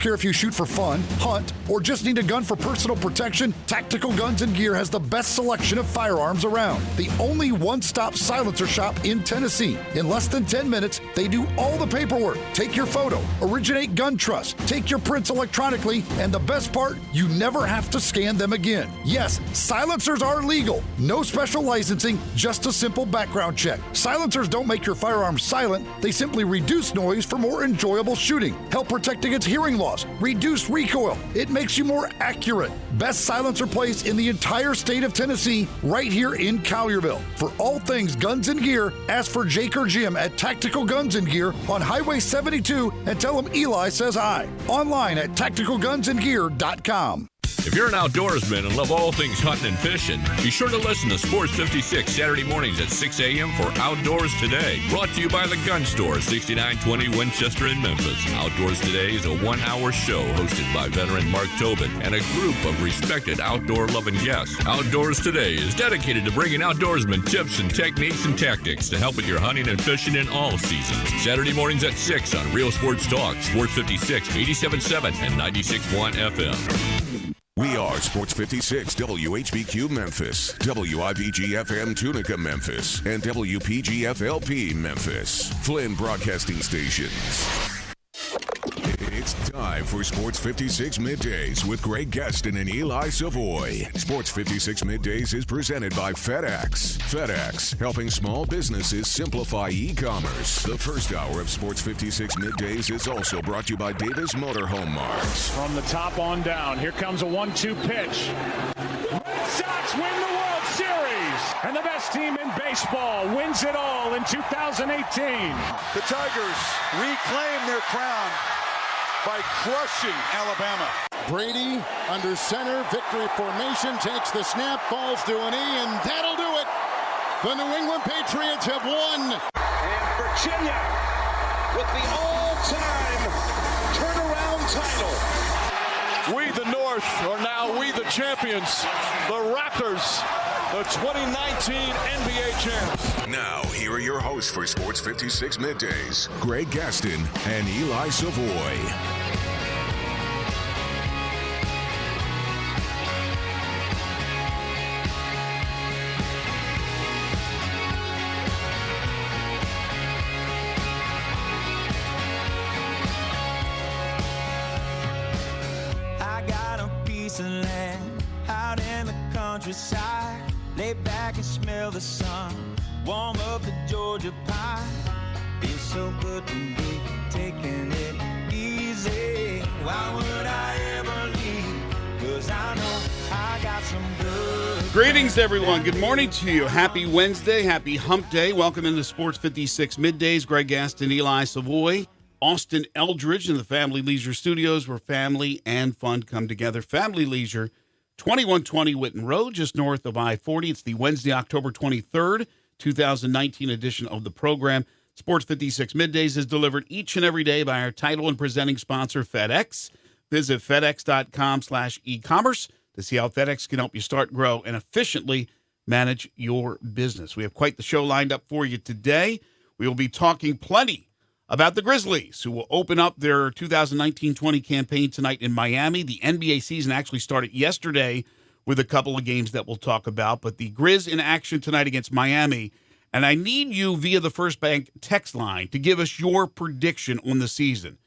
Care if you shoot for fun, hunt, or just need a gun for personal protection, Tactical Guns and Gear has the best selection of firearms around. The only one-stop silencer shop in Tennessee. In less than 10 minutes, they do all the paperwork. Take your photo, originate gun trust, take your prints electronically, and the best part, you never have to scan them again. Yes, silencers are legal. No special licensing, just a simple background check. Silencers don't make your firearms silent. They simply reduce noise for more enjoyable shooting. Help protect against hearing loss. Reduce recoil. It makes you more accurate. Best silencer place in the entire state of Tennessee, right here in Collierville. For all things guns and gear, ask for Jake or Jim at Tactical Guns and Gear on Highway 72 and tell them Eli says hi. Online at tacticalgunsandgear.com. If you're an outdoorsman and love all things hunting and fishing, be sure to listen to Sports 56 Saturday mornings at 6 a.m. for Outdoors Today. Brought to you by the Gun Store, 6920 Winchester in Memphis. Outdoors Today is a one-hour show hosted by veteran Mark Tobin and a group of respected outdoor-loving guests. Outdoors Today is dedicated to bringing outdoorsmen tips and techniques and tactics to help with your hunting and fishing in all seasons. Saturday mornings at 6 on Real Sports Talk, Sports 56, 87.7 and 96.1 FM. We are Sports 56 WHBQ Memphis, WIVG-FM Tunica Memphis, and WPG-FLP Memphis. Flynn Broadcasting Stations. It's time for Sports 56 Middays with Greg Gaston and Eli Savoie. Sports 56 Middays is presented by FedEx. FedEx, helping small businesses simplify e-commerce. The first hour of Sports 56 Middays is also brought to you by Davis Motorhome Marts. From the top on down, here comes a 1-2 pitch. Red Sox win the World Series, and the best team in baseball wins it all in 2018. The Tigers reclaim their crown by crushing Alabama. Brady under center, victory formation, takes the snap, falls to an E, and that'll do it. The New England Patriots have won. And Virginia with the all-time turnaround title. We the North are now we the champions. The Raptors, the 2019 NBA champs. Now, here are your hosts for Sports 56 Middays, Greg Gaston and Eli Savoie. I got a piece of land out in the countryside. Lay back and smell the sun. Warm up the Georgia pie. Feels so good to be taking it easy. Why would I ever leave? 'Cause I know I got some good. Greetings, everyone. Good morning to you. Happy Wednesday. Happy Hump Day. Welcome into Sports 56 Middays. Greg Gaston, Eli Savoie, Austin Eldridge in the Family Leisure Studios, where family and fun come together. Family Leisure, 2120 Whitten Road, just north of I-40. It's the Wednesday, October 23rd, 2019 edition of the program. Sports 56 Middays is delivered each and every day by our title and presenting sponsor, FedEx. Visit fedex.com/e-commerce to see how FedEx can help you start, grow, and efficiently manage your business. We have quite the show lined up for you today. We will be talking plenty about the Grizzlies, who will open up their 2019-20 campaign tonight in Miami. The NBA season actually started yesterday with a couple of games that we'll talk about, but the Grizz in action tonight against Miami. And I need you via the First Bank text line to give us your prediction on the season.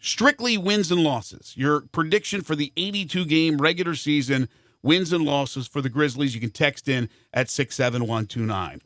Strictly wins and losses. Your prediction for the 82-game regular season wins and losses for the Grizzlies. You can text in at 67129.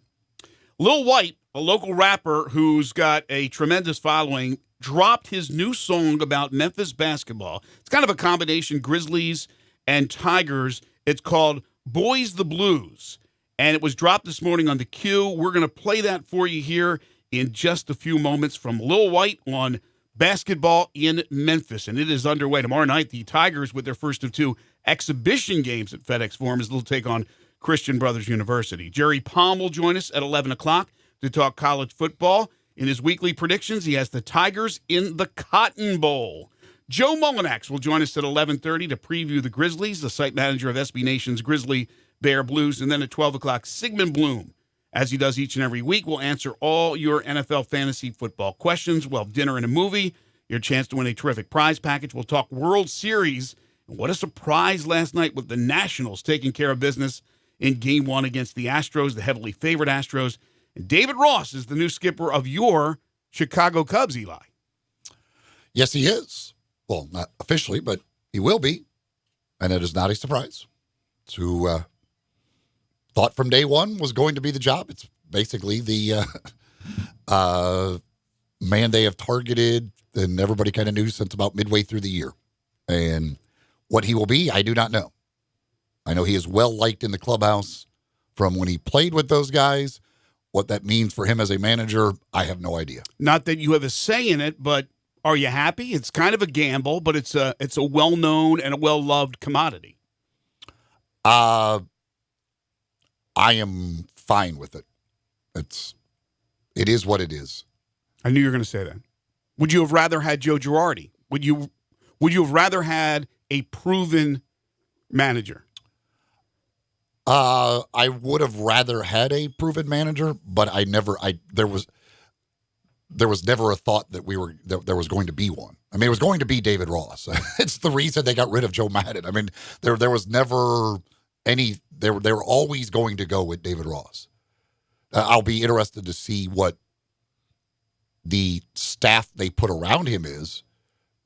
Lil White, a local rapper who's got a tremendous following, dropped his new song about Memphis basketball. It's kind of a combination Grizzlies and Tigers. It's called Boys the Blues, and it was dropped this morning on the Q. We're going to play that for you here in just a few moments from Lil White on basketball in Memphis, and it is underway. Tomorrow night, the Tigers, with their first of two exhibition games at FedEx Forum, as they'll take on Christian Brothers University. Jerry Palm will join us at 11 o'clock to talk college football. In his weekly predictions, he has the Tigers in the Cotton Bowl. Joe Mullinax will join us at 11:30 to preview the Grizzlies, the site manager of SB Nation's Grizzly Bear Blues. And then at 12 o'clock, Sigmund Bloom, as he does each and every week, will answer all your NFL fantasy football questions. We'll have dinner and a movie. your chance to win a terrific prize package. We'll talk World Series. And what a surprise last night with the Nationals taking care of business in Game 1 against the Astros, the heavily favored Astros. And David Ross is the new skipper of your Chicago Cubs, Eli. Yes, he is. Well, not officially, but he will be. And it is not a surprise. It's who thought from day one was going to be the job. It's basically the man they have targeted and everybody kind of knew since about midway through the year. And what he will be, I do not know. I know he is well liked in the clubhouse from when he played with those guys. What that means for him as a manager, I have no idea. Not that you have a say in it, but are you happy? It's kind of a gamble, but it's a well-known and a well-loved commodity. I am fine with it. It is what it is. I knew you were going to say that. Would you have rather had Joe Girardi? Would you have rather had a proven manager? I would have rather had a proven manager, but there was never a thought that there was going to be one. I mean, it was going to be David Ross. It's the reason they got rid of Joe Madden. I mean, there was never any. They were always going to go with David Ross. I'll be interested to see what the staff they put around him is,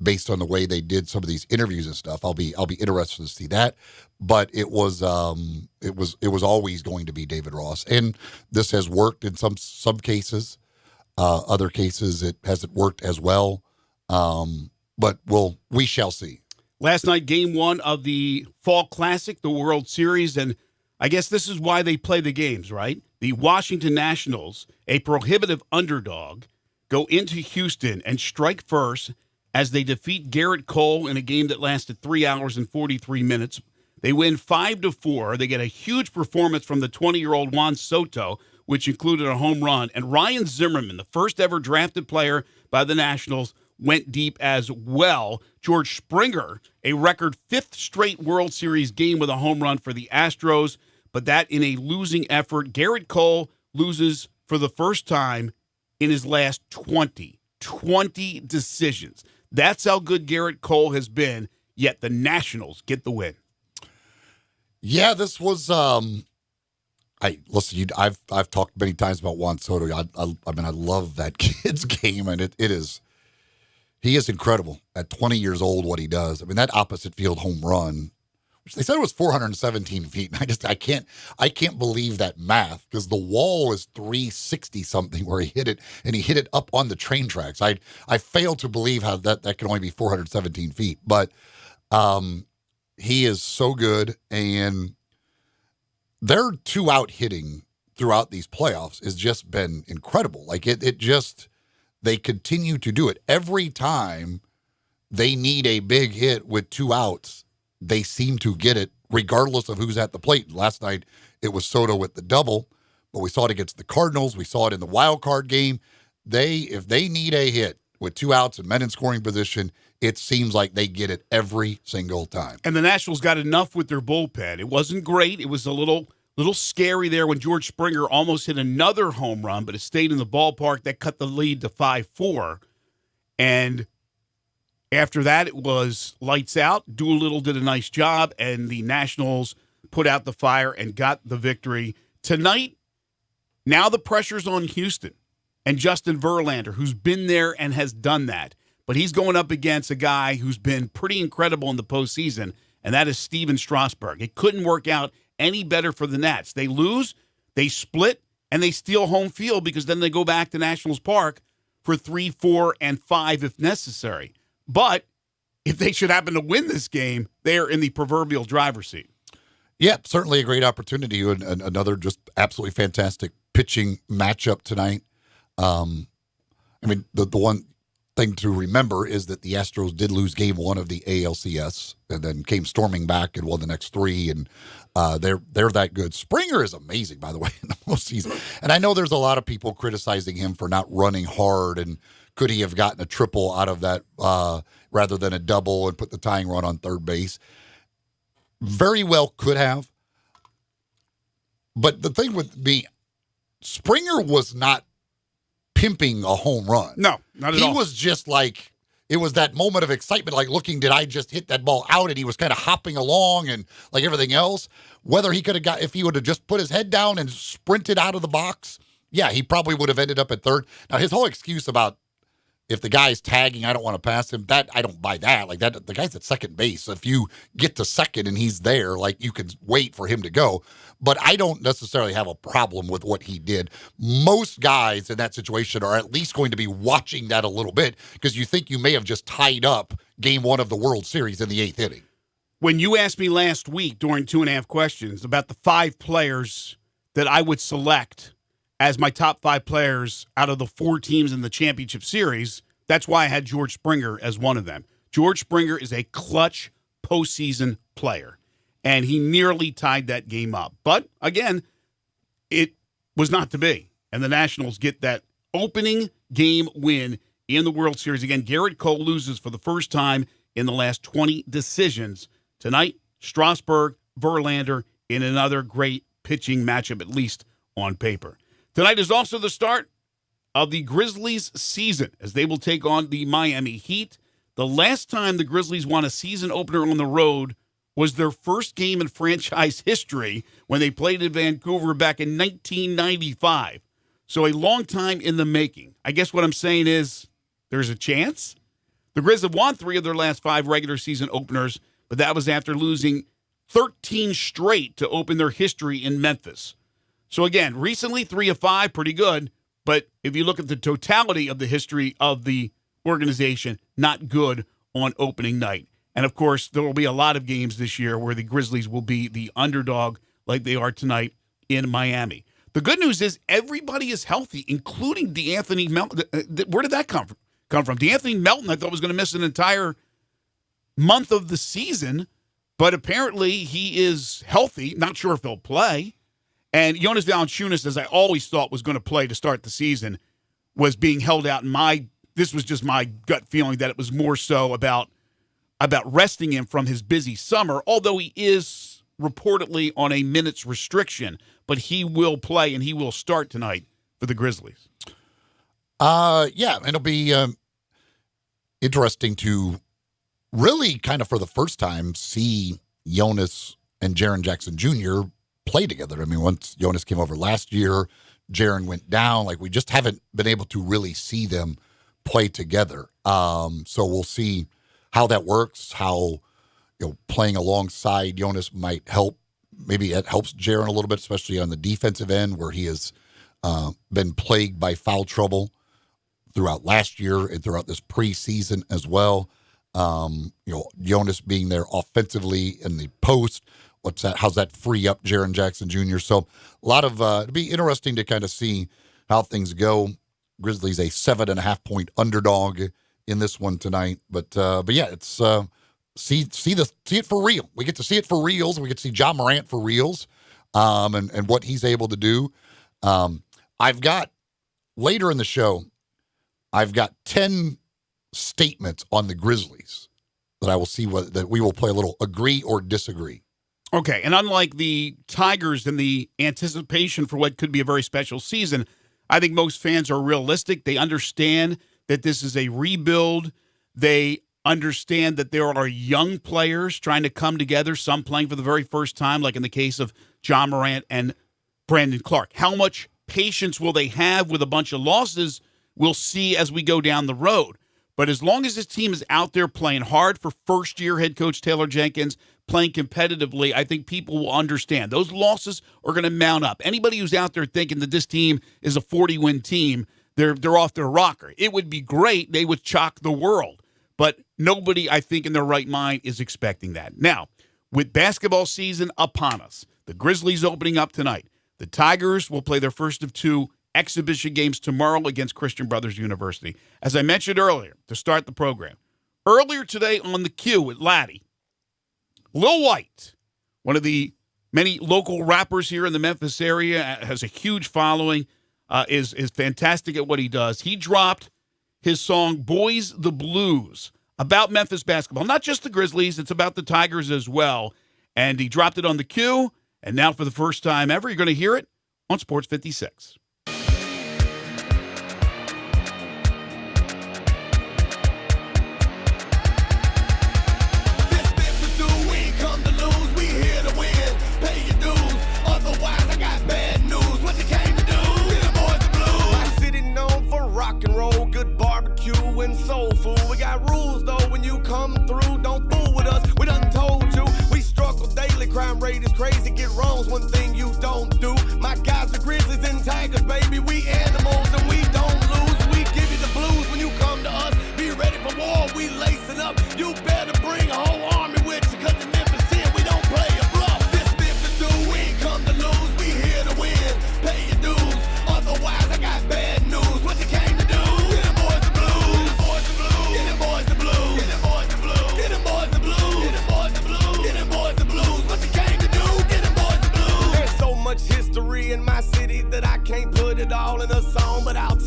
based on the way they did some of these interviews and stuff. I'll be interested to see that. But it was always going to be David Ross, and this has worked in some cases. Other cases it hasn't worked as well. But we shall see. Last night, Game 1 of the Fall Classic, the World Series, and I guess this is why they play the games, right? The Washington Nationals, a prohibitive underdog, go into Houston and strike first as they defeat Garrett Cole in a game that lasted 3 hours and 43 minutes. They win 5-4. They get a huge performance from the 20-year-old Juan Soto, which included a home run. And Ryan Zimmerman, the first ever drafted player by the Nationals, went deep as well. George Springer, a record 5th straight World Series game with a home run for the Astros, but that in a losing effort. Garrett Cole loses for the first time in his last 20 decisions. That's how good Garrett Cole has been, yet the Nationals get the win. Yeah, this was I've talked many times about Juan Soto. I love that kid's game, and he is incredible at 20 years old what he does. I mean, that opposite field home run, which they said was 417 feet. And I can't believe that math, because the wall is 360 something where he hit it, and he hit it up on the train tracks. I fail to believe how that can only be 417 feet, but he is so good, and their 2-out hitting throughout these playoffs has just been incredible. Like they continue to do it. Every time they need a big hit with 2 outs, they seem to get it regardless of who's at the plate. Last night, it was Soto with the double, but we saw it against the Cardinals. We saw it in the wild card game. If they need a hit with 2 outs and men in scoring position, it seems like they get it every single time. And the Nationals got enough with their bullpen. It wasn't great. It was a little scary there when George Springer almost hit another home run, but it stayed in the ballpark. That cut the lead to 5-4. And after that, it was lights out. Doolittle did a nice job, and the Nationals put out the fire and got the victory. Tonight, now the pressure's on Houston and Justin Verlander, who's been there and has done that. But he's going up against a guy who's been pretty incredible in the postseason, and that is Steven Strasburg. It couldn't work out any better for the Nats. They lose, they split, and they steal home field, because then they go back to Nationals Park for 3, 4, and 5 if necessary. But if they should happen to win this game, they're in the proverbial driver's seat. Yeah, certainly a great opportunity, and another just absolutely fantastic pitching matchup tonight. I mean, the one thing to remember is that the Astros did lose Game 1 of the ALCS and then came storming back and won the next 3, and they're that good. Springer is amazing, by the way, in the postseason. And I know there's a lot of people criticizing him for not running hard, and could he have gotten a triple out of that rather than a double and put the tying run on third base? Very well could have. But the thing with me, Springer was not pimping a home run. No, not at all. He was just like, it was that moment of excitement, like looking, did I just hit that ball out? And he was kind of hopping along and like everything else. Whether he could have got, if he would have just put his head down and sprinted out of the box, yeah, he probably would have ended up at third. Now, his whole excuse about if the guy's tagging, I don't want to pass him, that I don't buy that. Like that, the guy's at second base. So if you get to second and he's there, like you can wait for him to go. But I don't necessarily have a problem with what he did. Most guys in that situation are at least going to be watching that a little bit because you think you may have just tied up game one of the World Series in the 8th inning. When you asked me last week during 2.5 questions about the 5 players that I would select as my top 5 players out of the 4 teams in the championship series, that's why I had George Springer as one of them. George Springer is a clutch postseason player, and he nearly tied that game up. But, again, it was not to be, and the Nationals get that opening game win in the World Series. Again, Garrett Cole loses for the first time in the last 20 decisions. Tonight, Strasburg, Verlander in another great pitching matchup, at least on paper. Tonight is also the start of the Grizzlies season as they will take on the Miami Heat. The last time the Grizzlies won a season opener on the road was their first game in franchise history when they played in Vancouver back in 1995. So a long time in the making. I guess what I'm saying is there's a chance. The Grizz have won 3 of their last 5 regular season openers, but that was after losing 13 straight to open their history in Memphis. So again, recently 3 of 5, pretty good. But if you look at the totality of the history of the organization, not good on opening night. And of course, there will be a lot of games this year where the Grizzlies will be the underdog like they are tonight in Miami. The good news is everybody is healthy, including DeAnthony Melton. Where did that come from? DeAnthony Melton, I thought was going to miss an entire month of the season, but apparently he is healthy. Not sure if he'll play. And Jonas Valanciunas, as I always thought was going to play to start the season, was being held out. This was just my gut feeling that it was more so about resting him from his busy summer, although he is reportedly on a minutes restriction. But he will play, and he will start tonight for the Grizzlies. Yeah, it'll be interesting to really kind of for the first time see Jonas and Jaren Jackson Jr. play together. I mean, once Jonas came over last year, Jaren went down. Like, we just haven't been able to really see them play together. So we'll see how that works, how playing alongside Jonas might help. Maybe it helps Jaren a little bit, especially on the defensive end where he has been plagued by foul trouble throughout last year and throughout this preseason as well. Jonas being there offensively in the post, how's that free up Jaren Jackson Jr.? So a lot of it'd be interesting to kind of see how things go. Grizzlies a 7.5-point underdog in this one tonight, but yeah, it's see it for real. We get to see it for reals. We get to see Ja Morant for reals, and what he's able to do. I've got later in the show, I've got 10 statements on the Grizzlies that I will see that we will play a little agree or disagree. Okay, and unlike the Tigers and the anticipation for what could be a very special season, I think most fans are realistic. They understand that this is a rebuild. They understand that there are young players trying to come together, some playing for the very first time, like in the case of Ja Morant and Brandon Clark. How much patience will they have with a bunch of losses? We'll see as we go down the road. But as long as this team is out there playing hard for first-year head coach Taylor Jenkins, playing competitively, I think people will understand. Those losses are going to mount up. Anybody who's out there thinking that this team is a 40-win team, they're off their rocker. It would be great. They would shock the world. But nobody, I think, in their right mind is expecting that. Now, with basketball season upon us, the Grizzlies opening up tonight, the Tigers will play their first of 2 exhibition games tomorrow against Christian Brothers University. As I mentioned earlier, to start the program, earlier today on the Q with Laddie, Lil White, one of the many local rappers here in the Memphis area, has a huge following, is fantastic at what he does. He dropped his song Boys the Blues about Memphis basketball. Not just the Grizzlies, it's about the Tigers as well. And he dropped it on the Q, and now for the first time ever, you're going to hear it on Sports 56.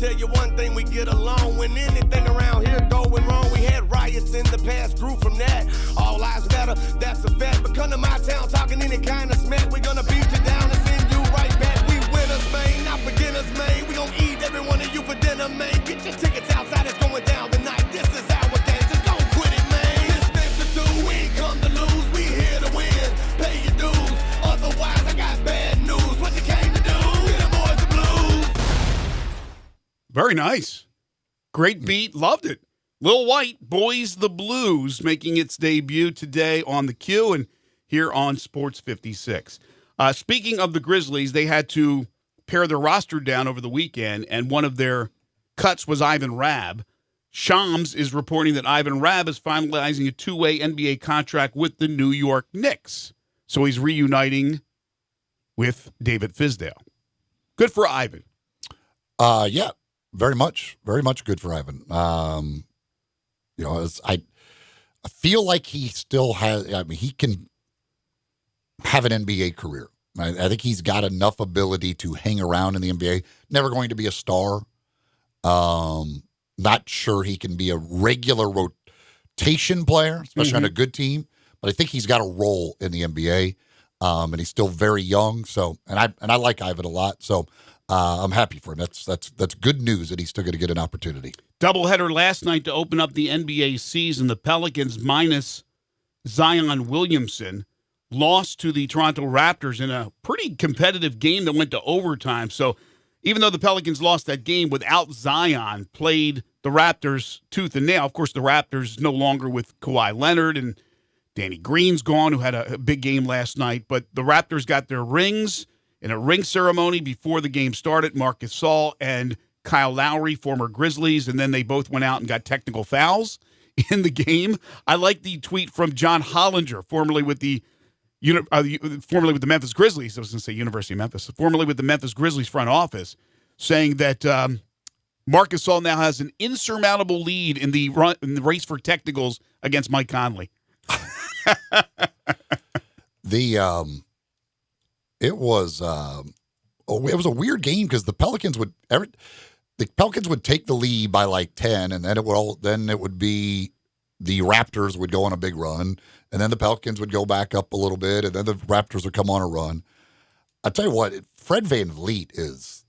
tell you one thing, we get along. When anything around here going wrong, we had riots in the past, grew from that. All lives matter, that's a fact. But come to my town talking any kind of smack. We're gonna beat you down and send you right back. We winners, man, not beginners, man. We gonna eat every one of you for dinner, man. Get your tickets outside, it's going down tonight. This is our game, just don't quit it, man. This Memphis dude, we ain't come to lose, we here to win. Pay your dues, otherwise I got bad news. What you came to do, get them boys the blues. Very nice. Great beat. Loved it. Lil White, Boys the Blues, making its debut today on the Q and here on Sports 56. Speaking of the Grizzlies, they had to pare their roster down over the weekend, and one of their cuts was Ivan Rabb. Shams is reporting that Ivan Rabb is finalizing a two-way NBA contract with the New York Knicks. So he's reuniting with David Fizdale. Good for Ivan. Yeah, very much good for Ivan. I feel like he still has. I mean, he can have an NBA career. I think he's got enough ability to hang around in the NBA. Never going to be a star. Not sure he can be a regular rotation player, especially on a good team. But I think he's got a role in the NBA, and he's still very young. So, and I like Ivan a lot. So, I'm happy for him. That's good news that he's still going to get an opportunity. Doubleheader last night to open up the NBA season. The Pelicans minus Zion Williamson lost to the Toronto Raptors in a pretty competitive game that went to overtime. So even though the Pelicans lost that game without Zion, played the Raptors tooth and nail. Of course, the Raptors no longer with Kawhi Leonard, and Danny Green's gone, who had a big game last night. But the Raptors got their rings in a ring ceremony before the game started. Marc Gasol and Kyle Lowry, former Grizzlies, and then they both went out and got technical fouls in the game. I like the tweet from John Hollinger, formerly with the Memphis Grizzlies. I was going to say University of Memphis. Formerly with the Memphis Grizzlies front office, saying that Marc Gasol now has an insurmountable lead in the race for technicals against Mike Conley. It was a weird game because the Pelicans would take the lead by like 10, and then it would be the Raptors would go on a big run, and then the Pelicans would go back up a little bit, and then the Raptors would come on a run. I tell you what, Fred VanVleet is.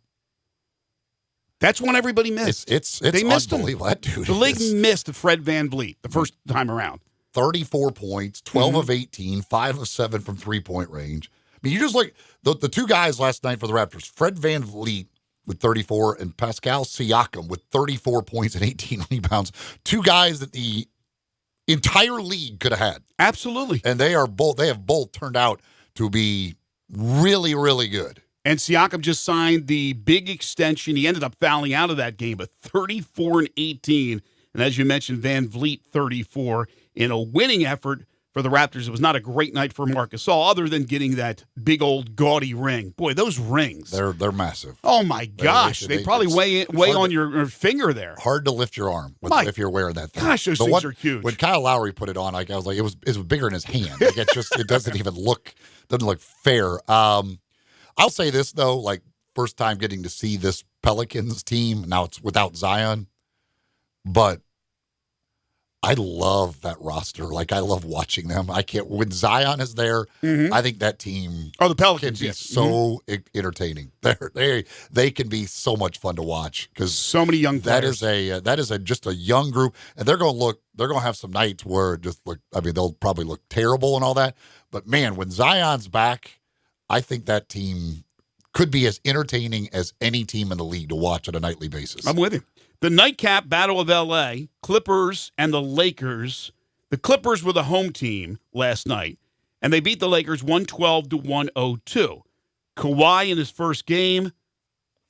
That's one everybody missed. They missed unbelievable. That dude. The league missed Fred VanVleet the first time around. 34 points, 12 of 18, 5 of 7 from 3-point range. I mean, you just like the two guys last night for the Raptors, Fred VanVleet with 34 and Pascal Siakam with 34 points and 18 rebounds. Two guys that the entire league could have had. Absolutely. And they have both turned out to be really, really good. And Siakam just signed the big extension. He ended up fouling out of that game, but 34 and 18. And as you mentioned, VanVleet 34 in a winning effort for the Raptors. It was not a great night for Marc Gasol, other than getting that big old gaudy ring. Boy, those rings. They're massive. Oh, my gosh. They probably weigh on your finger there. Hard to lift your arm if you're wearing that thing. Gosh, those things are huge. When Kyle Lowry put it on, I was like, it was bigger in his hand. Like it doesn't even look fair. I'll say this, though, like first time getting to see this Pelicans team. Now it's without Zion, but I love that roster. Like, I love watching them. When Zion is there, I think that team the Pelicans can be so entertaining. They can be so much fun to watch because so many young players. That is just a young group, and they're going to have some nights where they'll probably look terrible and all that. But man, when Zion's back, I think that team could be as entertaining as any team in the league to watch on a nightly basis. I'm with you. The nightcap battle of L.A., Clippers and the Lakers. The Clippers were the home team last night, and they beat the Lakers 112-102. Kawhi in his first game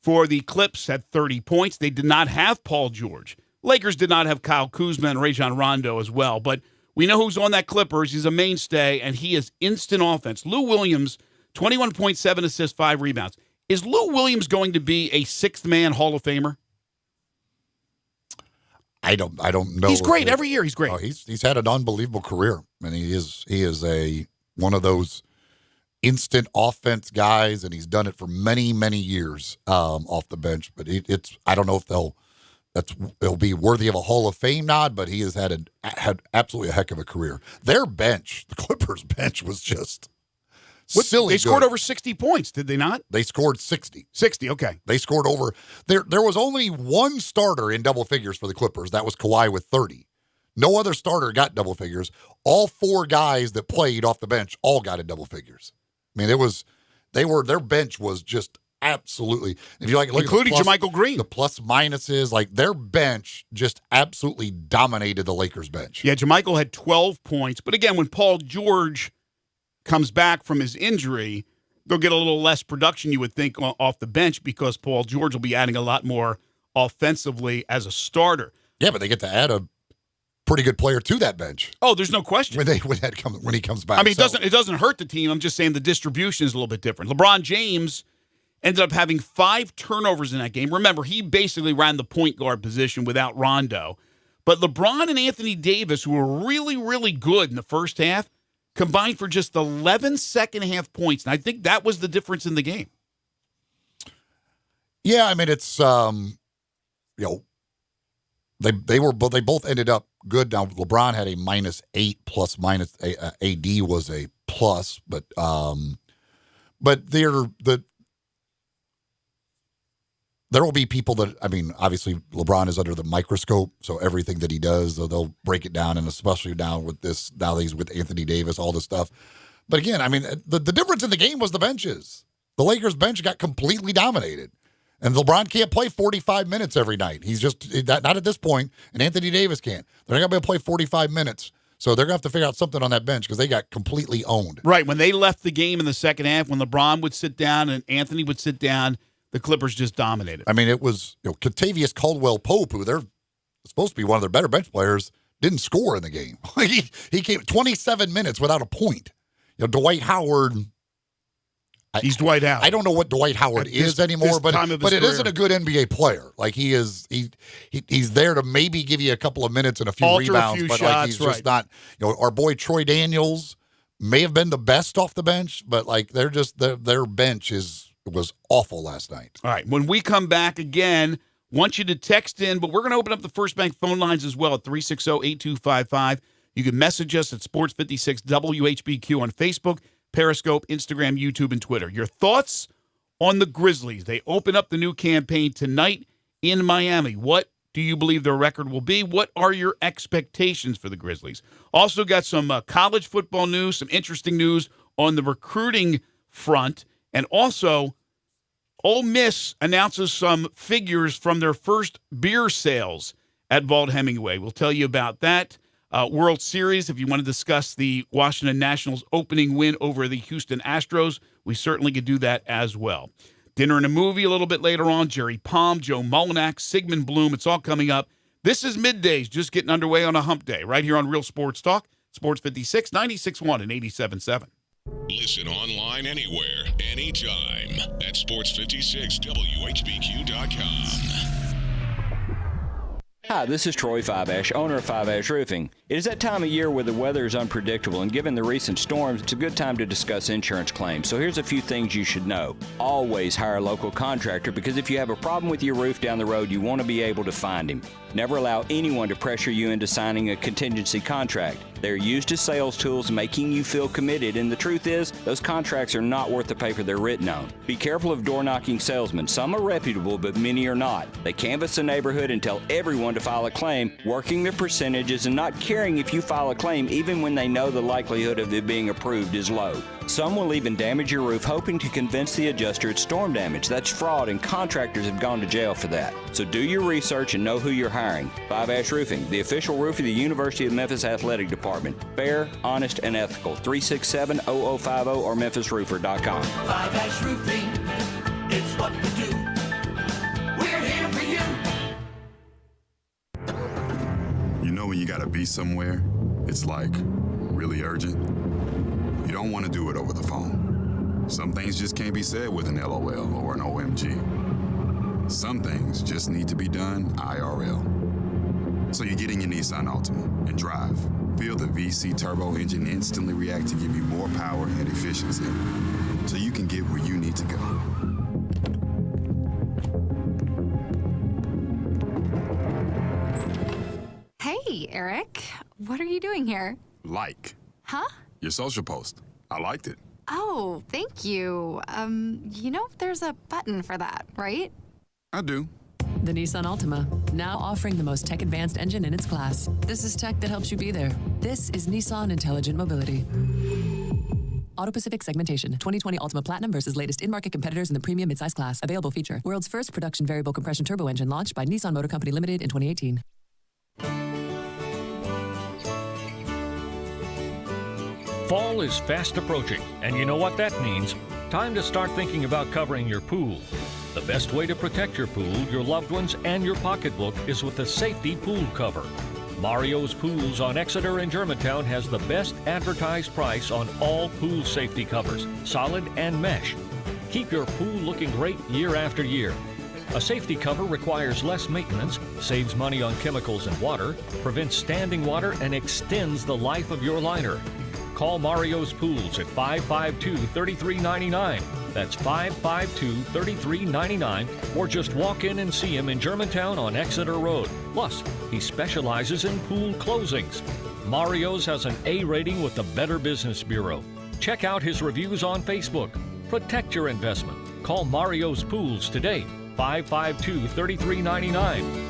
for the Clips had 30 points. They did not have Paul George. Lakers did not have Kyle Kuzma and Rajon Rondo as well, but we know who's on that Clippers. He's a mainstay, and he is instant offense. Lou Williams, 21.7 assists, 5 rebounds. Is Lou Williams going to be a sixth-man Hall of Famer? I don't know. He's great every year. He's great. He's had an unbelievable career, and he is one of those instant offense guys, and he's done it for many, many years off the bench. But it's I don't know if it'll be worthy of a Hall of Fame nod, but he has had absolutely a heck of a career. Their bench, the Clippers bench, was just silly. They scored good. over 60 points, did they not? They scored 60. 60, okay. They scored over. There was only one starter in double figures for the Clippers. That was Kawhi with 30. No other starter got double figures. All four guys that played off the bench all got in double figures. I mean, their bench was just absolutely. If you like, look including at JaMychal Green, the plus minuses, like their bench just absolutely dominated the Lakers bench. Yeah, JaMychal had 12 points, but again, when Paul George comes back from his injury, they'll get a little less production, you would think, off the bench because Paul George will be adding a lot more offensively as a starter. Yeah, but they get to add a pretty good player to that bench. Oh, there's no question. When he comes back. I mean, it doesn't hurt the team. I'm just saying the distribution is a little bit different. LeBron James ended up having 5 turnovers in that game. Remember, he basically ran the point guard position without Rondo. But LeBron and Anthony Davis, who were really, really good in the first half, combined for just 11 second-half points. And I think that was the difference in the game. Yeah, I mean, it's, they both ended up good. Now, LeBron had a -8 plus minus AD was a plus, but there will be people that, I mean, obviously LeBron is under the microscope, so everything that he does, they'll break it down, and especially now that he's with Anthony Davis, all this stuff. But again, I mean, the difference in the game was the benches. The Lakers bench got completely dominated. And LeBron can't play 45 minutes every night. He's just not at this point, and Anthony Davis can't. They're not going to be able to play 45 minutes. So they're going to have to figure out something on that bench because they got completely owned. Right. When they left the game in the second half, when LeBron would sit down and Anthony would sit down, the Clippers just dominated. I mean, it was Kentavious Caldwell-Pope, who they're supposed to be one of their better bench players, didn't score in the game. He came 27 minutes without a point. Dwight Howard. He's Dwight Howard. I don't know what Dwight Howard is anymore, but it isn't a good NBA player. Like he's there to maybe give you a couple of minutes and a few rebounds, but like he's just not. Our boy Troy Daniels may have been the best off the bench, but like they're just their bench was awful last night. All right, when we come back again, want you to text in, but we're going to open up the First Bank phone lines as well at 360-8255. You can message us at Sports56 WHBQ on Facebook, Periscope, Instagram, YouTube, and Twitter. Your thoughts on the Grizzlies. They open up the new campaign tonight in Miami. What do you believe their record will be? What are your expectations for the Grizzlies? Also got some college football news, some interesting news on the recruiting front. And also, Ole Miss announces some figures from their first beer sales at Vaught-Hemingway. We'll tell you about that. World Series, if you want to discuss the Washington Nationals' opening win over the Houston Astros, we certainly could do that as well. Dinner and a movie a little bit later on. Jerry Palm, Joe Mullinax, Sigmund Bloom. It's all coming up. This is Middays, just getting underway on a hump day, right here on Real Sports Talk, Sports 56, 96.1 and 87.7. Listen online anywhere, anytime at sports56whbq.com. Hi, this is Troy Five-Ash, owner of Five-Ash Roofing. It is that time of year where the weather is unpredictable, and given the recent storms, it's a good time to discuss insurance claims. So here's a few things you should know. Always hire a local contractor, because if you have a problem with your roof down the road, you want to be able to find him. Never allow anyone to pressure you into signing a contingency contract. They're used as sales tools, making you feel committed, and the truth is, those contracts are not worth the paper they're written on. Be careful of door-knocking salesmen. Some are reputable, but many are not. They canvass the neighborhood and tell everyone to file a claim, working their percentages and not caring if you file a claim even when they know the likelihood of it being approved is low. Some will even damage your roof hoping to convince the adjuster it's storm damage. That's fraud, and contractors have gone to jail for that. So do your research and know who you're hiring. Five-Ash Roofing, the official roof of the University of Memphis Athletic Department. Fair, honest, and ethical. 367-0050 or memphisroofer.com. Five-Ash Roofing, it's what we do. We're here for you. You know when you gotta be somewhere, it's like really urgent. You don't want to do it over the phone. Some things just can't be said with an LOL or an OMG. Some things just need to be done IRL. So you get in your Nissan Altima and drive Feel the VC turbo engine instantly react to give you more power and efficiency, so you can get where you need to go. Hey, Eric. What are you doing here? Like. Huh? Your social post. I liked it. Oh, thank you. There's a button for that, right? I do. The Nissan Altima, now offering the most tech-advanced engine in its class. This is tech that helps you be there. This is Nissan Intelligent Mobility. Auto-Pacific segmentation. 2020 Altima Platinum versus latest in-market competitors in the premium midsize class. Available feature. World's first production variable compression turbo engine launched by Nissan Motor Company Limited in 2018. Fall is fast approaching, and you know what that means. Time to start thinking about covering your pool. The best way to protect your pool, your loved ones, and your pocketbook is with a safety pool cover. Mario's Pools on Exeter and Germantown has the best advertised price on all pool safety covers, solid and mesh. Keep your pool looking great year after year. A safety cover requires less maintenance, saves money on chemicals and water, prevents standing water, and extends the life of your liner. Call Mario's Pools at 552-3399. That's 552-3399, or just walk in and see him in Germantown on Exeter Road. Plus, he specializes in pool closings. Mario's has an A rating with the Better Business Bureau. Check out his reviews on Facebook. Protect your investment. Call Mario's Pools today, 552-3399.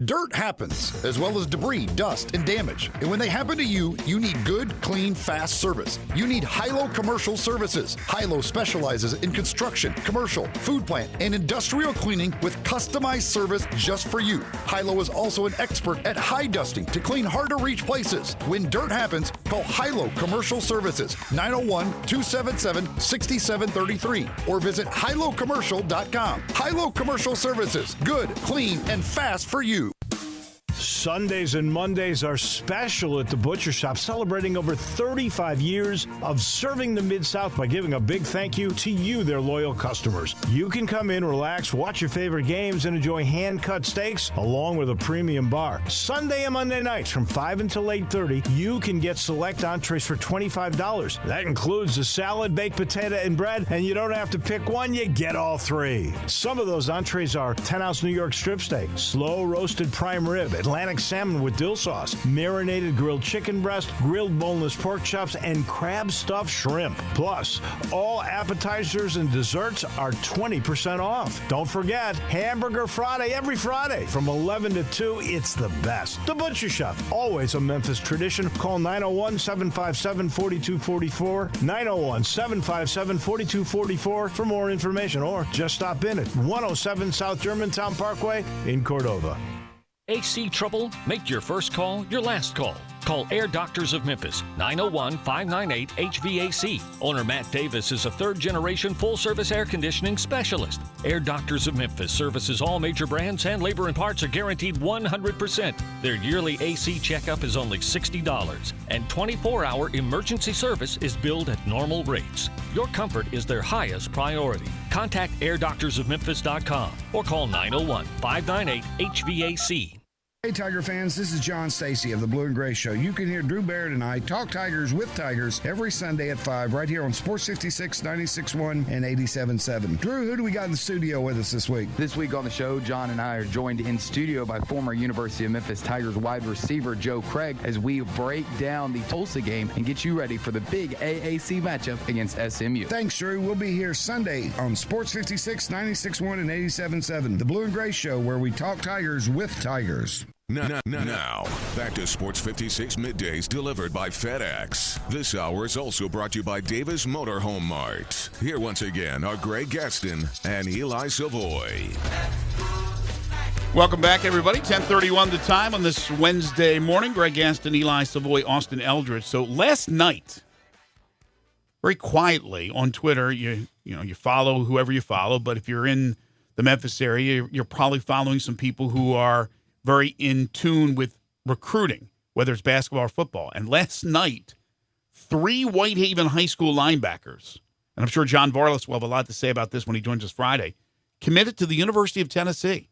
Dirt happens, as well as debris, dust, and damage. And when they happen to you, you need good, clean, fast service. You need Hilo Commercial Services. Hilo specializes in construction, commercial, food plant, and industrial cleaning with customized service just for you. Hilo is also an expert at high dusting to clean hard-to-reach places. When dirt happens, call Hilo Commercial Services, 901-277-6733, or visit hilocommercial.com. Hilo Commercial Services, good, clean, and fast for you. Sundays and Mondays are special at the Butcher Shop, celebrating over 35 years of serving the Mid-South by giving a big thank you to you, their loyal customers. You can come in, relax, watch your favorite games, and enjoy hand-cut steaks along with a premium bar. Sunday and Monday nights from 5 until 8:30, you can get select entrees for $25. That includes a salad, baked potato, and bread, and you don't have to pick one, you get all three. Some of those entrees are 10-ounce New York strip steak, slow roasted prime rib, Atlantic salmon with dill sauce, marinated grilled chicken breast, grilled boneless pork chops, and crab stuffed shrimp. Plus, all appetizers and desserts are 20% off. Don't forget, Hamburger Friday every Friday from 11 to 2. It's the best. The Butcher Shop, always a Memphis tradition. Call 901-757-4244, 901-757-4244 for more information, or just stop in at 107 South Germantown Parkway in Cordova. AC trouble? Make your first call your last call. Call Air Doctors of Memphis, 901-598-HVAC. Owner Matt Davis is a third-generation full-service air conditioning specialist. Air Doctors of Memphis services all major brands, and labor and parts are guaranteed 100%. Their yearly AC checkup is only $60, and 24-hour emergency service is billed at normal rates. Your comfort is their highest priority. Contact airdoctorsofmemphis.com or call 901-598-HVAC. Hey Tiger fans, this is John Stacy of the Blue and Gray Show. You can hear Drew Barrett and I talk Tigers with Tigers every Sunday at 5 right here on Sports 56, 96.1, and 87.7. Drew, who do we got in the studio with us this week? This week on the show, John and I are joined in studio by former University of Memphis Tigers wide receiver Joe Craig as we break down the Tulsa game and get you ready for the big AAC matchup against SMU. Thanks, Drew. We'll be here Sunday on Sports 56, 96.1, and 87.7. The Blue and Gray Show, where we talk Tigers with Tigers. Now, back to Sports 56 Middays delivered by FedEx. This hour is also brought to you by Davis Motor Home Mart. Here once again are Greg Gaston and Eli Savoie. Welcome back, everybody. 10:31 the time on this Wednesday morning. Greg Gaston, Eli Savoie, Austin Eldridge. So last night, very quietly on Twitter, you follow whoever you follow, but if you're in the Memphis area, you're probably following some people who are very in tune with recruiting, whether it's basketball or football. And last night, 3 Whitehaven High School linebackers, and I'm sure John Varlas will have a lot to say about this when he joins us Friday, committed to the University of Tennessee.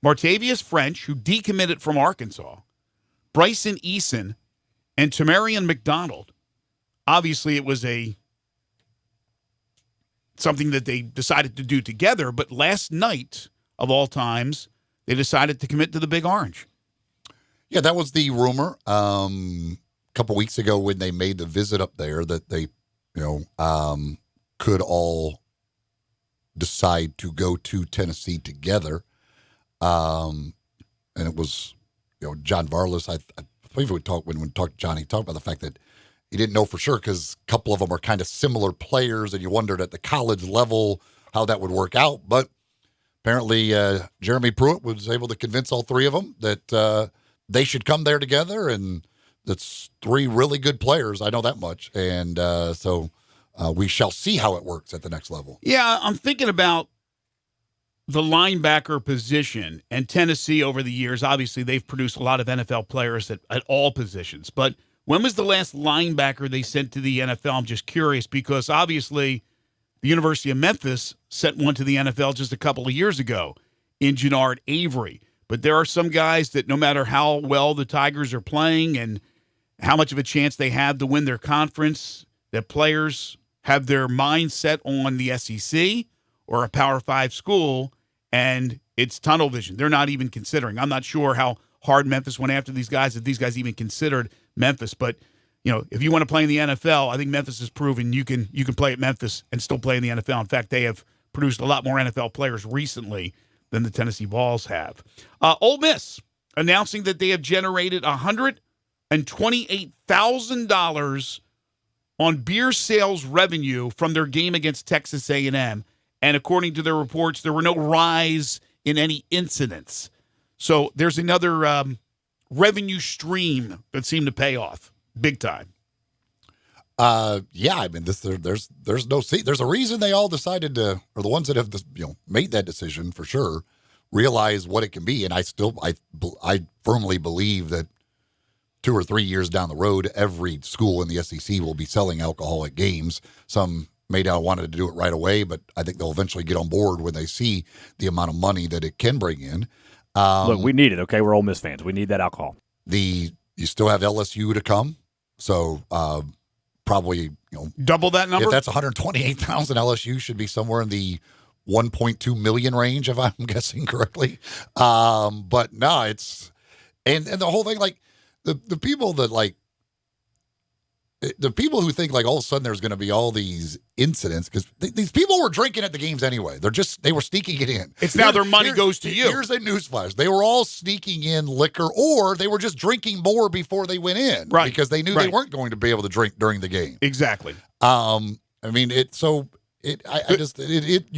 Martavius French, who decommitted from Arkansas, Bryson Eason, and Tamarian McDonald. Obviously, it was something that they decided to do together, but last night, of all times, they decided to commit to the Big Orange. Yeah, that was the rumor a couple weeks ago when they made the visit up there that they, could all decide to go to Tennessee together. And it was, John Varlas, I believe when we talked to John, he talked about the fact that he didn't know for sure because a couple of them are kind of similar players, and you wondered at the college level how that would work out. But apparently Jeremy Pruitt was able to convince all three of them that they should come there together, and that's three really good players. I know that much. And so we shall see how it works at the next level. Yeah, I'm thinking about the linebacker position, and Tennessee over the years, obviously they've produced a lot of NFL players at all positions. But when was the last linebacker they sent to the NFL? I'm just curious because obviously the University of Memphis sent one to the NFL just a couple of years ago in Jannard Avery. But there are some guys that no matter how well the Tigers are playing and how much of a chance they have to win their conference, that players have their mind set on the SEC or a Power 5 school, and it's tunnel vision. They're not even considering. I'm not sure how hard Memphis went after these guys, if these guys even considered Memphis. But, if you want to play in the NFL, I think Memphis has proven you can play at Memphis and still play in the NFL. In fact, they have produced a lot more NFL players recently than the Tennessee Vols have. Ole Miss announcing that they have generated $128,000 on beer sales revenue from their game against Texas A&M. And according to their reports, there were no rise in any incidents. So there's another revenue stream that seemed to pay off big time. Yeah, I mean, there's a reason they all decided to, or the ones that have made that decision for sure, realize what it can be. And I firmly believe that 2 or 3 years down the road, every school in the SEC will be selling alcohol at games. Some may not want to do it right away, but I think they'll eventually get on board when they see the amount of money that it can bring in. Look, we need it. Okay, we're Ole Miss fans. We need that alcohol. You still have LSU to come, so. Probably, double that number. If that's 128,000, LSU should be somewhere in the 1.2 million range, if I'm guessing correctly. But no, it's and the whole thing, like the people that the people who think like all of a sudden there's going to be all these incidents because these people were drinking at the games anyway. They were sneaking it in. It's now their money goes to you. Here's a newsflash: they were all sneaking in liquor, or they were just drinking more before they went in, right? Because they knew they weren't going to be able to drink during the game. Exactly. I mean, you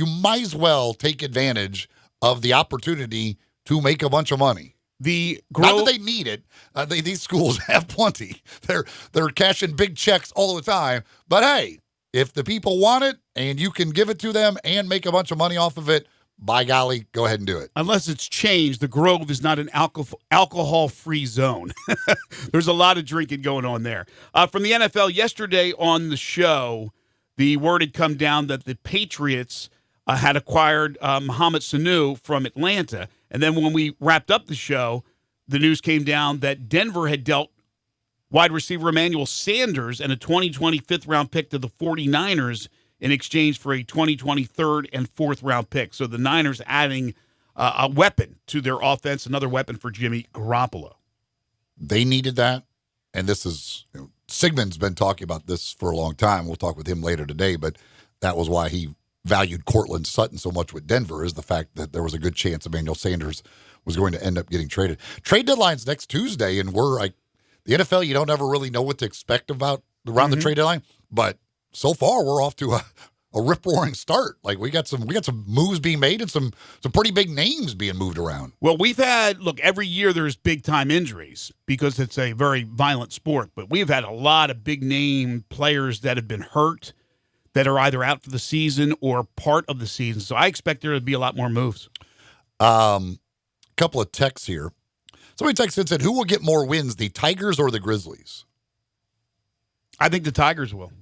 might as well take advantage of the opportunity to make a bunch of money. Not that they need it. These schools have plenty. They're cashing big checks all the time. But hey, if the people want it and you can give it to them and make a bunch of money off of it, by golly, go ahead and do it. Unless it's changed, the Grove is not an alcohol-free zone. There's a lot of drinking going on there. From the NFL, yesterday on the show, the word had come down that the Patriots had acquired Mohamed Sanu from Atlanta. And then when we wrapped up the show, the news came down that Denver had dealt wide receiver Emmanuel Sanders and a 2020 fifth-round pick to the 49ers in exchange for a 2020 third and fourth-round pick. So the Niners adding a weapon to their offense, another weapon for Jimmy Garoppolo. They needed that, and this is Sigmund's been talking about this for a long time. We'll talk with him later today, but that was why he valued Cortland Sutton so much with Denver, is the fact that there was a good chance Emmanuel Sanders was going to end up getting traded. Trade deadline's next Tuesday, and we're like the NFL, you don't ever really know what to expect about around the trade deadline, but so far we're off to a rip-roaring start. Like we got some moves being made and some pretty big names being moved around. Well, we've had, every year there's big-time injuries because it's a very violent sport, but we've had a lot of big-name players that have been hurt that are either out for the season or part of the season. So I expect there to be a lot more moves. Couple of texts here. Somebody texted and said, who will get more wins, the Tigers or the Grizzlies? I think the Tigers will.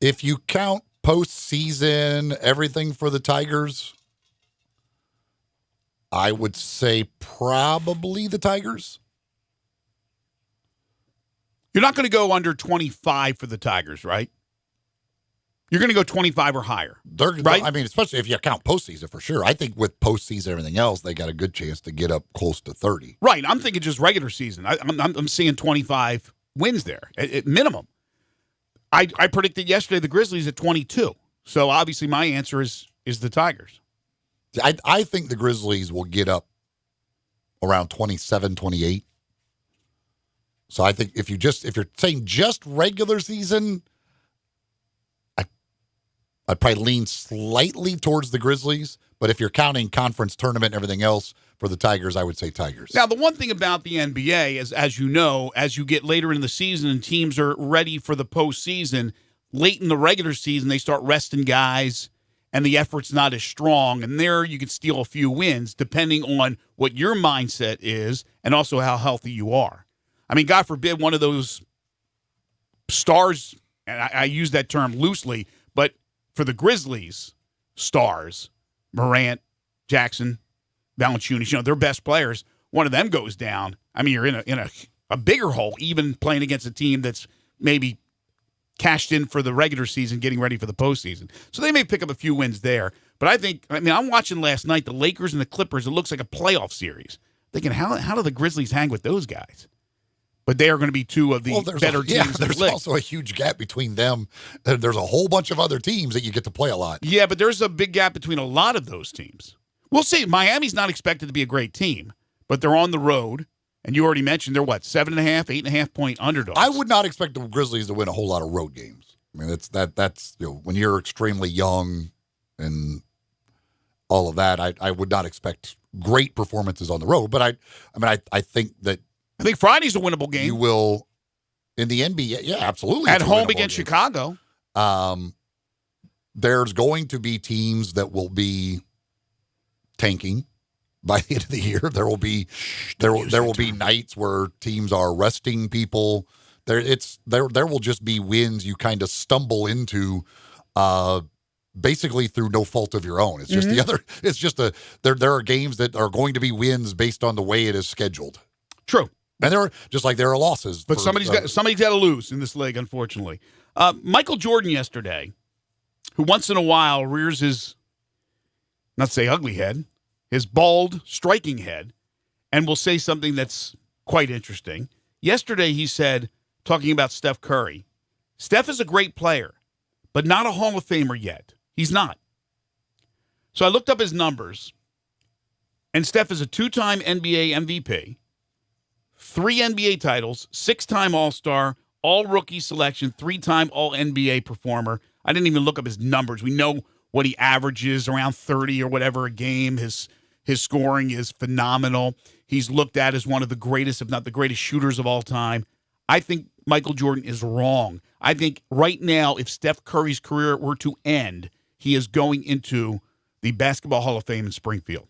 If you count postseason, everything for the Tigers, I would say probably the Tigers. You're not going to go under 25 for the Tigers, right? You're going to go 25 or higher, right? I mean, especially if you count postseason for sure. I think with postseason and everything else, they got a good chance to get up close to 30. Right. I'm thinking just regular season. I'm seeing 25 wins there at minimum. I predicted yesterday the Grizzlies at 22. So obviously my answer is the Tigers. I think the Grizzlies will get up around 27, 28. So I think if you're saying just regular season, I'd probably lean slightly towards the Grizzlies. But if you're counting conference tournament and everything else for the Tigers, I would say Tigers. Now, the one thing about the NBA is, as you know, as you get later in the season and teams are ready for the postseason, late in the regular season, they start resting guys and the effort's not as strong. And there you can steal a few wins depending on what your mindset is and also how healthy you are. I mean, God forbid one of those stars, and I use that term loosely, but for the Grizzlies, stars, Morant, Jackson, Valanciunas, their best players, one of them goes down. I mean, you're in a bigger hole, even playing against a team that's maybe cashed in for the regular season, getting ready for the postseason. So they may pick up a few wins there. But I'm watching last night, the Lakers and the Clippers, it looks like a playoff series. Thinking, how do the Grizzlies hang with those guys? But they are going to be two of the better teams. There's also a huge gap between them. There's a whole bunch of other teams that you get to play a lot. Yeah, but there's a big gap between a lot of those teams. We'll see. Miami's not expected to be a great team, but they're on the road. And you already mentioned they're 7.5, 8.5 point underdogs. I would not expect the Grizzlies to win a whole lot of road games. I mean, that's when you're extremely young and all of that. I would not expect great performances on the road. But I think that. I think Friday's a winnable game. You will, in the NBA, yeah, absolutely. At home against Chicago. There's going to be teams that will be tanking by the end of the year. There will be nights where teams are resting people. There will just be wins you kind of stumble into, basically through no fault of your own. It's just there are games that are going to be wins based on the way it is scheduled. True. And there are losses. But somebody's got to lose in this league, unfortunately. Michael Jordan yesterday, who once in a while rears his, not say ugly head, his bald, striking head, and will say something that's quite interesting. Yesterday he said, talking about Steph Curry, Steph is a great player, but not a Hall of Famer yet. He's not. So I looked up his numbers, and Steph is a 2-time NBA MVP, 3 NBA titles, 6-time All-Star, All-Rookie selection, 3-time All-NBA performer. I didn't even look up his numbers. We know what he averages, around 30 or whatever a game. His scoring is phenomenal. He's looked at as one of the greatest, if not the greatest shooters of all time. I think Michael Jordan is wrong. I think right now, if Steph Curry's career were to end, he is going into the Basketball Hall of Fame in Springfield.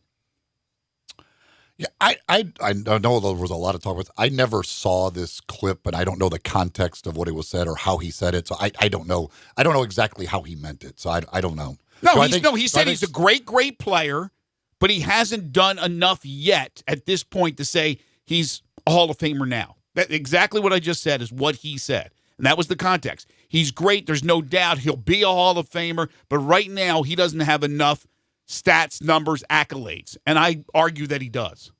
Yeah, I know there was a lot of talk with. I never saw this clip, and I don't know the context of what it was said or how he said it. So I don't know. I don't know exactly how he meant it. So I don't know. He said he's a great player, but he hasn't done enough yet at this point to say he's a Hall of Famer now. That exactly what I just said is what he said, and that was the context. He's great. There's no doubt he'll be a Hall of Famer, but right now he doesn't have enough stats, numbers, accolades, and I argue that he does.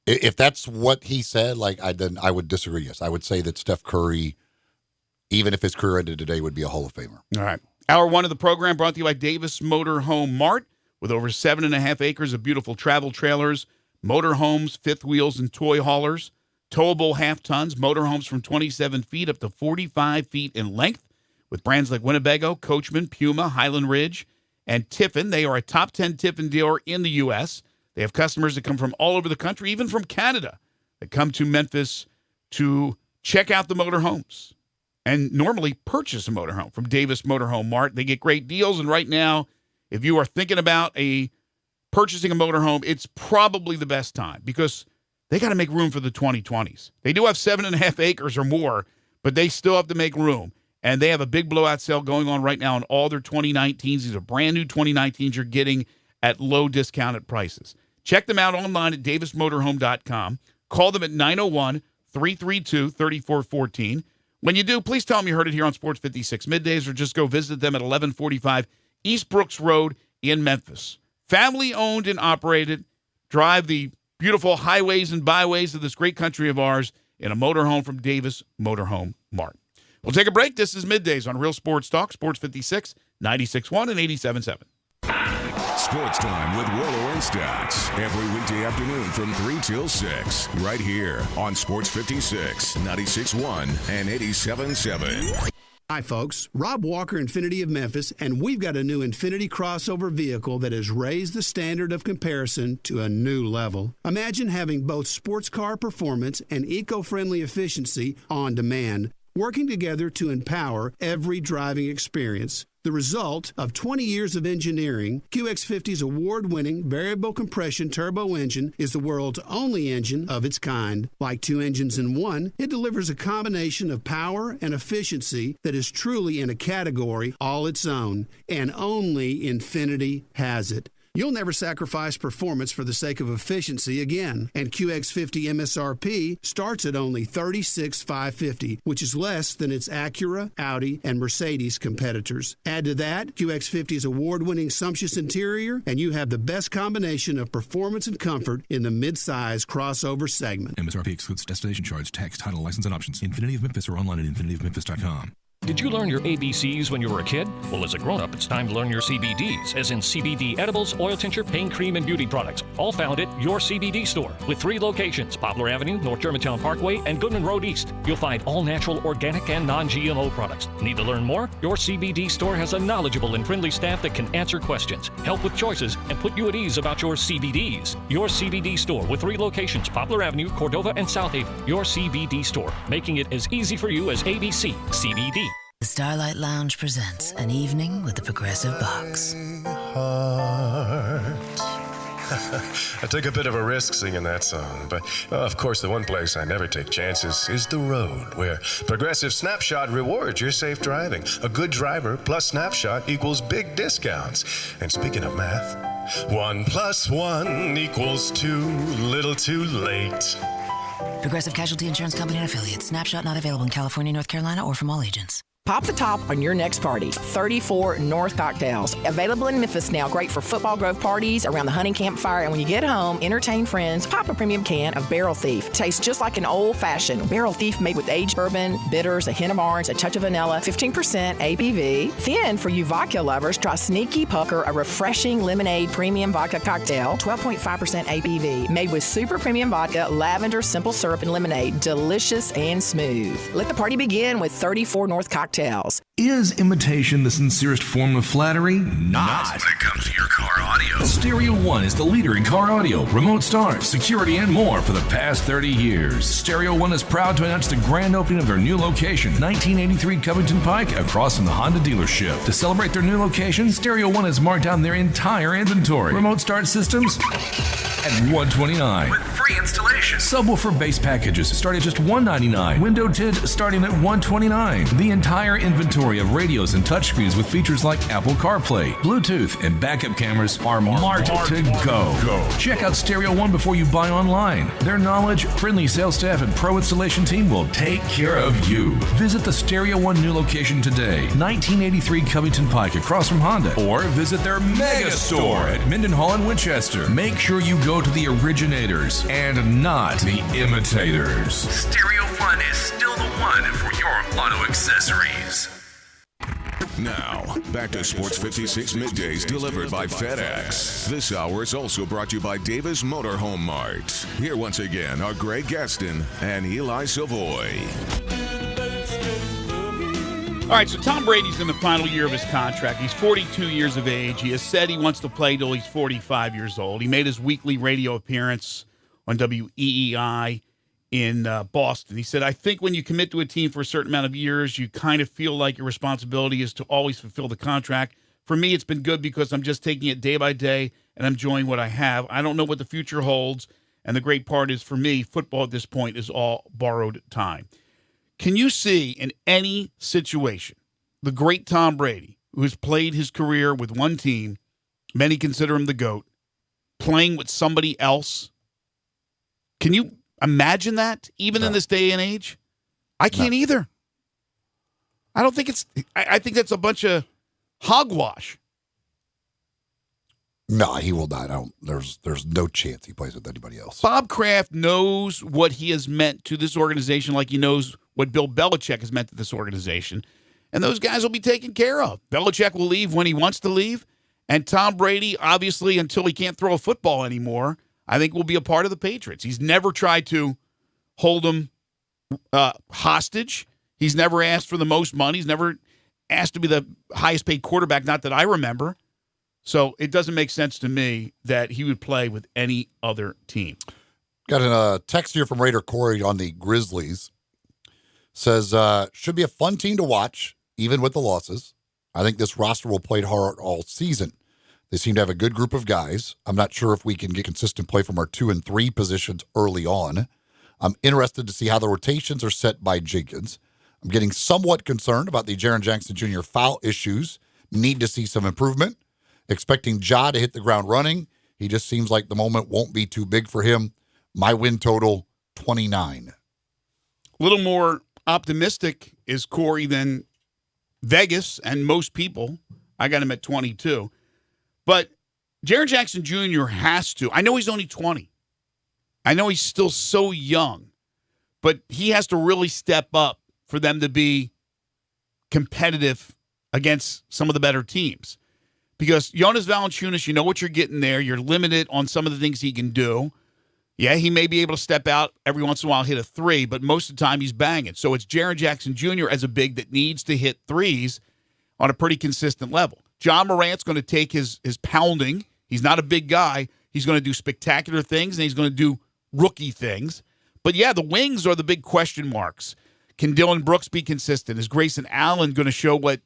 If that's what he said, then I would disagree. Yes, I would say that Steph Curry, even if his career ended today, would be a Hall of Famer. All right. Hour 1 of the program brought to you by Davis Motor Home Mart, with over 7.5 acres of beautiful travel trailers, motorhomes, fifth wheels, and toy haulers, towable half-tons, motorhomes from 27 feet up to 45 feet in length, with brands like Winnebago, Coachman, Puma, Highland Ridge, and Tiffin. They are a top 10 Tiffin dealer in the U.S. They have customers that come from all over the country, even from Canada, that come to Memphis to check out the motorhomes and normally purchase a motorhome from Davis Motorhome Mart. They get great deals, and right now, if you are thinking about purchasing a motorhome, it's probably the best time because they got to make room for the 2020s. They do have 7.5 acres or more, but they still have to make room. And they have a big blowout sale going on right now on all their 2019s. These are brand new 2019s you're getting at low discounted prices. Check them out online at davismotorhome.com. Call them at 901-332-3414. When you do, please tell them you heard it here on Sports 56 Middays, or just go visit them at 1145 East Brooks Road in Memphis. Family-owned and operated. Drive the beautiful highways and byways of this great country of ours in a motorhome from Davis Motorhome Mart. We'll take a break. This is Middays on Real Sports Talk, Sports 56, 96.1 and 87.7. Sports Time with Rollo and Stacks. Every weekday afternoon from 3 till 6. Right here on Sports 56, 96.1 and 87.7. Hi, folks. Rob Walker, Infiniti of Memphis, and we've got a new Infiniti crossover vehicle that has raised the standard of comparison to a new level. Imagine having both sports car performance and eco-friendly efficiency on demand, working together to empower every driving experience. The result of 20 years of engineering, QX50's award-winning variable compression turbo engine is the world's only engine of its kind. Like two engines in one, it delivers a combination of power and efficiency that is truly in a category all its own, and only Infiniti has it. You'll never sacrifice performance for the sake of efficiency again. And QX50 MSRP starts at only $36,550, which is less than its Acura, Audi, and Mercedes competitors. Add to that QX50's award-winning sumptuous interior, and you have the best combination of performance and comfort in the mid-size crossover segment. MSRP excludes destination charge, tax, title, license, and options. Infiniti of Memphis or online at infinitiofmemphis.com. Did you learn your ABCs when you were a kid? Well, as a grown-up, it's time to learn your CBDs, as in CBD edibles, oil tincture, pain cream, and beauty products, all found at your CBD store. With 3 locations, Poplar Avenue, North Germantown Parkway, and Goodman Road East. You'll find all natural, organic, and non-GMO products. Need to learn more? Your CBD store has a knowledgeable and friendly staff that can answer questions, help with choices, and put you at ease about your CBDs. Your CBD store with 3 locations, Poplar Avenue, Cordova, and South Haven. Your CBD store, making it as easy for you as ABC CBD. The Starlight Lounge presents An Evening with the Progressive Box. I took a bit of a risk singing that song, but of course the one place I never take chances is the road, where Progressive Snapshot rewards your safe driving. A good driver plus Snapshot equals big discounts. And speaking of math, 1 + 1 = 2, little too late. Progressive Casualty Insurance Company and Affiliates. Snapshot not available in California, North Carolina, or from all agents. Pop the top on your next party. 34 North Cocktails. Available in Memphis now. Great for football grove parties, around the hunting campfire, and when you get home, entertain friends. Pop a premium can of Barrel Thief. Tastes just like an old-fashioned Barrel Thief made with aged bourbon, bitters, a hint of orange, a touch of vanilla, 15% ABV. Then, for you vodka lovers, try Sneaky Pucker, a refreshing lemonade premium vodka cocktail, 12.5% ABV. Made with super premium vodka, lavender, simple syrup, and lemonade. Delicious and smooth. Let the party begin with 34 North Cocktails. Is imitation the sincerest form of flattery? Not when it comes to your car audio. Stereo One is the leader in car audio, remote start, security, and more for the past 30 years. Stereo One is proud to announce the grand opening of their new location, 1983 Covington Pike, across from the Honda dealership. To celebrate their new location, Stereo One has marked down their entire inventory. Remote start systems at $129. With free installation. Subwoofer base packages start at just $199. Window tint starting at $129. The entire inventory of radios and touchscreens with features like Apple CarPlay, Bluetooth, and backup cameras are marked to go. Check out Stereo One before you buy online. Their knowledge, friendly sales staff, and pro installation team will take care of you. Visit the Stereo One new location today, 1983 Covington Pike, across from Honda, or visit their mega store at Mendenhall and Winchester. Make sure you go to the originators and not the imitators. Stereo One is still the one for your auto accessories. Now, back to Sports 56 Middays delivered by FedEx. This hour is also brought to you by Davis Motorhome Mart. Here once again are Greg Gaston and Eli Savoie. All right, so Tom Brady's in the final year of his contract. He's 42 years of age. He has said he wants to play till he's 45 years old. He made his weekly radio appearance on WEEI in Boston. He said, I think when you commit to a team for a certain amount of years, you kind of feel like your responsibility is to always fulfill the contract. For me, it's been good because I'm just taking it day by day and I'm enjoying what I have. I don't know what the future holds. And the great part is, for me, football at this point is all borrowed time. Can you see in any situation the great Tom Brady, who has played his career with one team, many consider him the GOAT, playing with somebody else. Can you imagine that, even in this day and age? I can't either. I don't think I think that's a bunch of hogwash. No, he will not. There's no chance he plays with anybody else. Bob Kraft knows what he has meant to this organization like he knows what Bill Belichick has meant to this organization. And those guys will be taken care of. Belichick will leave when he wants to leave. And Tom Brady, obviously, until he can't throw a football anymore, I think will be a part of the Patriots. He's never tried to hold them hostage. He's never asked for the most money. He's never asked to be the highest paid quarterback, not that I remember. So it doesn't make sense to me that he would play with any other team. Got a text here from Raider Corey on the Grizzlies. Says, should be a fun team to watch, even with the losses. I think this roster will play hard all season. They seem to have a good group of guys. I'm not sure if we can get consistent play from our 2 and 3 positions early on. I'm interested to see how the rotations are set by Jenkins. I'm getting somewhat concerned about the Jaren Jackson Jr. foul issues. Need to see some improvement. Expecting Ja to hit the ground running. He just seems like the moment won't be too big for him. My win total, 29. A little more optimistic is Corey than Vegas and most people. I got him at 22. But Jaren Jackson Jr. has to. I know he's only 20. I know he's still so young. But he has to really step up for them to be competitive against some of the better teams. Because Jonas Valanciunas, you know what you're getting there. You're limited on some of the things he can do. Yeah, he may be able to step out every once in a while and hit a 3, but most of the time he's banging. So it's Jaren Jackson Jr. as a big that needs to hit 3s on a pretty consistent level. John Morant's going to take his pounding. He's not a big guy. He's going to do spectacular things, and he's going to do rookie things. But, yeah, the wings are the big question marks. Can Dylan Brooks be consistent? Is Grayson Allen going to show what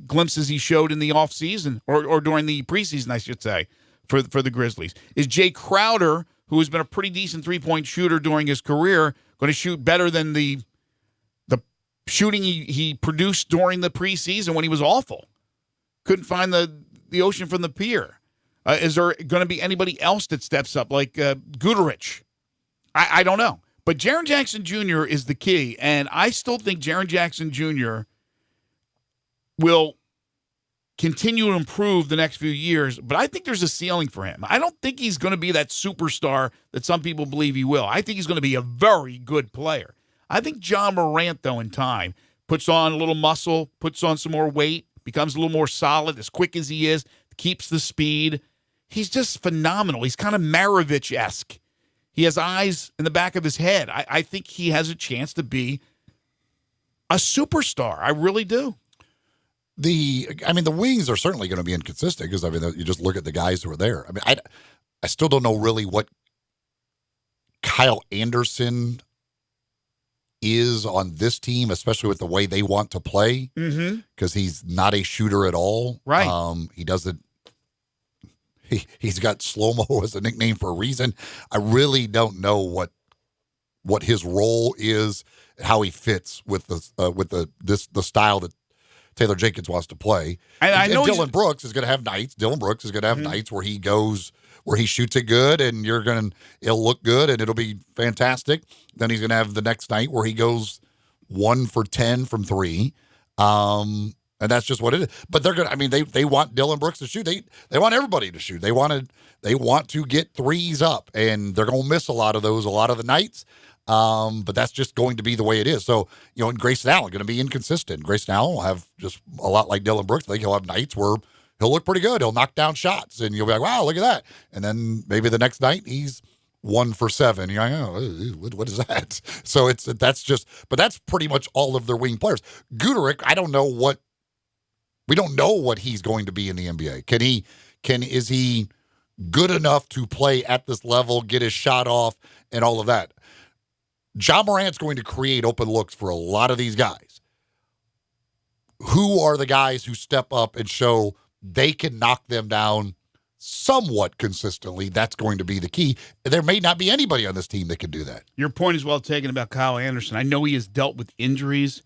glimpses he showed in the offseason or during the preseason, I should say, for the Grizzlies? Is Jay Crowder, who has been a pretty decent three-point shooter during his career, going to shoot better than the shooting he produced during the preseason when he was awful? Couldn't find the ocean from the pier. Is there going to be anybody else that steps up, like Guterich? I don't know. But Jaren Jackson Jr. is the key, and I still think Jaren Jackson Jr. will continue to improve the next few years, but I think there's a ceiling for him. I don't think he's going to be that superstar that some people believe he will. I think he's going to be a very good player. I think John Morant, though, in time, puts on a little muscle, puts on some more weight, becomes a little more solid, as quick as he is, keeps the speed. He's just phenomenal. He's kind of Maravich-esque. He has eyes in the back of his head. I think he has a chance to be a superstar. I really do. The wings are certainly going to be inconsistent because, you just look at the guys who are there. I still don't know really what Kyle Anderson is on this team, especially with the way they want to play, because he's not a shooter at all. Right. He doesn't. He's got slow-mo as a nickname for a reason. I really don't know what his role is, how he fits with the style that Taylor Jenkins wants to play. And I know Dylan Brooks is going to have nights. Dylan Brooks is going to have nights where he goes, where he shoots it good, and it'll look good, and it'll be fantastic. Then he's going to have the next night where he goes 1 for 10 from 3. And that's just what it is. But they're going to, they want Dylan Brooks to shoot. They want everybody to shoot. They want to get threes up, and they're going to miss a lot of those a lot of the nights. But that's just going to be the way it is. So, and Grayson Allen going to be inconsistent. Grayson Allen will have just a lot like Dylan Brooks. I think he'll have nights where he'll look pretty good. He'll knock down shots, and you'll be like, wow, look at that. And then maybe the next night he's 1 for 7. You're like, oh, what is that? So but that's pretty much all of their wing players. Guterich, we don't know what he's going to be in the NBA. Is he good enough to play at this level, get his shot off, and all of that? Ja Morant's going to create open looks for a lot of these guys. Who are the guys who step up and show they can knock them down somewhat consistently? That's going to be the key. There may not be anybody on this team that can do that. Your point is well taken about Kyle Anderson. I know he has dealt with injuries,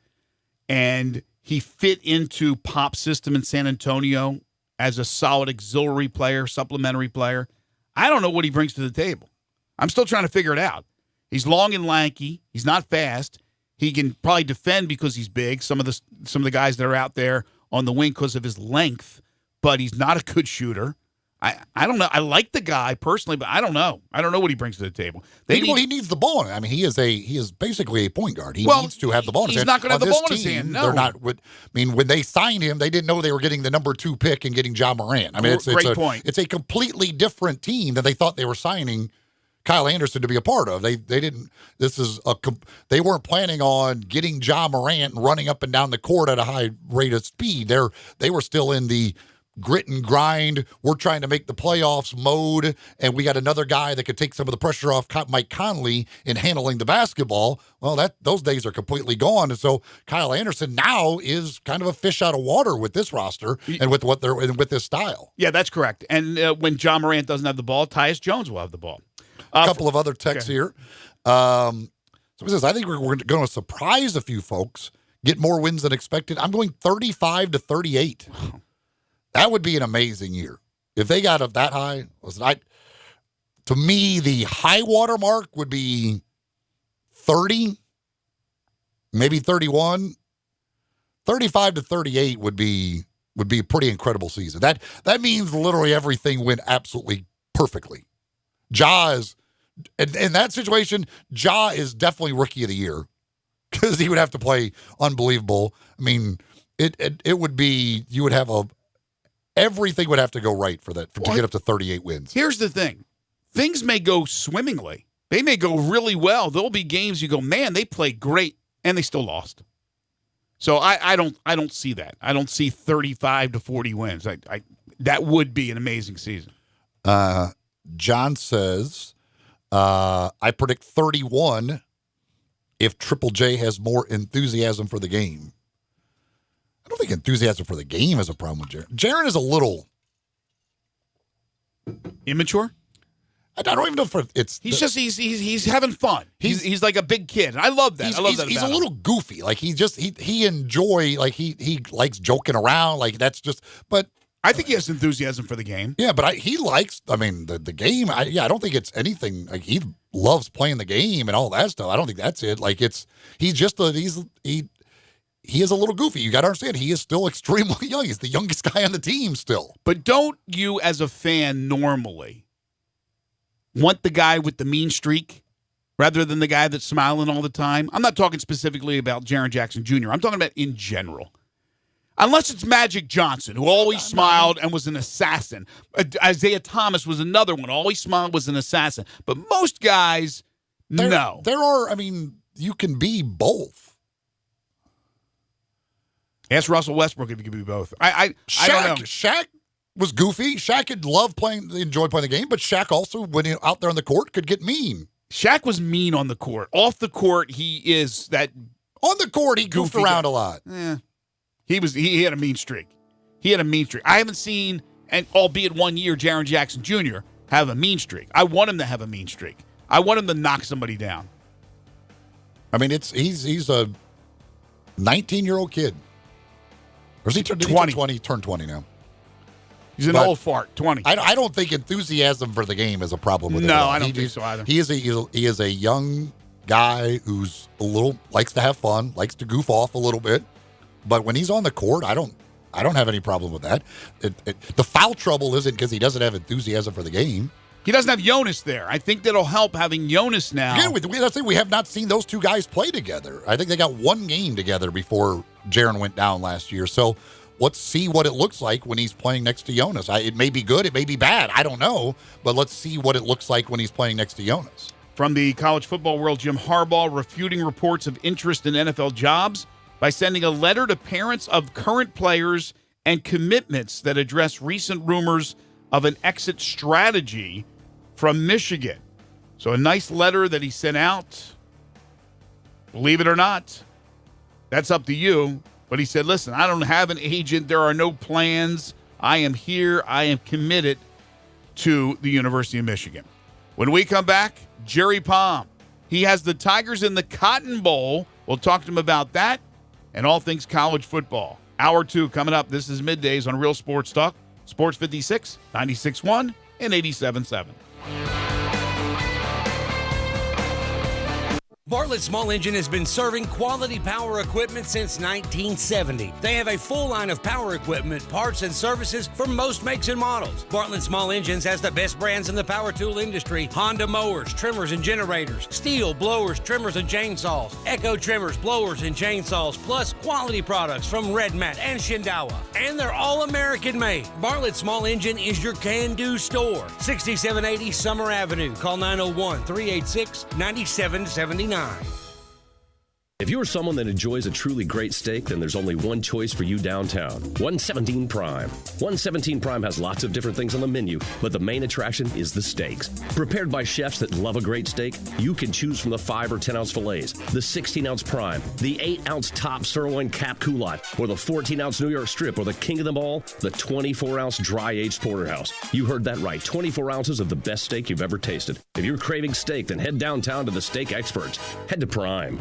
and he fit into Pop's system in San Antonio as a solid auxiliary player, supplementary player. I don't know what he brings to the table. I'm still trying to figure it out. He's long and lanky. He's not fast. He can probably defend because he's big. Some of the guys that are out there on the wing because of his length, but he's not a good shooter. I don't know. I like the guy personally, but I don't know. I don't know what he brings to the table. He needs the ball. I mean, he is basically a point guard. He needs to have the ball in his hand. He's not going to have the ball in his hand. No. They're not. I mean, when they signed him, they didn't know they were getting the number 2 pick and getting Ja Morant. I mean, it's great point. It's a completely different team that they thought they were signing Kyle Anderson to be a part of. They didn't. They weren't planning on getting Ja Morant and running up and down the court at a high rate of speed. They were still in the grit and grind, we're trying to make the playoffs mode, and we got another guy that could take some of the pressure off Mike Conley in handling the basketball. Well, those days are completely gone, and so Kyle Anderson now is kind of a fish out of water with this roster and with this style. Yeah, that's correct. And when Ja Morant doesn't have the ball, Tyus Jones will have the ball. A couple of other texts here. So it says, I think we're going to surprise a few folks, get more wins than expected. I'm going 35-38. That would be an amazing year. If they got up that high, to me, the high water mark would be 30, maybe 31. 35-38 would be a pretty incredible season. That means literally everything went absolutely perfectly. Ja is, in that situation, Ja is definitely rookie of the year because he would have to play unbelievable. I mean, it would be, you would have everything would have to go right to get up to 38 wins. Here's the thing. Things may go swimmingly. They may go really well. There'll be games you go, man, they played great, and they still lost. So I don't see that. I don't see 35-40 wins. That would be an amazing season. John says, I predict 31 if Triple J has more enthusiasm for the game. I don't think enthusiasm for the game is a problem with Jaren. Jaren is a little immature. I don't even know if it's. He's having fun. He's like a big kid. I love that. He's a little goofy. Like he likes joking around. Like that's just. But I think he has enthusiasm for the game. Yeah, but he likes. I mean, the game. I don't think it's anything. Like he loves playing the game and all that stuff. I don't think that's it. Like he is a little goofy. You got to understand, he is still extremely young. He's the youngest guy on the team still. But don't you, as a fan, normally want the guy with the mean streak rather than the guy that's smiling all the time? I'm not talking specifically about Jaren Jackson Jr. I'm talking about in general. Unless it's Magic Johnson, who always smiled and was an assassin. Isaiah Thomas was another one. Always smiled, was an assassin. But most guys, no. There are, I mean, you can be both. Ask Russell Westbrook if he could be both. I don't know. Shaq was goofy. Shaq could enjoy playing the game, but Shaq also, when he out there on the court, could get mean. Shaq was mean on the court. Off the court, he is that. On the court, he goofed around a lot. Yeah. He had a mean streak. I haven't seen, and albeit 1 year, Jaren Jackson Jr. have a mean streak. I want him to have a mean streak. I want him to knock somebody down. I mean, he's a 19-year-old kid. Or is he turned 20? He turned 20 now. He's an old fart, 20. I don't think enthusiasm for the game is a problem with him. No, I don't think so either. He is a young guy who's likes to have fun, likes to goof off a little bit. But when he's on the court, I don't have any problem with that. The foul trouble isn't because he doesn't have enthusiasm for the game. He doesn't have Jonas there. I think that'll help having Jonas now. Yeah, that's it. We have not seen those two guys play together. I think they got one game together before Jaren went down last year. So let's see what it looks like when he's playing next to Jonas. It may be good. It may be bad. I don't know. But let's see what it looks like when he's playing next to Jonas. From the college football world, Jim Harbaugh refuting reports of interest in NFL jobs by sending a letter to parents of current players and commitments that address recent rumors of an exit strategy from Michigan. So a nice letter that he sent out. Believe it or not, that's up to you. But he said, listen, I don't have an agent. There are no plans. I am here. I am committed to the University of Michigan. When we come back, Jerry Palm. He has the Tigers in the Cotton Bowl. We'll talk to him about that and all things college football. Hour 2 coming up. This is Middays on Real Sports Talk. Sports 56, 96.1, and 87.7. Bartlett Small Engine has been serving quality power equipment since 1970. They have a full line of power equipment, parts, and services for most makes and models. Bartlett Small Engines has the best brands in the power tool industry: Honda mowers, trimmers, and generators, Steel blowers, trimmers, and chainsaws, Echo trimmers, blowers, and chainsaws, plus quality products from Red Mat and Shindawa. And they're all American made. Bartlett Small Engine is your can-do store. 6780 Summer Avenue. Call 901-386-9779. If you're someone that enjoys a truly great steak, then there's only one choice for you downtown: 117 Prime. 117 Prime has lots of different things on the menu, but the main attraction is the steaks. Prepared by chefs that love a great steak, you can choose from the 5 or 10-ounce fillets, the 16-ounce prime, the 8-ounce top sirloin cap culotte, or the 14-ounce New York strip, or the king of them all, the 24-ounce dry-aged porterhouse. You heard that right, 24 ounces of the best steak you've ever tasted. If you're craving steak, then head downtown to the steak experts. Head to Prime.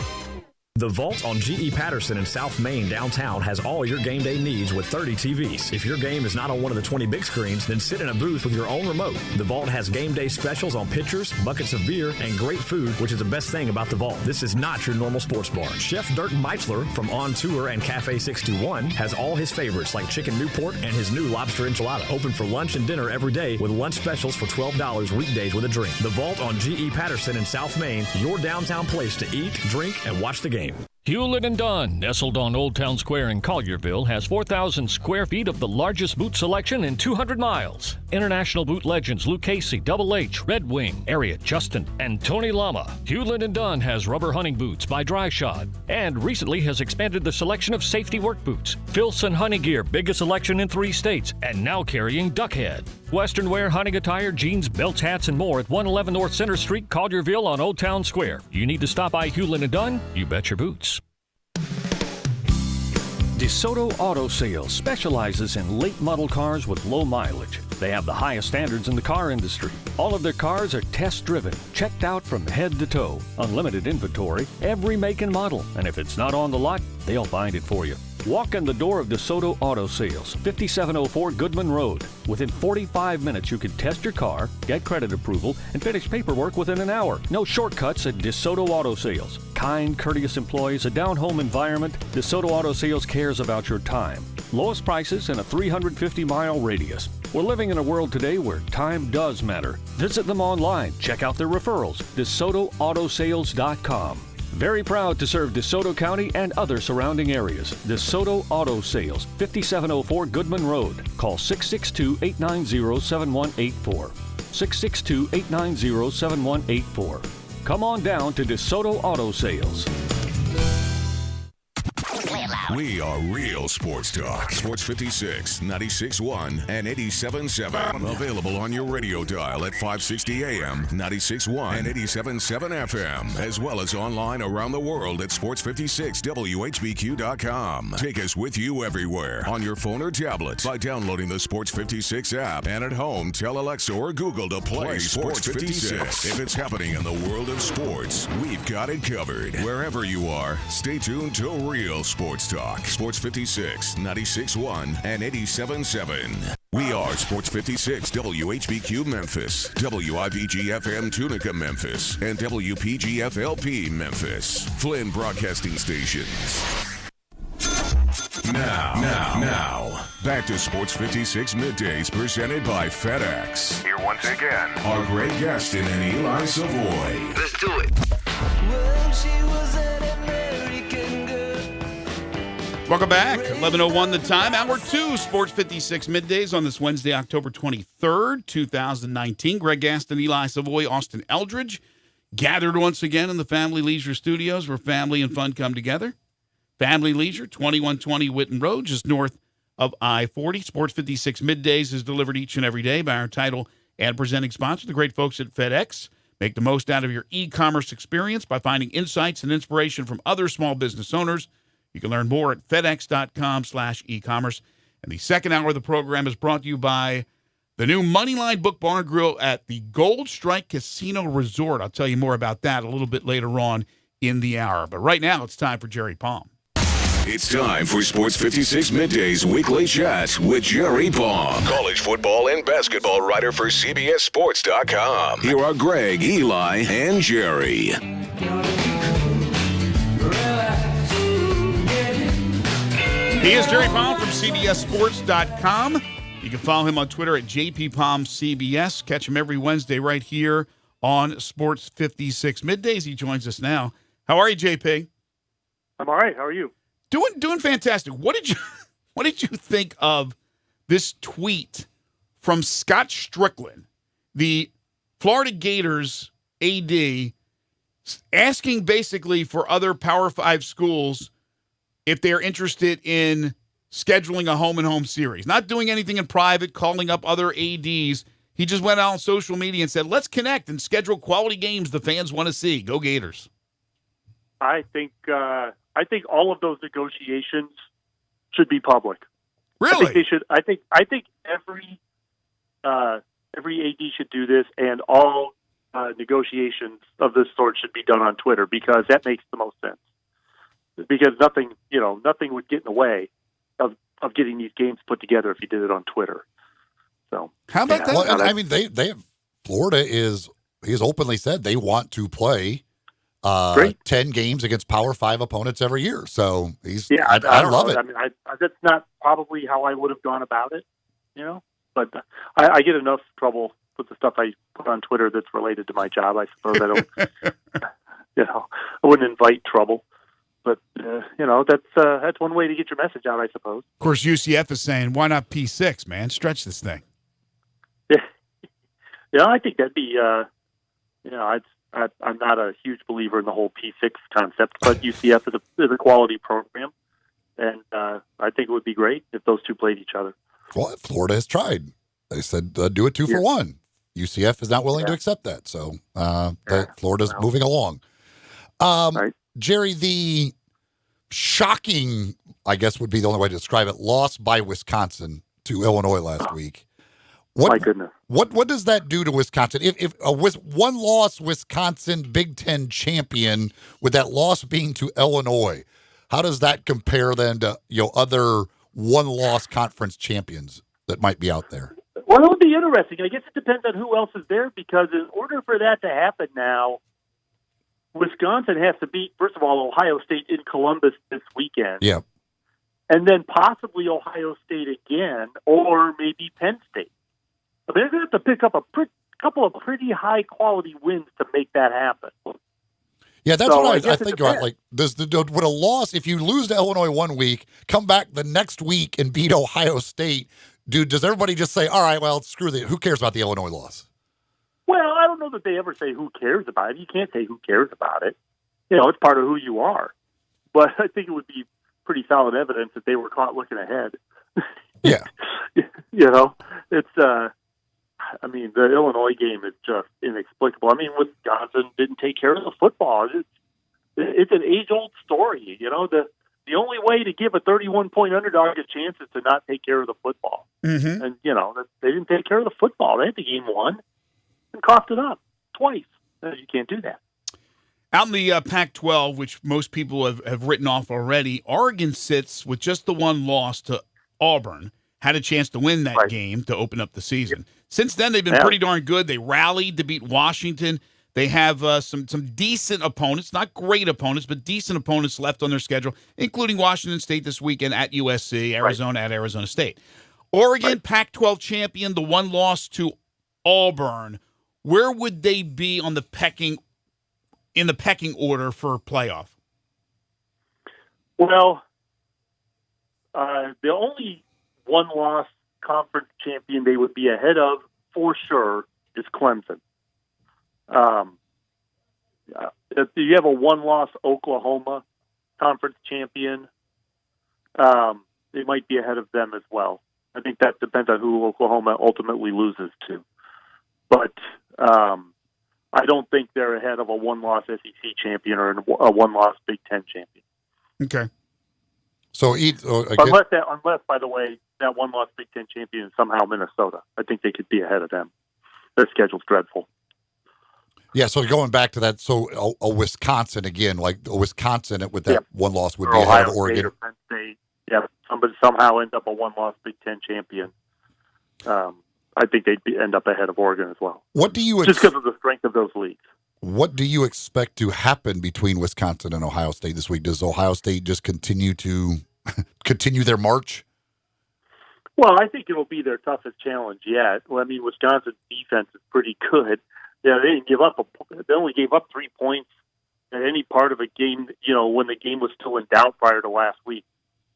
The Vault on G.E. Patterson in South Main downtown has all your game day needs with 30 TVs. If your game is not on one of the 20 big screens, then sit in a booth with your own remote. The Vault has game day specials on pitchers, buckets of beer, and great food, which is the best thing about the Vault. This is not your normal sports bar. Chef Dirk Meitzler from On Tour and Cafe 621 has all his favorites like chicken Newport and his new lobster enchilada. Open for lunch and dinner every day with lunch specials for $12 weekdays with a drink. The Vault on G.E. Patterson in South Main, your downtown place to eat, drink, and watch the game. Hewlett & Dunn, nestled on Old Town Square in Collierville, has 4,000 square feet of the largest boot selection in 200 miles. International boot legends Luke Casey, Double H, Red Wing, Ariat, Justin, and Tony Lama. Hewlett & Dunn has rubber hunting boots by Dry Shod and recently has expanded the selection of safety work boots. Filson Hunting Gear, biggest selection in 3 states, and now carrying Duckhead. Western wear, hunting attire, jeans, belts, hats, and more at 111 North Center Street, Collierville on Old Town Square. You need to stop by Hewlett & Dunn, you bet your boots. DeSoto Auto Sales specializes in late model cars with low mileage. They have the highest standards in the car industry. All of their cars are test-driven, checked out from head to toe, unlimited inventory, every make and model. And if it's not on the lot, they'll find it for you. Walk in the door of DeSoto Auto Sales, 5704 Goodman Road. Within 45 minutes, you can test your car, get credit approval, and finish paperwork within an hour. No shortcuts at DeSoto Auto Sales. Kind, courteous employees, a down-home environment. DeSoto Auto Sales cares about your time. Lowest prices in a 350-mile radius. We're living in a world today where time does matter. Visit them online. Check out their referrals. DeSotoAutosales.com. Very proud to serve DeSoto County and other surrounding areas. DeSoto Auto Sales, 5704 Goodman Road. Call 662-890-7184. 662-890-7184. Come on down to DeSoto Auto Sales. We are real sports talk. Sports 56, 96.1, and 87.7. Available on your radio dial at 560 AM, 96.1, and 87.7 FM, as well as online around the world at sports56whbq.com. Take us with you everywhere on your phone or tablet by downloading the Sports 56 app, and at home, tell Alexa or Google to play Sports 56. If it's happening in the world of sports, we've got it covered. Wherever you are, stay tuned to Real Sports Talk. Sports 56, 96.1, and 87.7. We are Sports 56, WHBQ Memphis, WIVG-FM Tunica Memphis, and WPG-FLP Memphis. Flynn Broadcasting Stations. Now, back to Sports 56 Middays presented by FedEx. Here once again are Greg Gaston and Eli Savoie. Let's do it. Well, she was an American girl. Welcome back. 11:01 the time. Hour 2, Sports 56 Middays on this Wednesday, October 23rd, 2019. Greg Gaston, Eli Savoie, Austin Eldridge gathered once again in the Family Leisure Studios where family and fun come together. Family Leisure, 2120 Whitten Road, just north of I-40. Sports 56 Middays is delivered each and every day by our title and presenting sponsor, the great folks at FedEx. Make the most out of your e-commerce experience by finding insights and inspiration from other small business owners. You can learn more at fedex.com/e-commerce. And the second hour of the program is brought to you by the new Moneyline Book Bar and Grill at the Gold Strike Casino Resort. I'll tell you more about that a little bit later on in the hour. But right now, it's time for Jerry Palm. It's time for Sports 56 Middays Weekly Chat with Jerry Palm, college football and basketball writer for CBSSports.com. Here are Greg, Eli, and Jerry. He is Jerry Palm from CBSSports.com. You can follow him on Twitter at JPPalmCBS. Catch him every Wednesday right here on Sports 56 Middays. He joins us now. How are you, JP? I'm all right. How are you? Doing fantastic. What did you think of this tweet from Scott Strickland, the Florida Gators AD, asking basically for other Power 5 schools if they're interested in scheduling a home-and-home series? Not doing anything in private, calling up other ADs. He just went out on social media and said, let's connect and schedule quality games the fans want to see. Go Gators. I think all of those negotiations should be public. Really? I think they should. I think every AD should do this, and all negotiations of this sort should be done on Twitter, because that makes the most sense. Because nothing would get in the way of getting these games put together if you did it on Twitter. So how about that? Well, I mean, Florida has openly said they want to play 10 games against Power 5 opponents every year. So I love it. I mean, that's not probably how I would have gone about it, but I get enough trouble with the stuff I put on Twitter that's related to my job. I suppose I don't, I wouldn't invite trouble, but that's one way to get your message out, I suppose. Of course, UCF is saying, why not P6, man? Stretch this thing. Yeah, I think that'd be, I'm not a huge believer in the whole P6 concept, but UCF is a quality program, and I think it would be great if those two played each other. Well, Florida has tried. They said do it 2 for 1. UCF is not willing to accept that, so Florida's moving along. Right. Jerry, the shocking, I guess would be the only way to describe it, loss by Wisconsin to Illinois last week. My goodness. What does that do to Wisconsin? If a one-loss Wisconsin Big Ten champion, with that loss being to Illinois, how does that compare then to other one-loss conference champions that might be out there? Well, it would be interesting. I guess it depends on who else is there, because in order for that to happen now, Wisconsin has to beat, first of all, Ohio State in Columbus this weekend. Yeah. And then possibly Ohio State again, or maybe Penn State. They're going to have to pick up a couple of pretty high-quality wins to make that happen. Yeah, that's what I think about. Like, would a loss, if you lose to Illinois one week, come back the next week and beat Ohio State, does everybody just say, all right, well, who cares about the Illinois loss? Well, I don't know that they ever say who cares about it. You can't say who cares about it. It's part of who you are. But I think it would be pretty solid evidence that they were caught looking ahead. Yeah. It's the Illinois game is just inexplicable. I mean, Wisconsin didn't take care of the football. It's an age-old story. The only way to give a 31-point underdog a chance is to not take care of the football. Mm-hmm. And, they didn't take care of the football. They had the game won and coughed it up twice. You can't do that. Out in the Pac-12, which most people have written off already, Oregon sits with just the one loss to Auburn. Had a chance to win that game to open up the season. Since then, they've been pretty darn good. They rallied to beat Washington. They have some decent opponents, not great opponents, but decent opponents left on their schedule, including Washington State this weekend at USC, Arizona at Arizona State. Oregon, Pac-12 champion, the one loss to Auburn. Where would they be on the pecking order for playoff? Well, the only one-loss conference champion they would be ahead of, for sure, is Clemson. If you have a one-loss Oklahoma conference champion, they might be ahead of them as well. I think that depends on who Oklahoma ultimately loses to. But I don't think they're ahead of a one-loss SEC champion or a one-loss Big Ten champion. Okay. So unless, by the way, that one-loss Big Ten champion is somehow Minnesota. I think they could be ahead of them. Their schedule's dreadful. Yeah, so going back to that, so a Wisconsin again, like a Wisconsin with that one loss would be ahead of Oregon. State or Penn State. Yeah, somebody somehow end up a one-loss Big Ten champion. I think they'd end up ahead of Oregon as well. What do you just because of the strength of those leagues? What do you expect to happen between Wisconsin and Ohio State this week? Does Ohio State just continue their march? Well, I think it'll be their toughest challenge yet. Well, I mean, Wisconsin's defense is pretty good. Yeah, they didn't give up. They only gave up 3 points at any part of a game. You know, when the game was still in doubt prior to last week.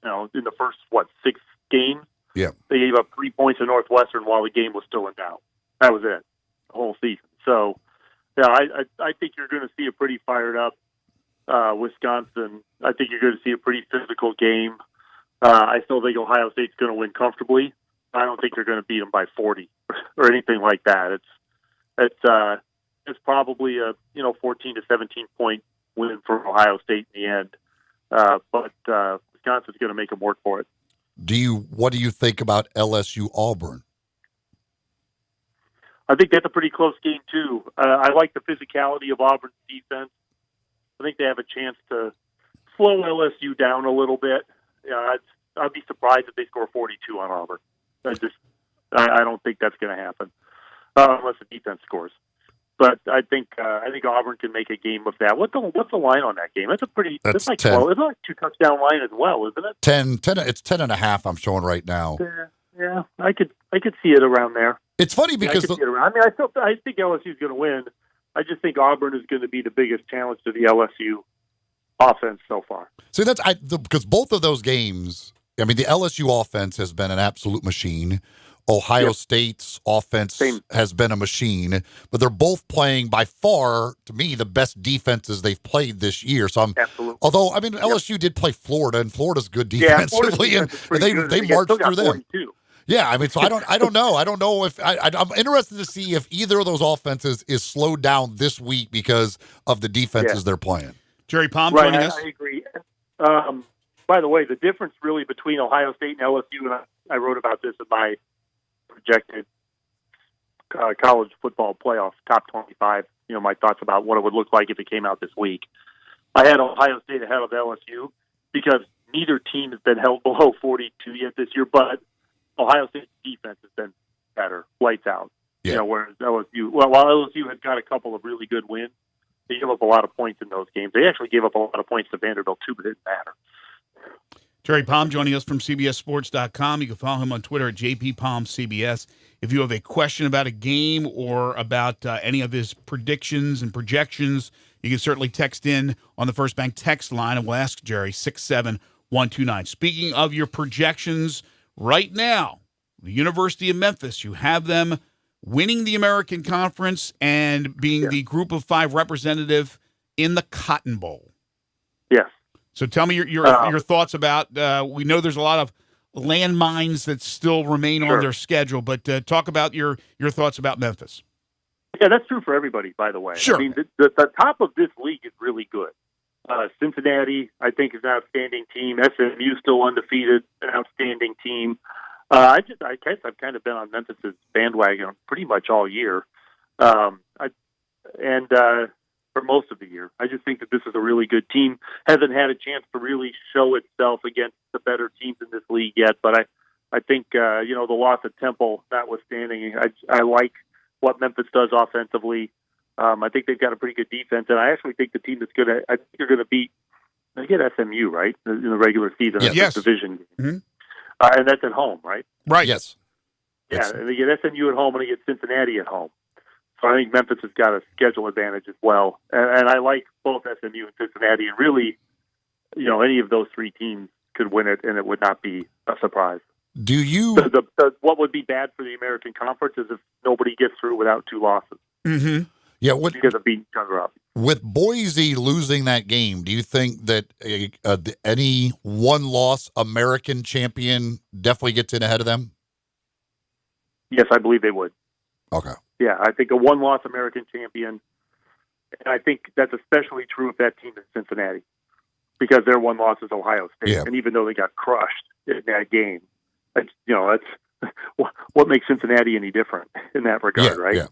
You know, in the first 6 games, yeah, they gave up 3 points to Northwestern while the game was still in doubt. That was it, the whole season. So, yeah, I think you're going to see a pretty fired up Wisconsin. I think you're going to see a pretty physical game. I still think Ohio State's going to win comfortably. I don't think they're going to beat them by 40 or anything like that. It's probably a 14 to 17 point win for Ohio State in the end. But Wisconsin's going to make them work for it. What do you think about LSU Auburn? I think that's a pretty close game too. I like the physicality of Auburn's defense. I think they have a chance to slow LSU down a little bit. I'd be surprised if they score 42 on Auburn. I don't think that's going to happen unless the defense scores. But I think Auburn can make a game of that. What's the line on that game? It's like 12. It's like 2 touchdown line as well, isn't it? 10. It's 10.5. I'm showing right now. Yeah, I could see it around there. It's funny because I think LSU is going to win. I just think Auburn is going to be the biggest challenge to the LSU offense so far. So because both of those games, I mean, the LSU offense has been an absolute machine. Ohio State's offense has been a machine, but they're both playing by far, to me, the best defenses they've played this year. So although I mean, LSU did play Florida, and Florida's good defensively, and they marched through them. 42. Yeah, I mean, so I don't know. I don't know if I'm interested to see if either of those offenses is slowed down this week because of the defenses they're playing. Jerry Palm joining us. I agree. By the way, the difference really between Ohio State and LSU, and I wrote about this in my projected college football playoff top 25. My thoughts about what it would look like if it came out this week. I had Ohio State ahead of LSU because neither team has been held below 42 yet this year, but Ohio State's defense has been better, lights out. Yeah. Whereas LSU, while LSU had got a couple of really good wins, they gave up a lot of points in those games. They actually gave up a lot of points to Vanderbilt too, but it didn't matter. Jerry Palm joining us from CBSSports.com. You can follow him on Twitter at JPPalmCBS. If you have a question about a game or about any of his predictions and projections, you can certainly text in on the First Bank text line, and we'll ask Jerry, 67129. Speaking of your projections, right now, the University of Memphis, you have them winning the American Conference and being the Group of 5 representative in the Cotton Bowl. Yes. So tell me your thoughts about. We know there's a lot of landmines that still remain on their schedule, but talk about your thoughts about Memphis. Yeah, that's true for everybody. By the way, sure. I mean, the top of this league is really good. Cincinnati, I think, is an outstanding team. SMU still undefeated, an outstanding team. I guess I've kind of been on Memphis's bandwagon pretty much all year, for most of the year. I just think that this is a really good team. Hasn't had a chance to really show itself against the better teams in this league yet, but I think the loss at Temple notwithstanding, I like what Memphis does offensively. I think they've got a pretty good defense, and I actually think the team that's good, I think they're going to beat. They get SMU right in the regular season, yes. Division, mm-hmm. And that's at home, right? Right. Yes. Yeah, and they get SMU at home, and they get Cincinnati at home. So I think Memphis has got a schedule advantage as well, and I like both SMU and Cincinnati. And really, any of those 3 teams could win it, and it would not be a surprise. Do you? What would be bad for the American Conference is if nobody gets through without 2 losses. Mm-hmm. Yeah, because of beating each other up. With Boise losing that game, do you think that any one-loss American champion definitely gets in ahead of them? Yes, I believe they would. Okay. Yeah, I think a one-loss American champion, and I think that's especially true if that team is Cincinnati, because their one loss is Ohio State, and even though they got crushed in that game, that's what makes Cincinnati any different in that regard, right? Yeah.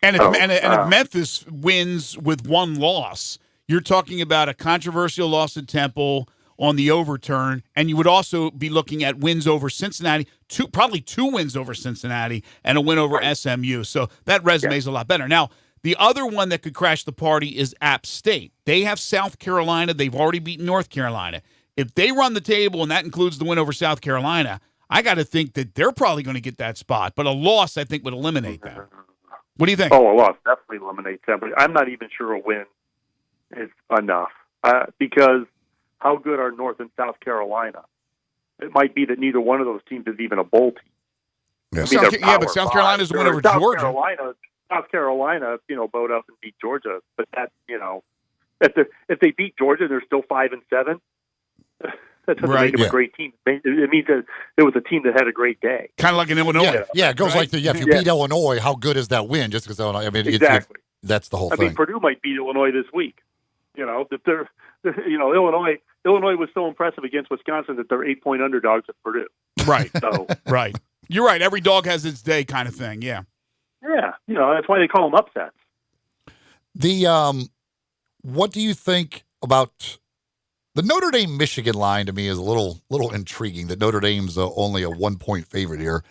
And if Memphis wins with one loss, you're talking about a controversial loss at Temple on the overturn, and you would also be looking at wins over Cincinnati, probably two wins over Cincinnati, and a win over SMU. So that resume is a lot better. Now, the other one that could crash the party is App State. They have South Carolina. They've already beaten North Carolina. If they run the table, and that includes the win over South Carolina, I got to think that they're probably going to get that spot. But a loss, I think, would eliminate that. What do you think? Oh, a loss definitely eliminates that. But I'm not even sure a win is enough because how good are North and South Carolina? It might be that neither one of those teams is even a bowl team. Yeah, but South Carolina's the win over Georgia. South Carolina, bowed up and beat Georgia. But that, if they beat Georgia, they're still 5-7. That doesn't make them a great team. It means that it was a team that had a great day. Kind of like in Illinois. Yeah, it goes like if you beat Illinois, how good is that win? Just because Illinois, exactly. That's the whole thing. Purdue might beat Illinois this week. If they're, Illinois was so impressive against Wisconsin that they're 8-point underdogs at Purdue. Right. So right. You're right. Every dog has its day, kind of thing. Yeah. Yeah. That's why they call them upsets. What do you think about the Notre Dame-Michigan line? To me is a little intriguing that Notre Dame's only a 1-point favorite here.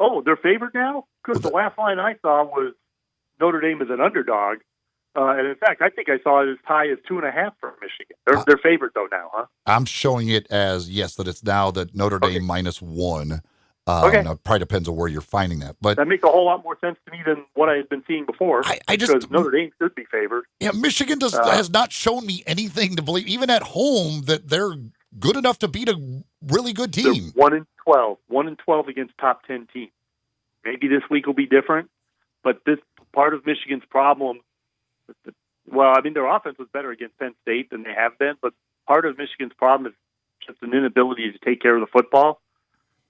Oh, they're favored now? Because the last line I saw was Notre Dame is an underdog. And in fact, I think I saw it as high as 2.5 for Michigan. They're favored though now, huh? I'm showing it as that it's now that Notre Dame -1. Okay. Now, it probably depends on where you're finding that, but that makes a whole lot more sense to me than what I had been seeing before. Because Notre Dame should be favored. Yeah, Michigan has not shown me anything to believe, even at home, that they're good enough to beat a really good team. They're 1-12, 1-12 against top 10 teams. Maybe this week will be different, but this part of Michigan's problem. Well, their offense was better against Penn State than they have been, but part of Michigan's problem is just an inability to take care of the football.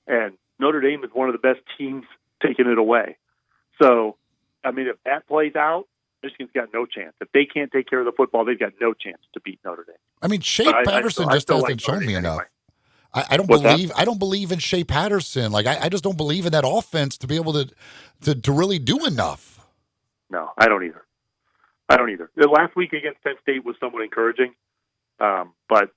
And Notre Dame is one of the best teams taking it away. So, if that plays out, Michigan's got no chance. If they can't take care of the football, they've got no chance to beat Notre Dame. Shea Patterson just hasn't shown me enough. I don't believe in Shea Patterson. I just don't believe in that offense to be able to really do enough. No, I don't either. The last week against Penn State was somewhat encouraging, but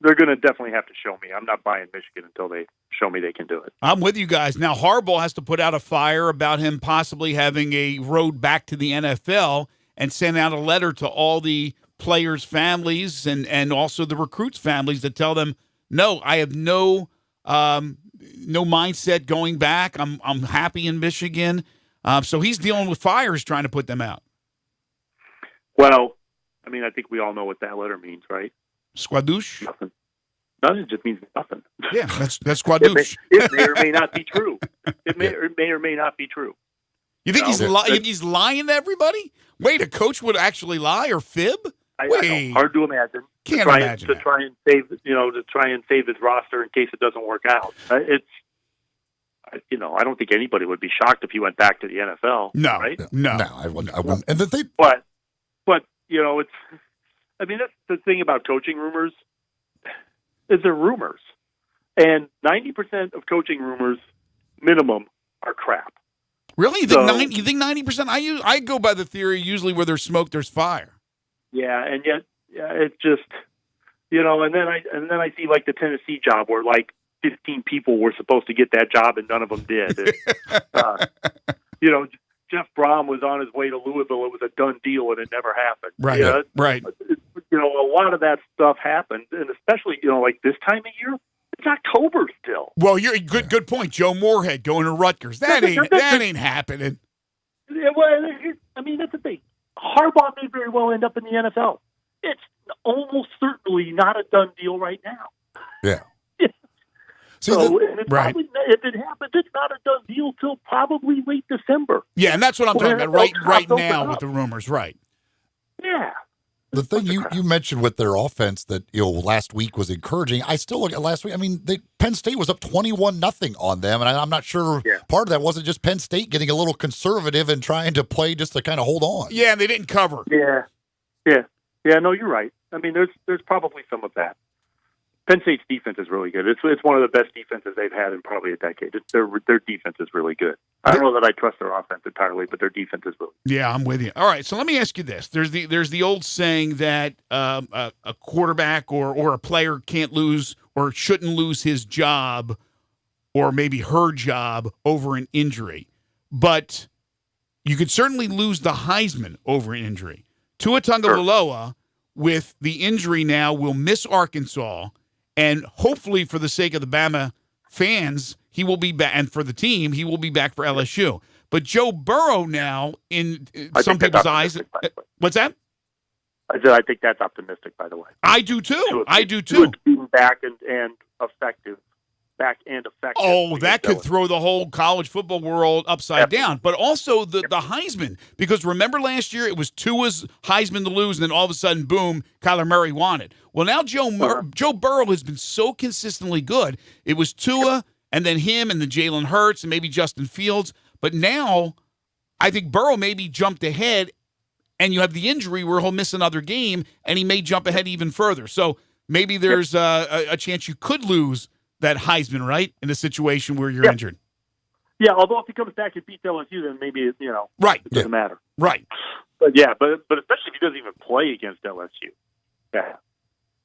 they're going to definitely have to show me. I'm not buying Michigan until they show me they can do it. I'm with you guys. Now, Harbaugh has to put out a fire about him possibly having a road back to the NFL and send out a letter to all the players' families and also the recruits' families to tell them, no, I have no mindset going back. I'm happy in Michigan. So he's dealing with fires trying to put them out. Well, I think we all know what that letter means, right? Squadouche? Nothing. Nothing just means nothing. Yeah, that's squadouche. It may or may not be true. It may or may not be true. You think he's lying to everybody? Wait, a coach would actually lie or fib? Wait, hard to imagine. Can't imagine to try and save his roster in case it doesn't work out. I don't think anybody would be shocked if he went back to the NFL. No, right? No, I wouldn't. And the thing, but it's. That's the thing about coaching rumors. Is they're rumors, and 90% of coaching rumors, minimum, are crap. Really? You think 90%? I go by the theory usually where there's smoke, there's fire. Yeah, and yet it's just and then I see like the Tennessee job where 15 people were supposed to get that job and none of them did. Jeff Brom was on his way to Louisville. It was a done deal and it never happened. Right. Right. A lot of that stuff happened, and especially this time of year. It's October still. Well, you're good point. Joe Moorhead going to Rutgers. That ain't happening. Yeah, well, that's the thing. Harbaugh may very well end up in the NFL. It's almost certainly not a done deal right now. Yeah. If it happens, it's not a done deal till probably late December. Yeah, and that's what I'm talking about right now with the rumors, right? Yeah. The thing you mentioned with their offense that last week was encouraging. I still look at last week. Penn State was up 21-0 on them, and I'm not sure part of that wasn't just Penn State getting a little conservative and trying to play just to kind of hold on. Yeah, and they didn't cover. Yeah. No, you're right. There's probably some of that. Penn State's defense is really good. It's one of the best defenses they've had in probably a decade. Their defense is really good. I don't know that I trust their offense entirely, but their defense is really good. Yeah, I'm with you. All right, so let me ask you this: there's the old saying that a quarterback or a player can't lose or shouldn't lose his job or maybe her job over an injury, but you could certainly lose the Heisman over an injury. Tua Tagovailoa, with the injury now, will miss Arkansas. And hopefully, for the sake of the Bama fans, he will be back, and for the team, he will be back for LSU. But Joe Burrow now, in some people's eyes, what's that? I said I think that's optimistic. By the way, I do too. I do too. Being back and effective. Oh, that could throw the whole college football world upside down. But also the Heisman, because remember last year it was Tua's Heisman to lose, and then all of a sudden, boom, Kyler Murray won it. Well, now Joe Burrow has been so consistently good. It was Tua, and then him, and then Jalen Hurts, and maybe Justin Fields. But now I think Burrow maybe jumped ahead, and you have the injury where he'll miss another game, and he may jump ahead even further. So maybe there's a chance you could lose that Heisman, right, in a situation where you're injured. Yeah, although if he comes back and beats LSU, then maybe it doesn't matter. Right. But especially if he doesn't even play against LSU. Yeah.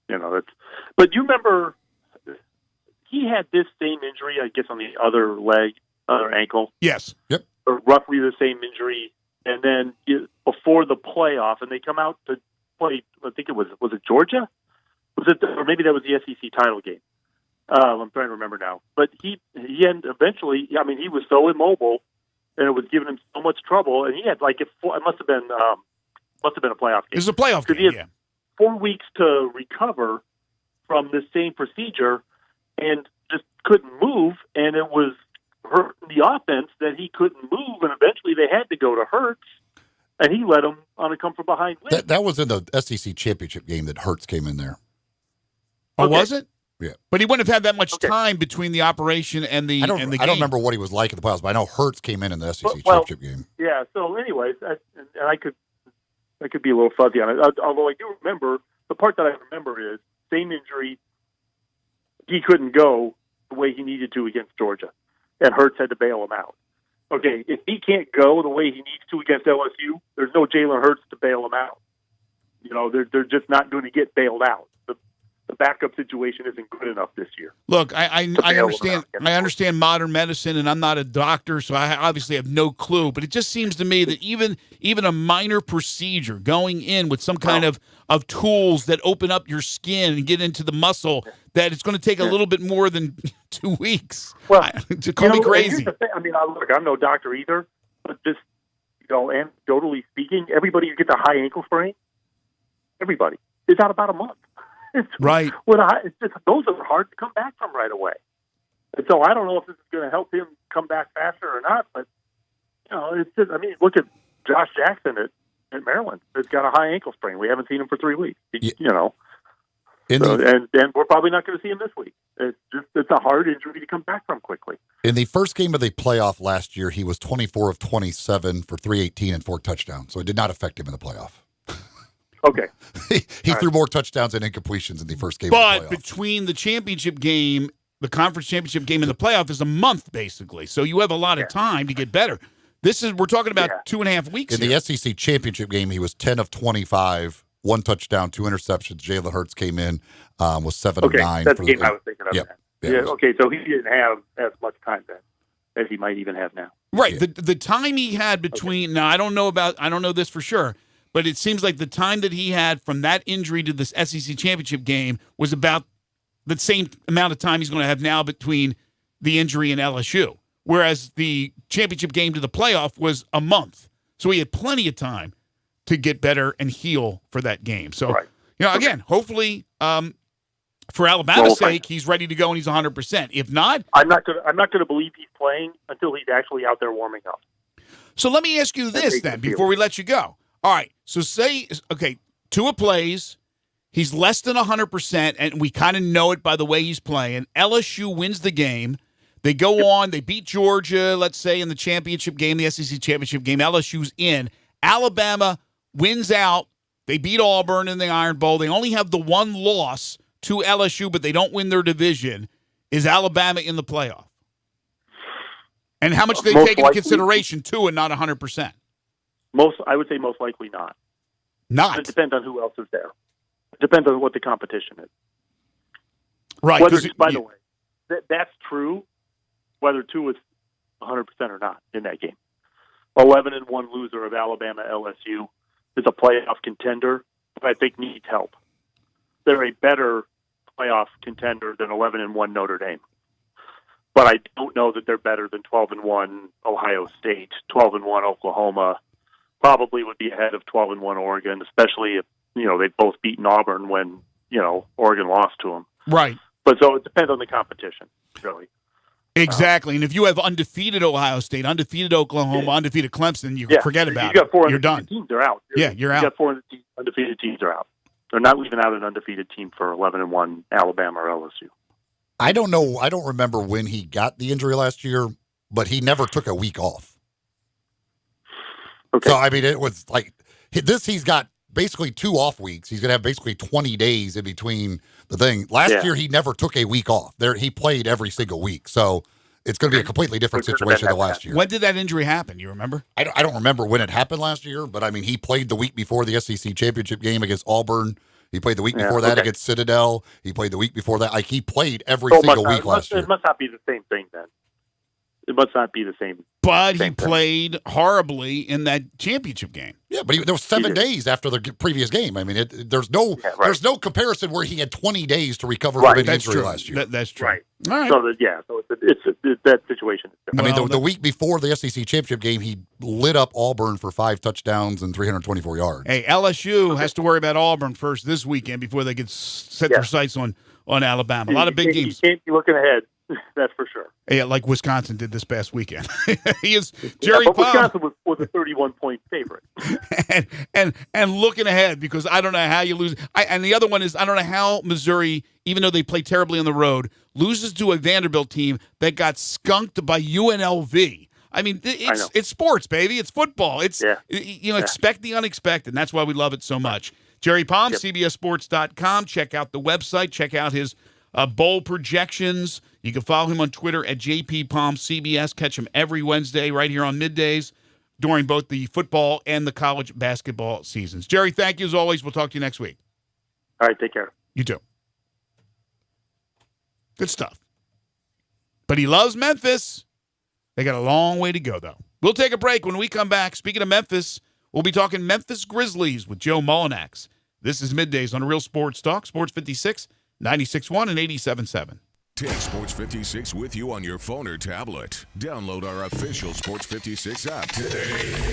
That's. But you remember he had this same injury, I guess, on the other leg, other ankle. Yes. Yep. Or roughly the same injury, and then before the playoff, and they come out to play. I think it was it Georgia? Or maybe that was the SEC title game. I'm trying to remember now, but he eventually. I mean, he was so immobile, and it was giving him so much trouble. And he had it must have been a playoff game. It was a playoff game. He had 4 weeks to recover from this same procedure, and just couldn't move. And it was hurting the offense that he couldn't move. And eventually, they had to go to Hurts, and he led them on a come from behind win. That was in the SEC championship game that Hurts came in there. Oh, was it? Yeah, but he wouldn't have had that much time between the operation and the game. I don't remember what he was like in the playoffs, but I know Hurts came in the SEC championship game. Yeah. So, anyways, and I could be a little fuzzy on it. Although I do remember the part that I remember is same injury. He couldn't go the way he needed to against Georgia, and Hurts had to bail him out. Okay, if he can't go the way he needs to against LSU, there's no Jalen Hurts to bail him out. They're just not going to get bailed out. The backup situation isn't good enough this year. Look, I understand. I understand modern medicine, and I'm not a doctor, so I obviously have no clue. But it just seems to me that even a minor procedure, going in with some kind of tools that open up your skin and get into the muscle, that it's going to take a little bit more than 2 weeks. Well, to call me crazy. Here's the thing. I mean, look, I'm no doctor either, but just anecdotally speaking, everybody who gets a high ankle sprain, everybody is out about a month. Right. It's just, those are hard to come back from right away. And so I don't know if this is going to help him come back faster or not, but, it's just, I mean, look at Josh Jackson at Maryland. He's got a high ankle sprain. We haven't seen him for 3 weeks, and we're probably not going to see him this week. It's a hard injury to come back from quickly. In the first game of the playoff last year, he was 24 of 27 for 318 and 4 touchdowns, so it did not affect him in the playoff. Okay. He threw more touchdowns and incompletions in the first game but of the playoff. Between the championship game, the conference championship game, and the playoff is a month, basically. So you have a lot of time to get better. We're talking about 2.5 weeks In the SEC championship game, he was 10 of 25, 1 touchdown, 2 interceptions. Jalen Hurts came in, was 7 of 9. That's the game I was thinking of. Yep. Okay, so he didn't have as much time then as he might even have now. Right. Yeah. The time he had between now, I don't know this for sure. But it seems like the time that he had from that injury to this SEC championship game was about the same amount of time he's going to have now between the injury and LSU. Whereas the championship game to the playoff was a month. So he had plenty of time to get better and heal for that game. So, again, hopefully for Alabama's sake, he's ready to go and he's 100%. If not, I'm not going to believe he's playing until he's actually out there warming up. So let me ask you this then before we let you go. All right, so Tua plays, he's less than 100%, and we kind of know it by the way he's playing. LSU wins the game. They go on, they beat Georgia, let's say, in the championship game, the SEC championship game. LSU's in. Alabama wins out. They beat Auburn in the Iron Bowl. They only have the one loss to LSU, but they don't win their division, is Alabama in the playoff? And how much do they take into consideration, too, and not 100%? I would say most likely not. Not? It depends on who else is there. It depends on what the competition is. Right. By the way, that's true, whether 2 is 100% or not in that game. 11-1 loser of Alabama LSU is a playoff contender, but I think needs help. They're a better playoff contender than 11-1 Notre Dame. But I don't know that they're better than 12-1 Ohio State, 12-1 Oklahoma. Probably would be ahead of 12-1 Oregon, especially if they've both beaten Auburn when Oregon lost to them. Right. But so it depends on the competition, really. Exactly. And if you have undefeated Ohio State, undefeated Oklahoma, undefeated Clemson, you can forget about it. You're done. Teams are out. You're out. You got 4 undefeated teams are out. They're not leaving out an undefeated team for 11-1 Alabama or LSU. I don't know. I don't remember when he got the injury last year, but he never took a week off. Okay. So, I mean, it was like he's got basically 2 off weeks. He's going to have basically 20 days in between the thing. Last year, he never took a week off. He played every single week. So it's going to be a completely different situation than last year. When did that injury happen? You remember? I don't remember when it happened last year, but I mean, he played the week before the SEC championship game against Auburn. He played the week before that against Citadel. He played the week before that. Like, he played every single week last year. It must not be the same thing then. It must not be the same. But he played horribly in that championship game. Yeah, but there was 7 days after the previous game. I mean, there's no comparison where he had 20 days to recover from an injury last year. That's true. Right. All right. So it's that situation. I mean, the week before the SEC championship game, he lit up Auburn for 5 touchdowns and 324 yards. Hey, LSU has to worry about Auburn first this weekend before they can set their sights on Alabama. A lot of big games. You can't be looking ahead. That's for sure. Yeah, like Wisconsin did this past weekend. Jerry Palm. Wisconsin was a 31-point favorite. and looking ahead, because I don't know how you lose. And the other one is, I don't know how Missouri, even though they play terribly on the road, loses to a Vanderbilt team that got skunked by UNLV. I mean, it's sports, baby. It's football. It's expect the unexpected. And that's why we love it so much. Jerry Palm, CBSSports.com. Check out the website. Check out his bowl projections. You can follow him on Twitter at JPPalmCBS. Catch him every Wednesday right here on Middays during both the football and the college basketball seasons. Jerry, thank you as always. We'll talk to you next week. All right, take care. You too. Good stuff. But he loves Memphis. They got a long way to go, though. We'll take a break. When we come back, speaking of Memphis, we'll be talking Memphis Grizzlies with Joe Mullinax. This is Middays on Real Sports Talk, Sports 56, 96.1 and 87.7. Take Sports 56 with you on your phone or tablet. Download our official Sports 56 app today.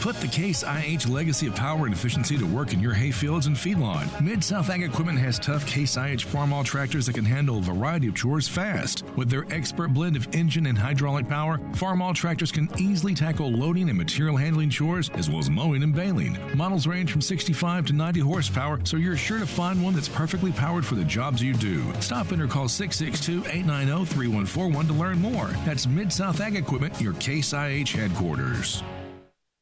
Put the Case IH legacy of power and efficiency to work in your hay fields and feedlot. Mid-South Ag Equipment has tough Case IH farm-all tractors that can handle a variety of chores fast. With their expert blend of engine and hydraulic power, farm-all tractors can easily tackle loading and material handling chores, as well as mowing and baling. Models range from 65 to 90 horsepower, so you're sure to find one that's perfectly powered for the jobs you do. Stop in or call 662-890-3141 to learn more. That's Mid-South Ag Equipment, your Case IH headquarters.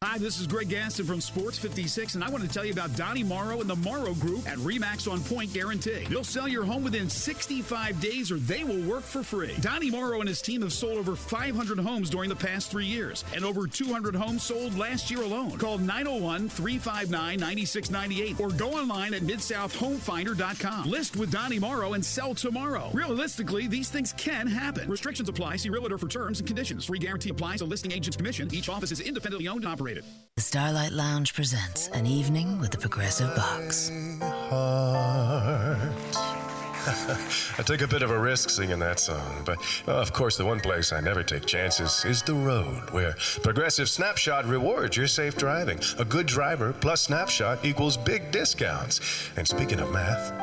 Hi, this is Greg Gaston from Sports 56, and I want to tell you about Donnie Morrow and the Morrow Group at RE/MAX On Point Guarantee. They'll sell your home within 65 days or they will work for free. Donnie Morrow and his team have sold over 500 homes during the past 3 years and over 200 homes sold last year alone. Call 901-359-9698 or go online at MidSouthHomefinder.com. List with Donnie Morrow and sell tomorrow. Realistically, these things can happen. Restrictions apply. See Realtor for terms and conditions. Free guarantee applies. A listing agent's commission. Each office is independently owned and operated. The Starlight Lounge presents An Evening with the Progressive Box. I took a bit of a risk singing that song, but of course the one place I never take chances is the road, where Progressive Snapshot rewards your safe driving. A good driver plus Snapshot equals big discounts. And speaking of math,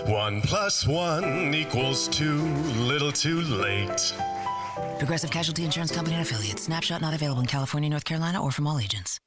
1 + 1 = 2, little too late. Progressive Casualty Insurance Company and affiliates. Snapshot not available in California, North Carolina, or from all agents.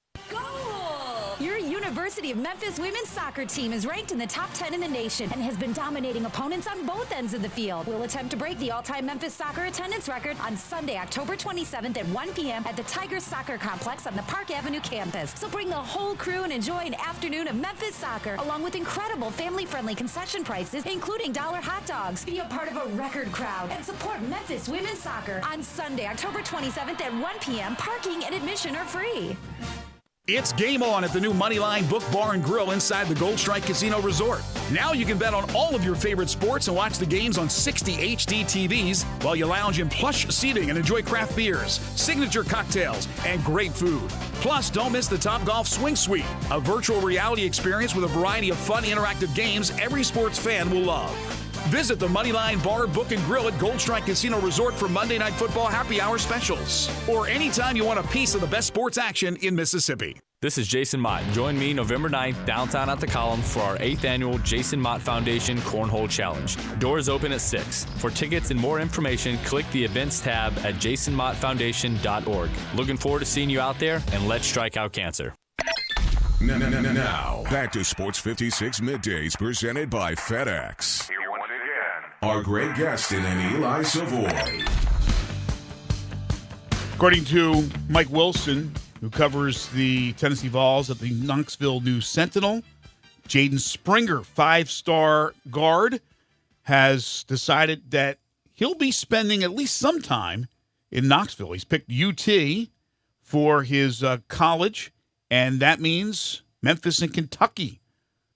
You're University of Memphis women's soccer team is ranked in the top 10 in the nation and has been dominating opponents on both ends of the field. We'll attempt to break the all-time Memphis soccer attendance record on Sunday, October 27th at 1 p.m. at the Tigers Soccer Complex on the Park Avenue campus. So bring the whole crew and enjoy an afternoon of Memphis soccer, along with incredible family-friendly concession prices, including dollar hot dogs. Be a part of a record crowd and support Memphis women's soccer on Sunday, October 27th at 1 p.m. Parking and admission are free. It's game on at the new Moneyline Book Bar and Grill inside the Gold Strike Casino Resort. Now you can bet on all of your favorite sports and watch the games on 60 HD TVs while you lounge in plush seating and enjoy craft beers, signature cocktails, and great food. Plus, don't miss the Topgolf Swing Suite, a virtual reality experience with a variety of fun interactive games every sports fan will love. Visit the Moneyline Bar, Book, and Grill at Gold Strike Casino Resort for Monday Night Football happy hour specials. Or anytime you want a piece of the best sports action in Mississippi. This is Jason Mott. Join me November 9th downtown at the Column for our 8th annual Jason Mott Foundation Cornhole Challenge. Doors open at 6. For tickets and more information, click the events tab at jasonmottfoundation.org. Looking forward to seeing you out there, and let's strike out cancer. Now, back to Sports 56 Middays presented by FedEx. Here once again are Greg Gaston and Eli Savoie. According to Mike Wilson, who covers the Tennessee Vols at the Knoxville News Sentinel, Jaden Springer, 5-star guard, has decided that he'll be spending at least some time in Knoxville. He's picked UT for his college, and that means Memphis and Kentucky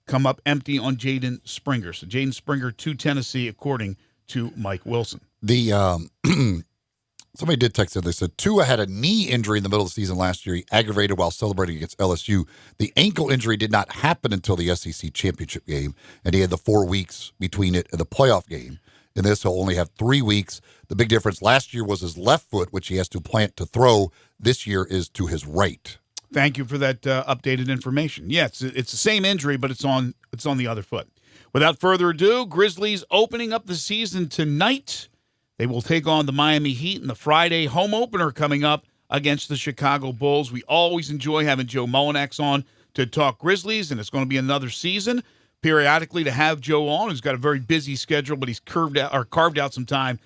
come up empty on Jaden Springer. So Jaden Springer to Tennessee, according to Mike Wilson. Somebody did text it. They said Tua had a knee injury in the middle of the season last year. He aggravated while celebrating against LSU. The ankle injury did not happen until the SEC championship game, and he had the 4 weeks between it and the playoff game. In this, he'll only have 3 weeks. The big difference last year was his left foot, which he has to plant to throw. This year is to his right. Thank you for that updated information. Yes, it's the same injury, but it's on the other foot. Without further ado, Grizzlies opening up the season tonight. They will take on the Miami Heat in the Friday home opener coming up against the Chicago Bulls. We always enjoy having Joe Mullinax on to talk Grizzlies, and it's going to be another season periodically to have Joe on. He's got a very busy schedule, but he's carved out some time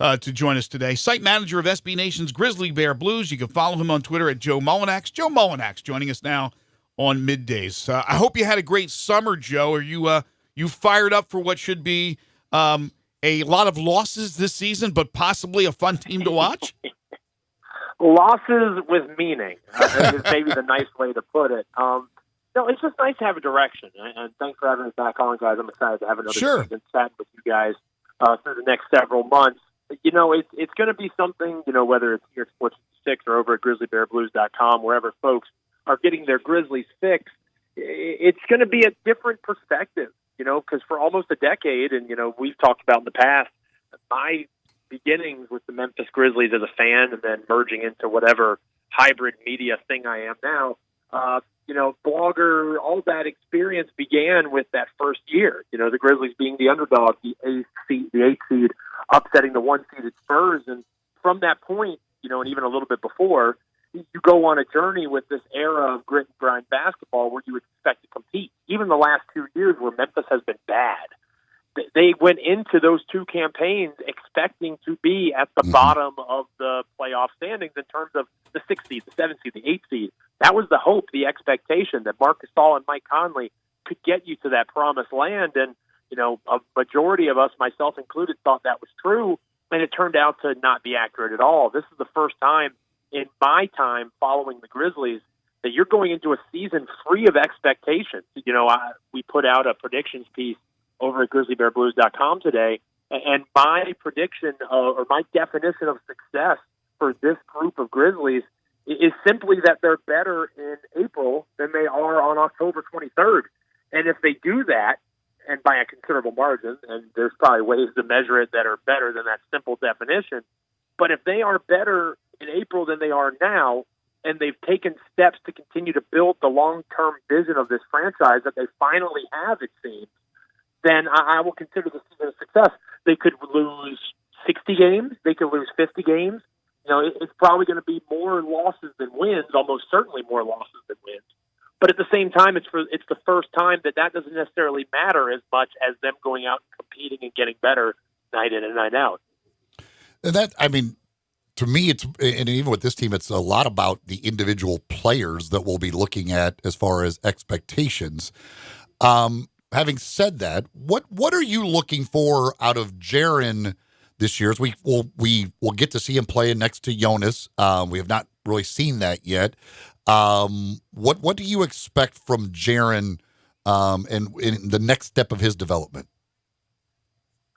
to join us today. Site manager of SB Nation's Grizzly Bear Blues. You can follow him on Twitter at Joe Mullinax. Joe Mullinax joining us now on Middays. I hope you had a great summer, Joe. Are you fired up for what should be a lot of losses this season, but possibly a fun team to watch? Losses with meaning is maybe the nice way to put it. No, it's just nice to have a direction. And thanks for having us back on, guys. I'm excited to have another season chat with you guys through the next several months. You know, it's going to be something, you know, whether it's here at Sports 56 or over at GrizzlyBearBlues.com, wherever folks are getting their Grizzlies fix, it's going to be a different perspective, you know, because for almost a decade, and, you know, we've talked about in the past, my beginnings with the Memphis Grizzlies as a fan and then merging into whatever hybrid media thing I am now, you know, blogger, all that experience began with that first year. You know, the Grizzlies being the underdog, the eighth seed, upsetting the one-seeded Spurs. And from that point, you know, and even a little bit before, you go on a journey with this era of grit and grind basketball where you expect to compete. Even the last 2 years where Memphis has been bad, they went into those two campaigns expecting to be at the bottom of the playoff standings in terms of the 6th seed, the 7th seed, the 8th seed. That was the hope, the expectation that Marc Gasol and Mike Conley could get you to that promised land. And, you know, a majority of us, myself included, thought that was true, and it turned out to not be accurate at all. This is the first time in my time following the Grizzlies that you're going into a season free of expectations. You know, we put out a predictions piece over at GrizzlyBearBlues.com today, and my prediction or my definition of success for this group of Grizzlies is simply that they're better in April than they are on October 23rd. And if they do that, and by a considerable margin, and there's probably ways to measure it that are better than that simple definition, but if they are better in April than they are now, and they've taken steps to continue to build the long-term vision of this franchise that they finally have, it seems, then I will consider this season a success. They could lose 60 games. They could lose 50 games. You know, it's probably going to be more losses than wins, almost certainly more losses than wins. But at the same time, it's the first time that doesn't necessarily matter as much as them going out and competing and getting better night in and night out. To me, and even with this team, it's a lot about the individual players that we'll be looking at as far as expectations. Having said that, what are you looking for out of Jaren this year? As we will get to see him playing next to Jonas. We have not really seen that yet. What do you expect from Jaren and in the next step of his development?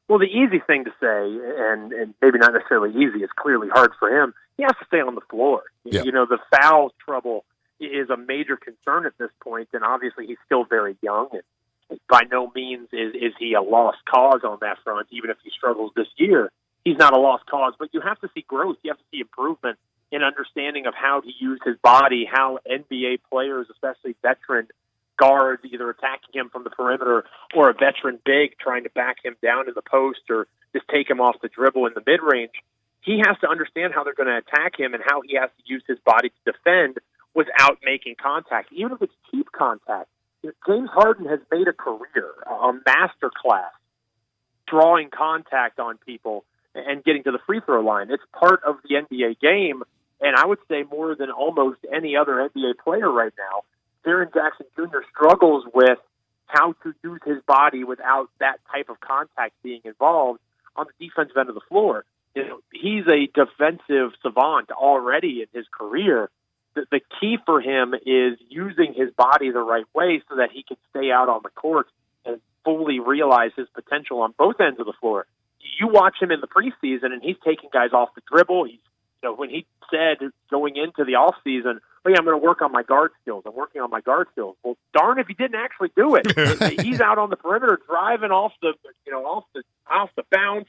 Well, the easy thing to say, and maybe not necessarily easy, it's clearly hard for him. He has to stay on the floor. Yeah. The foul trouble is a major concern at this point, and obviously he's still very young, and by no means is he a lost cause on that front. Even if he struggles this year, he's not a lost cause. But you have to see growth. You have to see improvement in understanding of how to use his body, how NBA players, especially veteran guards, either attacking him from the perimeter or a veteran big trying to back him down in the post or just take him off the dribble in the mid-range. He has to understand how they're going to attack him and how he has to use his body to defend without making contact, even if it's cheap contact. James Harden has made a career, a master class, drawing contact on people and getting to the free throw line. It's part of the NBA game, and I would say more than almost any other NBA player right now, Jaren Jackson Jr. struggles with how to use his body without that type of contact being involved on the defensive end of the floor. He's a defensive savant already in his career. The key for him is using his body the right way so that he can stay out on the court and fully realize his potential on both ends of the floor. You watch him in the preseason, and he's taking guys off the dribble. When he said going into the offseason, "Oh yeah, I'm going to work on my guard skills. I'm working on my guard skills." Well, darn if he didn't actually do it. He's out on the perimeter driving off the bounce,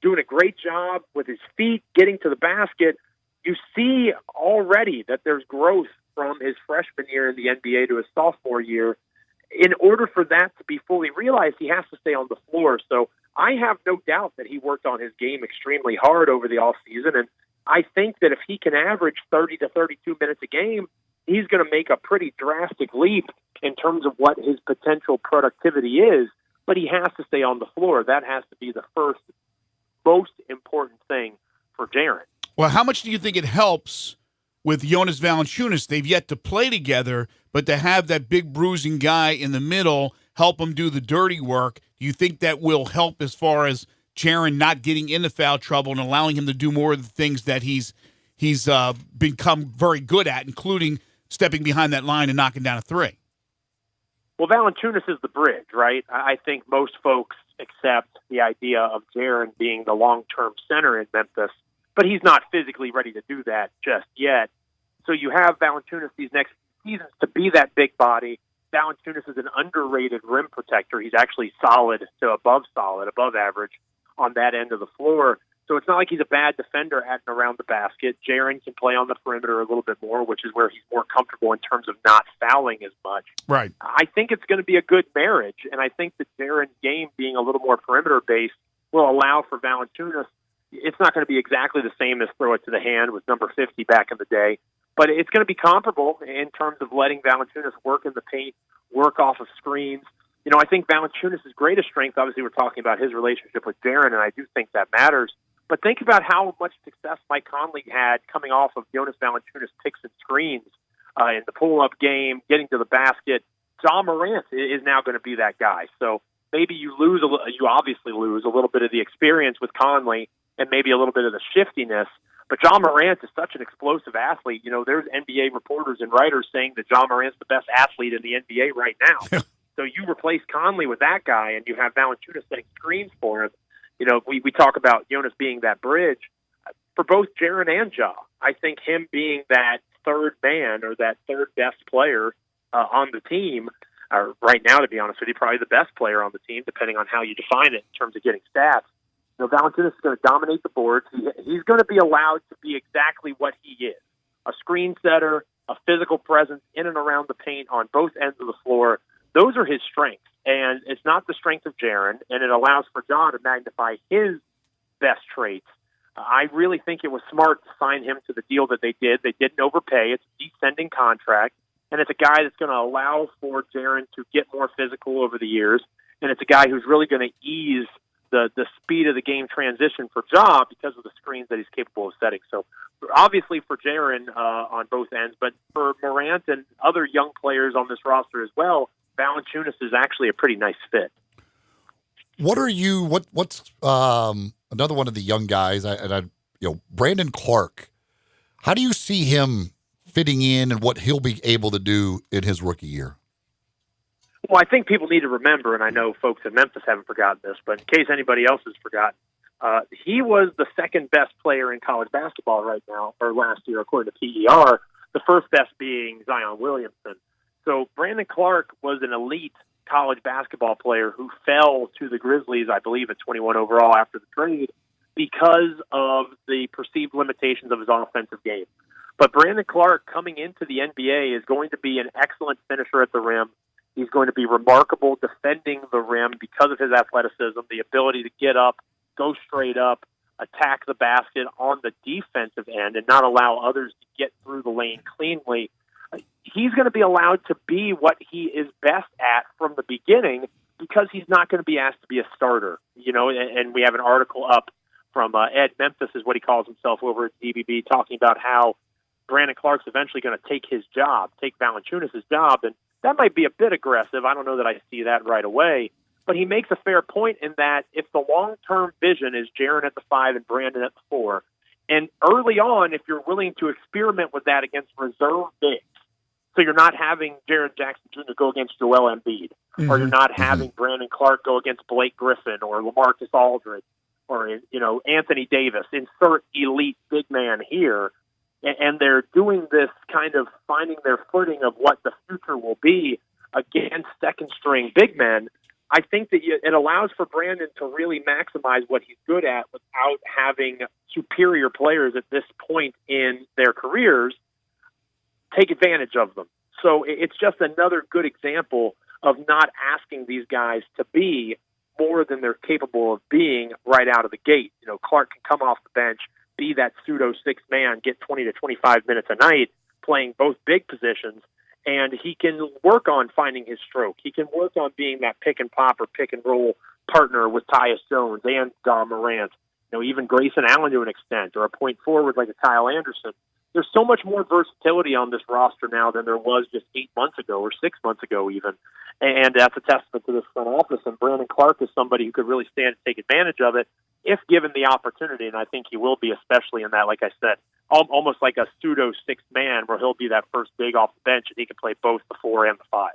doing a great job with his feet, getting to the basket. You see already that there's growth from his freshman year in the NBA to his sophomore year. In order for that to be fully realized, he has to stay on the floor. So I have no doubt that he worked on his game extremely hard over the offseason, and I think that if he can average 30 to 32 minutes a game, he's going to make a pretty drastic leap in terms of what his potential productivity is, but he has to stay on the floor. That has to be the first most important thing for Jaren. Well, how much do you think it helps with Jonas Valanciunas? They've yet to play together, but to have that big bruising guy in the middle help him do the dirty work, do you think that will help as far as Jaren not getting into foul trouble and allowing him to do more of the things that he's become very good at, including stepping behind that line and knocking down a three? Well, Valanciunas is the bridge, right? I think most folks accept the idea of Jaren being the long-term center in Memphis, but he's not physically ready to do that just yet. So you have Valanciunas these next seasons to be that big body. Valanciunas is an underrated rim protector. He's actually solid to above average on that end of the floor. So it's not like he's a bad defender at and around the basket. Jaren can play on the perimeter a little bit more, which is where he's more comfortable in terms of not fouling as much. Right. I think it's going to be a good marriage, and I think that Jaren's game being a little more perimeter-based will allow for Valanciunas. It's not going to be exactly the same as throw it to the hand with number 50 back in the day, but it's going to be comparable in terms of letting Valanciunas work in the paint, work off of screens. I think Valanciunas' greatest strength, obviously we're talking about his relationship with Jaren, and I do think that matters. But think about how much success Mike Conley had coming off of Jonas Valanciunas' picks and screens in the pull-up game, getting to the basket. Ja Morant is now going to be that guy. So maybe you obviously lose a little bit of the experience with Conley and maybe a little bit of the shiftiness. But Ja Morant is such an explosive athlete. There's NBA reporters and writers saying that Ja Morant's the best athlete in the NBA right now. So you replace Conley with that guy, and you have Valanciunas setting screens for him. We talk about Jonas being that bridge. For both Jaren and Ja, I think him being that third man or that third best player on the team, right now, to be honest with you, probably the best player on the team, depending on how you define it in terms of getting stats. Valanciunas is going to dominate the boards. He's going to be allowed to be exactly what he is, a screen setter, a physical presence in and around the paint on both ends of the floor. Those are his strengths, and it's not the strength of Jaren, and it allows for Ja to magnify his best traits. I really think it was smart to sign him to the deal that they did. They didn't overpay. It's a descending contract. and it's a guy that's going to allow for Jaren to get more physical over the years, and it's a guy who's really going to ease the speed of the game transition for Ja because of the screens that he's capable of setting. So obviously for Jaren on both ends, but for Morant and other young players on this roster as well, Valanciunas is actually a pretty nice fit. What's another one of the young guys, Brandon Clark, how do you see him fitting in and what he'll be able to do in his rookie year? Well, I think people need to remember, and I know folks in Memphis haven't forgotten this, but in case anybody else has forgotten, he was the second best player in college basketball right now, or last year, according to PER, the first best being Zion Williamson. So Brandon Clark was an elite college basketball player who fell to the Grizzlies, I believe, at 21 overall after the trade because of the perceived limitations of his offensive game. But Brandon Clark coming into the NBA is going to be an excellent finisher at the rim. He's going to be remarkable defending the rim because of his athleticism, the ability to get up, go straight up, attack the basket on the defensive end, and not allow others to get through the lane cleanly. He's going to be allowed to be what he is best at from the beginning because he's not going to be asked to be a starter. And we have an article up from Ed Memphis, is what he calls himself, over at DBB, talking about how Brandon Clark's eventually going to take his job, take Valanciunas' job, and that might be a bit aggressive. I don't know that I see that right away. But he makes a fair point in that if the long-term vision is Jaren at the 5 and Brandon at the 4, and early on, if you're willing to experiment with that against reserve bigs, so you're not having Jaren Jackson Jr. go against Joel Embiid, or you're not having Brandon Clark go against Blake Griffin or LaMarcus Aldridge or Anthony Davis, insert elite big man here, and they're doing this kind of finding their footing of what the future will be against second-string big men. I think that it allows for Brandon to really maximize what he's good at without having superior players at this point in their careers take advantage of them. So it's just another good example of not asking these guys to be more than they're capable of being right out of the gate. Clark can come off the bench, be that pseudo sixth man, get 20 to 25 minutes a night playing both big positions, and he can work on finding his stroke. He can work on being that pick and pop or pick and roll partner with Tyus Jones and Don Morant, even Grayson Allen to an extent, or a point forward like a Kyle Anderson. There's so much more versatility on this roster now than there was just 8 months ago or 6 months ago even. And that's a testament to this front office. And Brandon Clark is somebody who could really stand and take advantage of it if given the opportunity. And I think he will be, especially in that, like I said, almost like a pseudo sixth man where he'll be that first big off the bench and he can play both the 4 and the 5.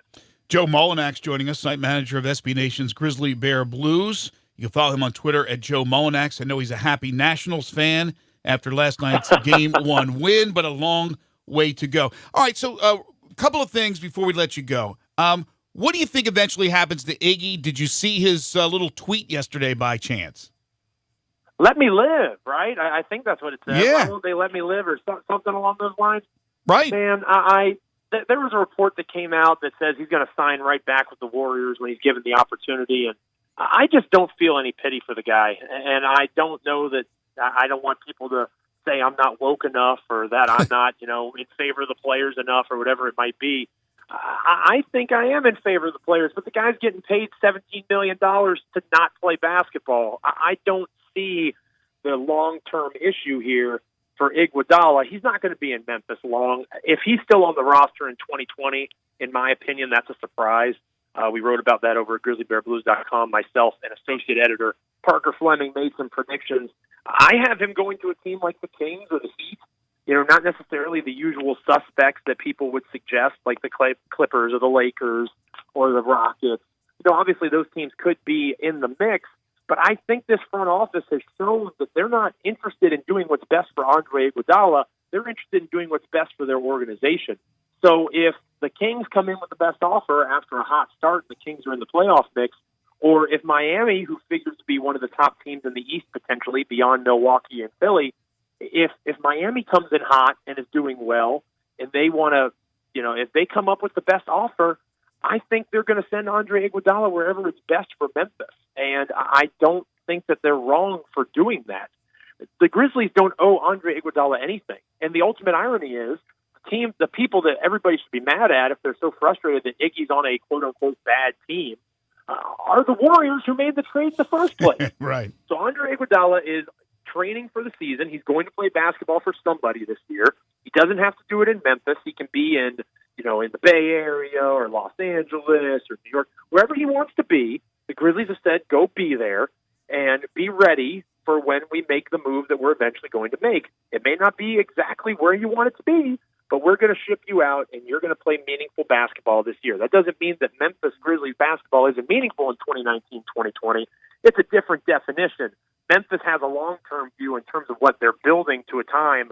Joe Mullinax joining us, site manager of SB Nation's Grizzly Bear Blues. You can follow him on Twitter at Joe Mullinax. I know he's a happy Nationals fan after last night's Game 1 win, but a long way to go. All right, so a couple of things before we let you go. What do you think eventually happens to Iggy? Did you see his little tweet yesterday by chance? Let me live, right? I think that's what it said. Yeah. Why won't they let me live or something along those lines? Right. Man, there was a report that came out that says he's going to sign right back with the Warriors when he's given the opportunity, and I just don't feel any pity for the guy, and I don't know that I don't want people to say I'm not woke enough or that I'm not, in favor of the players enough or whatever it might be. I think I am in favor of the players, but the guy's getting paid $17 million to not play basketball. I don't see the long-term issue here for Iguodala. He's not going to be in Memphis long. If he's still on the roster in 2020, in my opinion, that's a surprise. We wrote about that over at grizzlybearblues.com. Myself and associate editor Parker Fleming made some predictions. I have him going to a team like the Kings or the Heat, not necessarily the usual suspects that people would suggest, like the Clippers or the Lakers or the Rockets. Obviously those teams could be in the mix, but I think this front office has shown that they're not interested in doing what's best for Andre Iguodala. They're interested in doing what's best for their organization. So if the Kings come in with the best offer after a hot start and the Kings are in the playoff mix, or if Miami, who figures to be one of the top teams in the East potentially beyond Milwaukee and Philly, if Miami comes in hot and is doing well and they want to, if they come up with the best offer, I think they're going to send Andre Iguodala wherever it's best for Memphis. And I don't think that they're wrong for doing that. The Grizzlies don't owe Andre Iguodala anything. And the ultimate irony is the people that everybody should be mad at if they're so frustrated that Iggy's on a quote-unquote bad team are the Warriors who made the trade in the first place. Right. So Andre Iguodala is training for the season. He's going to play basketball for somebody this year. He doesn't have to do it in Memphis. He can be in the Bay Area or Los Angeles or New York, wherever he wants to be. The Grizzlies have said, go be there and be ready for when we make the move that we're eventually going to make. It may not be exactly where you want it to be, but we're going to ship you out, and you're going to play meaningful basketball this year. That doesn't mean that Memphis Grizzlies basketball isn't meaningful in 2019, 2020. It's a different definition. Memphis has a long-term view in terms of what they're building to a time,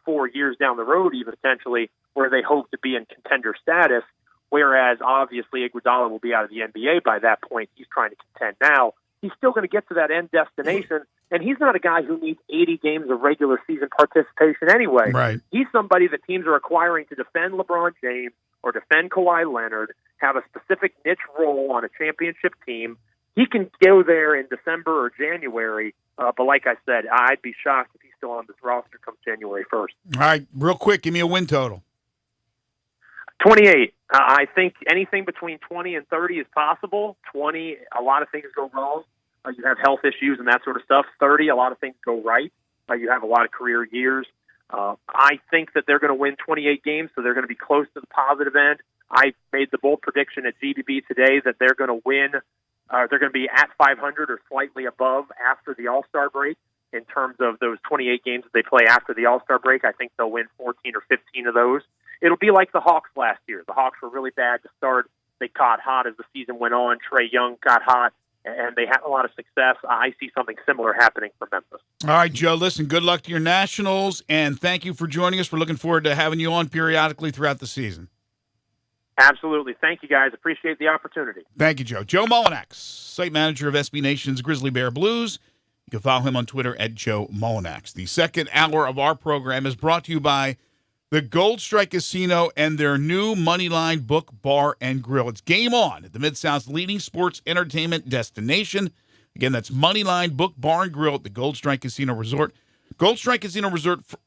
4 years down the road, even potentially, where they hope to be in contender status, whereas obviously Iguodala will be out of the NBA by that point. He's trying to contend now. He's still going to get to that end destination, and he's not a guy who needs 80 games of regular season participation anyway. Right. He's somebody that teams are acquiring to defend LeBron James or defend Kawhi Leonard, have a specific niche role on a championship team. He can go there in December or January, but like I said, I'd be shocked if he's still on this roster come January 1st. All right, real quick, give me a win total. 28. I think anything between 20 and 30 is possible. 20, a lot of things go wrong. You have health issues and that sort of stuff. 30, a lot of things go right. You have a lot of career years. I think that they're going to win 28 games, so they're going to be close to the positive end. I made the bold prediction at GBB today that they're going to win. They're going to be at 500 or slightly above after the All-Star break. In terms of those 28 games that they play after the All-Star break, I think they'll win 14 or 15 of those. It'll be like the Hawks last year. The Hawks were really bad to start. They caught hot as the season went on. Trae Young got hot, and they had a lot of success. I see something similar happening for Memphis. All right, Joe, listen, good luck to your Nationals, and thank you for joining us. We're looking forward to having you on periodically throughout the season. Absolutely. Thank you, guys. Appreciate the opportunity. Thank you, Joe. Joe Mullinax, site manager of SB Nation's Grizzly Bear Blues. You can follow him on Twitter at Joe Mullinax. The second hour of our program is brought to you by the Gold Strike Casino and their new Moneyline Book Bar and Grill. It's game on at the Mid-South's leading sports entertainment destination. Again, that's Moneyline Book Bar and Grill at the Gold Strike Casino Resort. Gold Strike Casino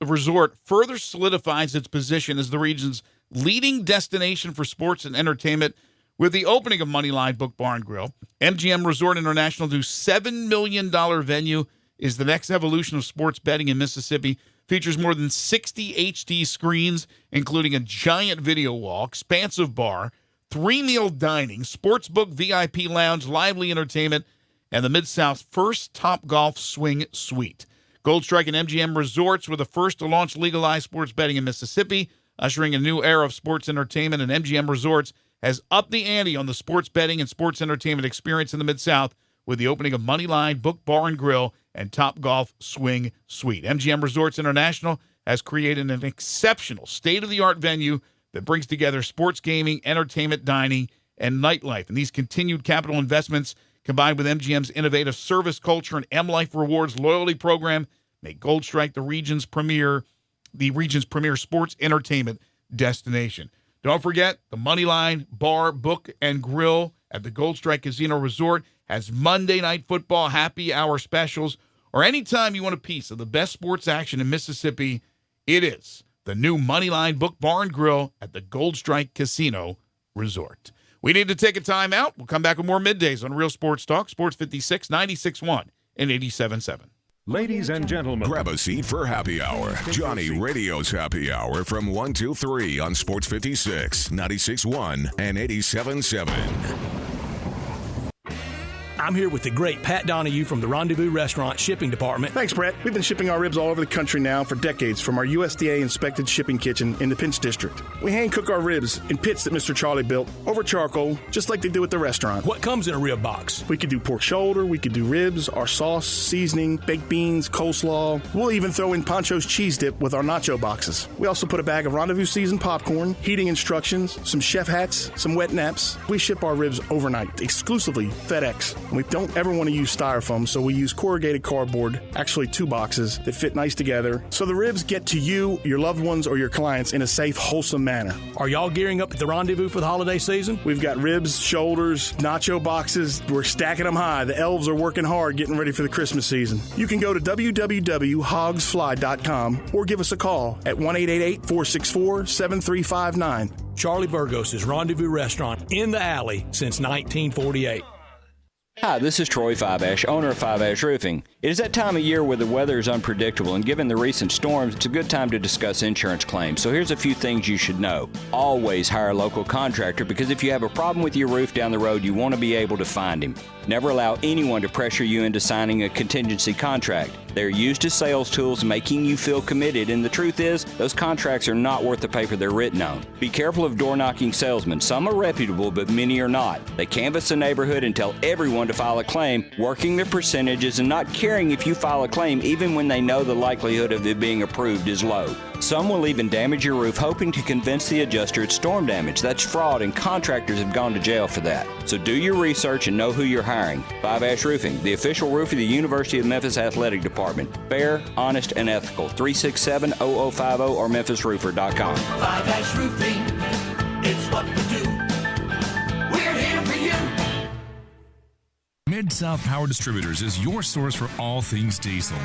Resort further solidifies its position as the region's leading destination for sports and entertainment with the opening of Moneyline Book Bar and Grill. MGM Resort International, new $7 million venue, is the next evolution of sports betting in Mississippi. Features more than 60 HD screens, including a giant video wall, expansive bar, 3-meal dining, sportsbook VIP lounge, lively entertainment, and the Mid-South's first Topgolf swing suite. Gold Strike and MGM Resorts were the first to launch legalized sports betting in Mississippi, ushering a new era of sports entertainment, and MGM Resorts has upped the ante on the sports betting and sports entertainment experience in the Mid-South with the opening of Moneyline Book Bar and Grill and Topgolf Swing Suite. MGM Resorts International has created an exceptional state-of-the-art venue that brings together sports gaming, entertainment, dining, and nightlife. And these continued capital investments, combined with MGM's innovative service culture and M Life Rewards loyalty program, make Gold Strike the region's premier sports entertainment destination. Don't forget, the Moneyline Bar, Book, and Grill at the Gold Strike Casino Resort has Monday Night Football happy hour specials, or anytime you want a piece of the best sports action in Mississippi, it is the new Moneyline Book Bar and Grill at the Gold Strike Casino Resort. We need to take a time out. We'll come back with more Middays on Real Sports Talk, Sports 56, 96.1, and 87.7. Ladies and gentlemen, grab a seat for Happy Hour. Johnny Radio's Happy Hour from 1 to 3 on Sports 56, 96.1, and 87.7. I'm here with the great Pat Donahue from the Rendezvous Restaurant Shipping Department. Thanks, Brett. We've been shipping our ribs all over the country now for decades from our USDA-inspected shipping kitchen in the Pinch District. We hand-cook our ribs in pits that Mr. Charlie built over charcoal, just like they do at the restaurant. What comes in a rib box? We could do pork shoulder, we could do ribs, our sauce, seasoning, baked beans, coleslaw. We'll even throw in Pancho's cheese dip with our nacho boxes. We also put a bag of Rendezvous seasoned popcorn, heating instructions, some chef hats, some wet naps. We ship our ribs overnight, exclusively FedEx. We don't ever want to use styrofoam, so we use corrugated cardboard, actually 2 boxes that fit nice together, so the ribs get to you, your loved ones, or your clients in a safe, wholesome manner. Are y'all gearing up at the Rendezvous for the holiday season? We've got ribs, shoulders, nacho boxes. We're stacking them high. The elves are working hard getting ready for the Christmas season. You can go to www.hogsfly.com or give us a call at 1-888-464-7359. Charlie Burgos' Rendezvous Restaurant in the alley since 1948. Hi, this is Troy Five-Ash, owner of Five-Ash Roofing. It is that time of year where the weather is unpredictable, and given the recent storms, it's a good time to discuss insurance claims. So here's a few things you should know. Always hire a local contractor, because if you have a problem with your roof down the road, you want to be able to find him. Never allow anyone to pressure you into signing a contingency contract. They're used as sales tools, making you feel committed, and the truth is, those contracts are not worth the paper they're written on. Be careful of door-knocking salesmen. Some are reputable, but many are not. They canvass the neighborhood and tell everyone to file a claim, working their percentages and not caring if you file a claim, even when they know the likelihood of it being approved is low. Some will even damage your roof, hoping to convince the adjuster it's storm damage. That's fraud, and contractors have gone to jail for that. So do your research and know who you're hiring. Five-Ash Roofing, the official roof of the University of Memphis Athletic Department. Fair, honest, and ethical. 367-0050 or memphisroofer.com. Five-Ash Roofing, it's what we do. We're here for you. Mid-South Power Distributors is your source for all things diesel.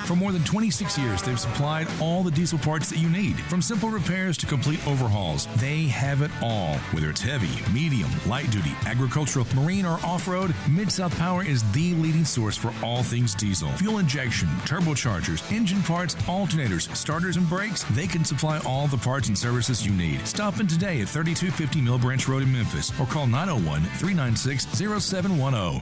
For more than 26 years, they've supplied all the diesel parts that you need. From simple repairs to complete overhauls, they have it all. Whether it's heavy, medium, light duty, agricultural, marine, or off-road, Mid-South Power is the leading source for all things diesel. Fuel injection, turbochargers, engine parts, alternators, starters, and brakes, they can supply all the parts and services you need. Stop in today at 3250 Mill Branch Road in Memphis or call 901-396-0710.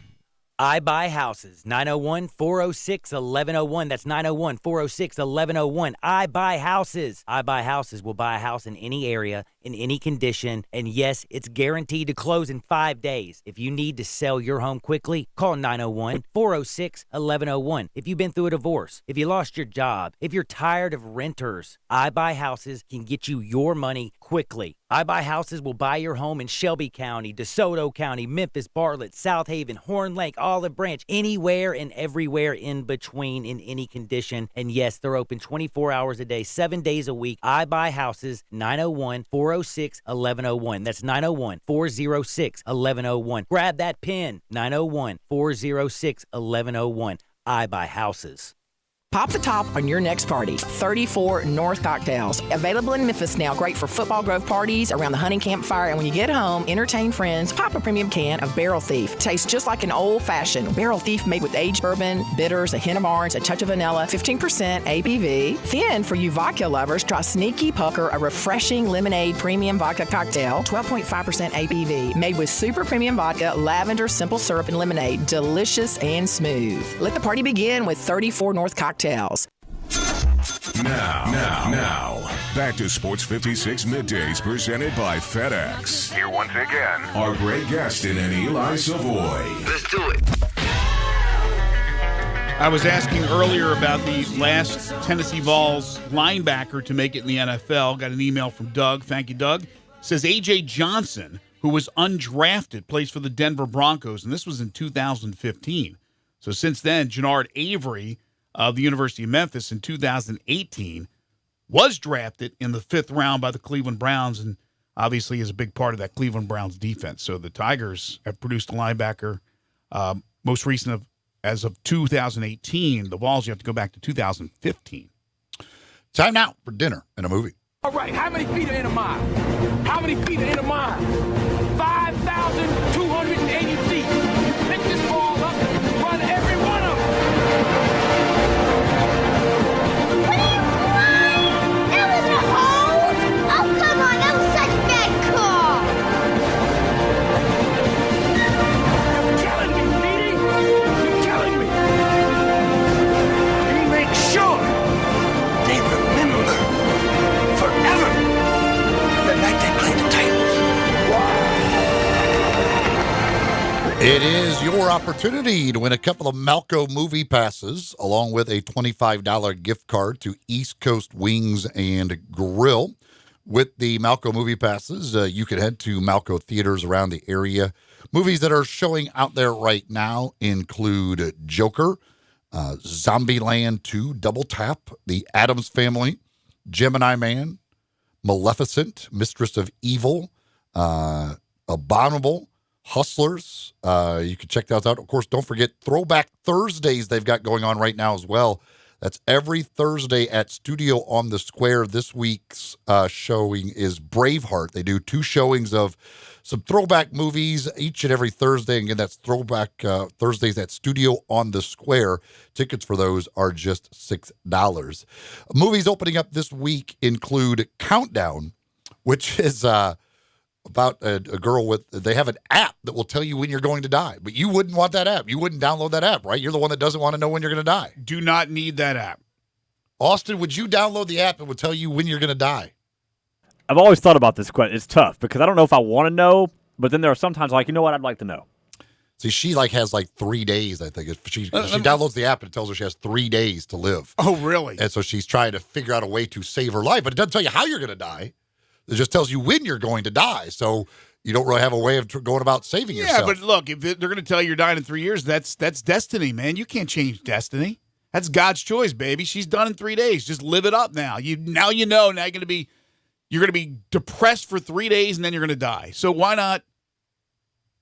I Buy Houses, 901-406-1101. That's 901-406-1101. I Buy Houses. I Buy Houses will buy a house in any area, in any condition, and yes, it's guaranteed to close in 5 days. If you need to sell your home quickly, call 901-406-1101. If you've been through a divorce, if you lost your job, if you're tired of renters, I Buy Houses can get you your money quickly. I Buy Houses will buy your home in Shelby County, DeSoto County, Memphis, Bartlett, South Haven, Horn Lake, Olive Branch, anywhere and everywhere in between in any condition. And yes, they're open 24 hours a day, 7 days a week. I Buy Houses, 901-406-1101. That's 901-406-1101. Grab that pen, 901-406-1101. I Buy Houses. Pop the top on your next party. 34 North Cocktails. Available in Memphis now. Great for football grove parties, around the hunting campfire, and when you get home, entertain friends. Pop a premium can of Barrel Thief. Tastes just like an old-fashioned Barrel Thief made with aged bourbon, bitters, a hint of orange, a touch of vanilla, 15% ABV. Then, for you vodka lovers, try Sneaky Pucker, a refreshing lemonade premium vodka cocktail, 12.5% ABV. Made with super premium vodka, lavender, simple syrup, and lemonade. Delicious and smooth. Let the party begin with 34 North Cocktails. Now, back to Sports 56 Middays presented by FedEx. Here once again are Greg Gaston and Eli Savoie. Let's do it. I was asking earlier about the last Tennessee Vols linebacker to make it in the NFL. Got an email from Doug. Thank you, Doug. It says A.J. Johnson, who was undrafted, plays for the Denver Broncos, and this was in 2015. So since then, Jannard Avery of the University of Memphis in 2018 was drafted in the 5th round by the Cleveland Browns and obviously is a big part of that Cleveland Browns defense. So the Tigers have produced a linebacker most recent as of 2018. The Vols, you have to go back to 2015. Time now for dinner and a movie. All right, how many feet are in a mile? How many feet are in a mile? 5,280 feet. Pick this ball up, run every one of them. It is your opportunity to win a couple of Malco movie passes, along with a $25 gift card to East Coast Wings and Grill. With the Malco movie passes, you can head to Malco theaters around the area, Movies that are showing out there right now include Joker, Zombieland 2, Double Tap, The Addams Family, Gemini Man, Maleficent, Mistress of Evil, Abominable, Hustlers. You can check those out. Of course, don't forget Throwback Thursdays they've got going on right now as well. That's every Thursday at Studio on the Square. This week's showing is Braveheart. They do 2 showings of some throwback movies each and every Thursday. And again, that's Throwback Thursdays at Studio on the Square. Tickets for those are just $6. Movies opening up this week include Countdown, which is about a girl they have an app that will tell you when you're going to die. But you wouldn't want that app. You wouldn't download that app, right? You're the one that doesn't want to know when you're going to die. Do not need that app. Austin, would you download the app that would tell you when you're going to die? I've always thought about this question. It's tough because I don't know if I want to know, but then there are sometimes like, you know what, I'd like to know. See, she has 3 days, I think. She downloads the app and it tells her she has 3 days to live. Oh, really? And so she's trying to figure out a way to save her life, but it doesn't tell you how you're going to die. It just tells you when you're going to die. So you don't really have a way of going about saving yourself. Yeah, but look, if they're going to tell you you're dying in 3 years, that's destiny, man. You can't change destiny. That's God's choice, baby. She's done in 3 days. Just live it up now. Now you know. Now you're going to be depressed for 3 days and then you're going to die. So why not?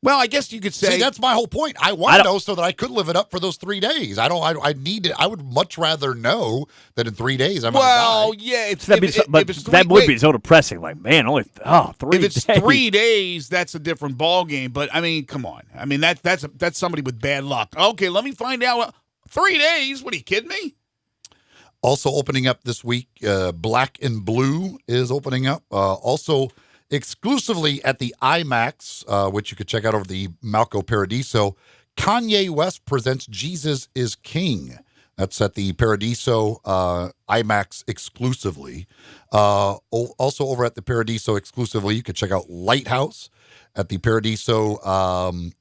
Well, I guess you could say. See, that's my whole point. I want to know so that I could live it up for those 3 days. I would much rather know that in 3 days I'm going to die. Well, yeah. That would be so depressing. Like, man, only 3 days. If it's 3 days, that's a different ballgame. But, I mean, come on. I mean, that's somebody with bad luck. Okay, let me find out. 3 days? What, are you kidding me? Also opening up this week, Black and Blue is opening up. Also exclusively at the IMAX, which you could check out over the Malco Paradiso, Kanye West presents Jesus is King. That's at the Paradiso IMAX exclusively. Also over at the Paradiso exclusively, you can check out Lighthouse at the Paradiso,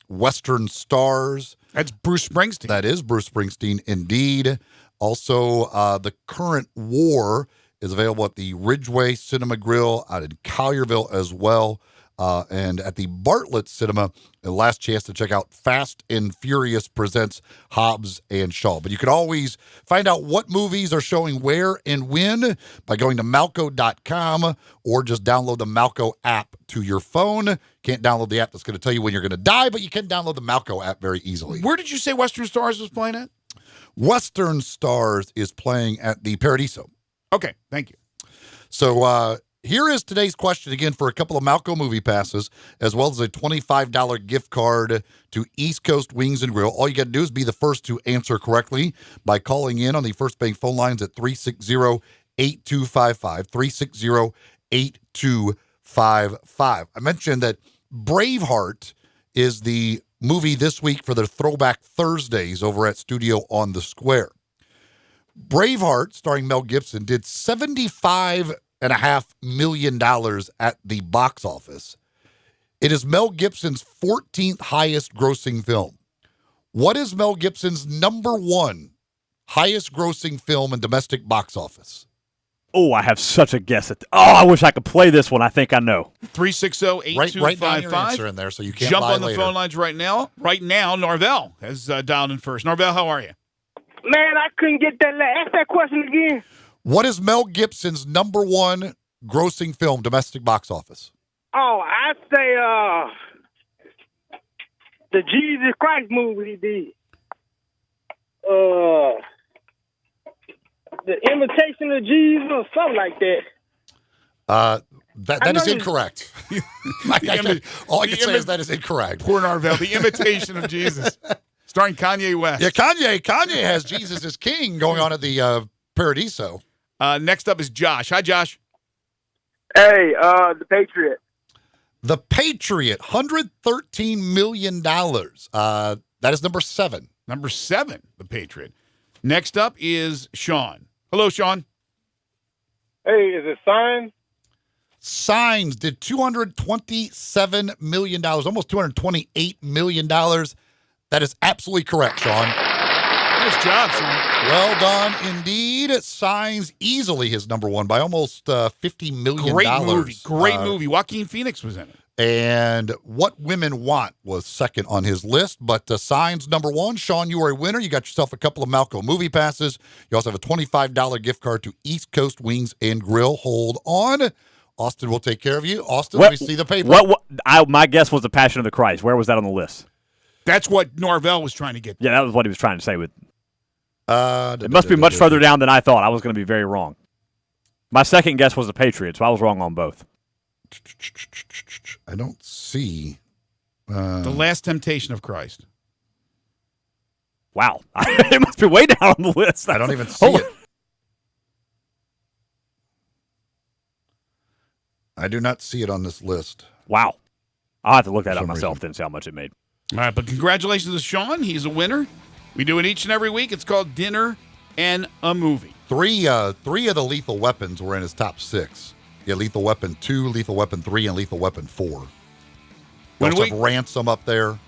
Western Stars. That's Bruce Springsteen. That is Bruce Springsteen, indeed. Also, The Current War is available at the Ridgeway Cinema Grill out in Collierville as well. And at the Bartlett Cinema, the last chance to check out Fast and Furious presents Hobbs and Shaw. But you can always find out what movies are showing where and when by going to Malco.com or just download the Malco app to your phone. Can't download the app that's going to tell you when you're going to die, but you can download the Malco app very easily. Where did you say Western Stars was playing at? Western Stars is playing at the Paradiso. Okay, thank you. So here is today's question again for a couple of Malco movie passes, as well as a $25 gift card to East Coast Wings and Grill. All you got to do is be the first to answer correctly by calling in on the First Bank phone lines at 360-8255, 360-8255. I mentioned that Braveheart is the movie this week for the Throwback Thursdays over at Studio on the Square. Braveheart, starring Mel Gibson, did $75.5 million at the box office. It is Mel Gibson's 14th highest grossing film. What is Mel Gibson's number one highest grossing film in domestic box office? Oh, I have such a guess. I wish I could play this one. I think I know. 360-8255. Write down your answer in there so you can't jump lie on the later. phone lines right now. Right now, Norvell has dialed in first. Norvell, how are you? Man, I couldn't get that. Ask that question again. What is Mel Gibson's number one grossing film, domestic box office? Oh, I'd say the Jesus Christ movie he did. The Imitation of Jesus or something like that. That is incorrect. All I can say is that is incorrect. Poor Norvell, The Imitation of Jesus. Starring Kanye West. Yeah, Kanye has Jesus is King going on at the Paradiso. Next up is Josh. Hi, Josh. Hey, The Patriot. The Patriot, $113 million. That is number 7. Number 7, The Patriot. Next up is Sean. Hello, Sean. Hey, is it Signs? Signs did $227 million, almost $228 million. That is absolutely correct, Sean. Nice job, Sean. Well done indeed. Signs easily his number one by almost $50 million. Great movie. Joaquin Phoenix was in it. And What Women Want was second on his list. But Signs number one. Sean, you are a winner. You got yourself a couple of Malco movie passes. You also have a $25 gift card to East Coast Wings and Grill. Hold on. Austin will take care of you. Austin, let me see the paper. My guess was The Passion of the Christ. Where was that on the list? That's what Norvell was trying to get. Yeah, that was what he was trying to say. It must be much further down than I thought. I was going to be very wrong. My second guess was the Patriots, so I was wrong on both. I don't see. The Last Temptation of Christ. Wow. It must be way down on the list. I don't even see it. I do not see it on this list. Wow. I'll have to look that up myself then, see how much it made. All right, but congratulations to Sean. He's a winner. We do it each and every week. It's called Dinner and a Movie. Three of the Lethal Weapons were in his top 6. Yeah, Lethal Weapon 2, Lethal Weapon 3, and Lethal Weapon 4. We also have Ransom up there.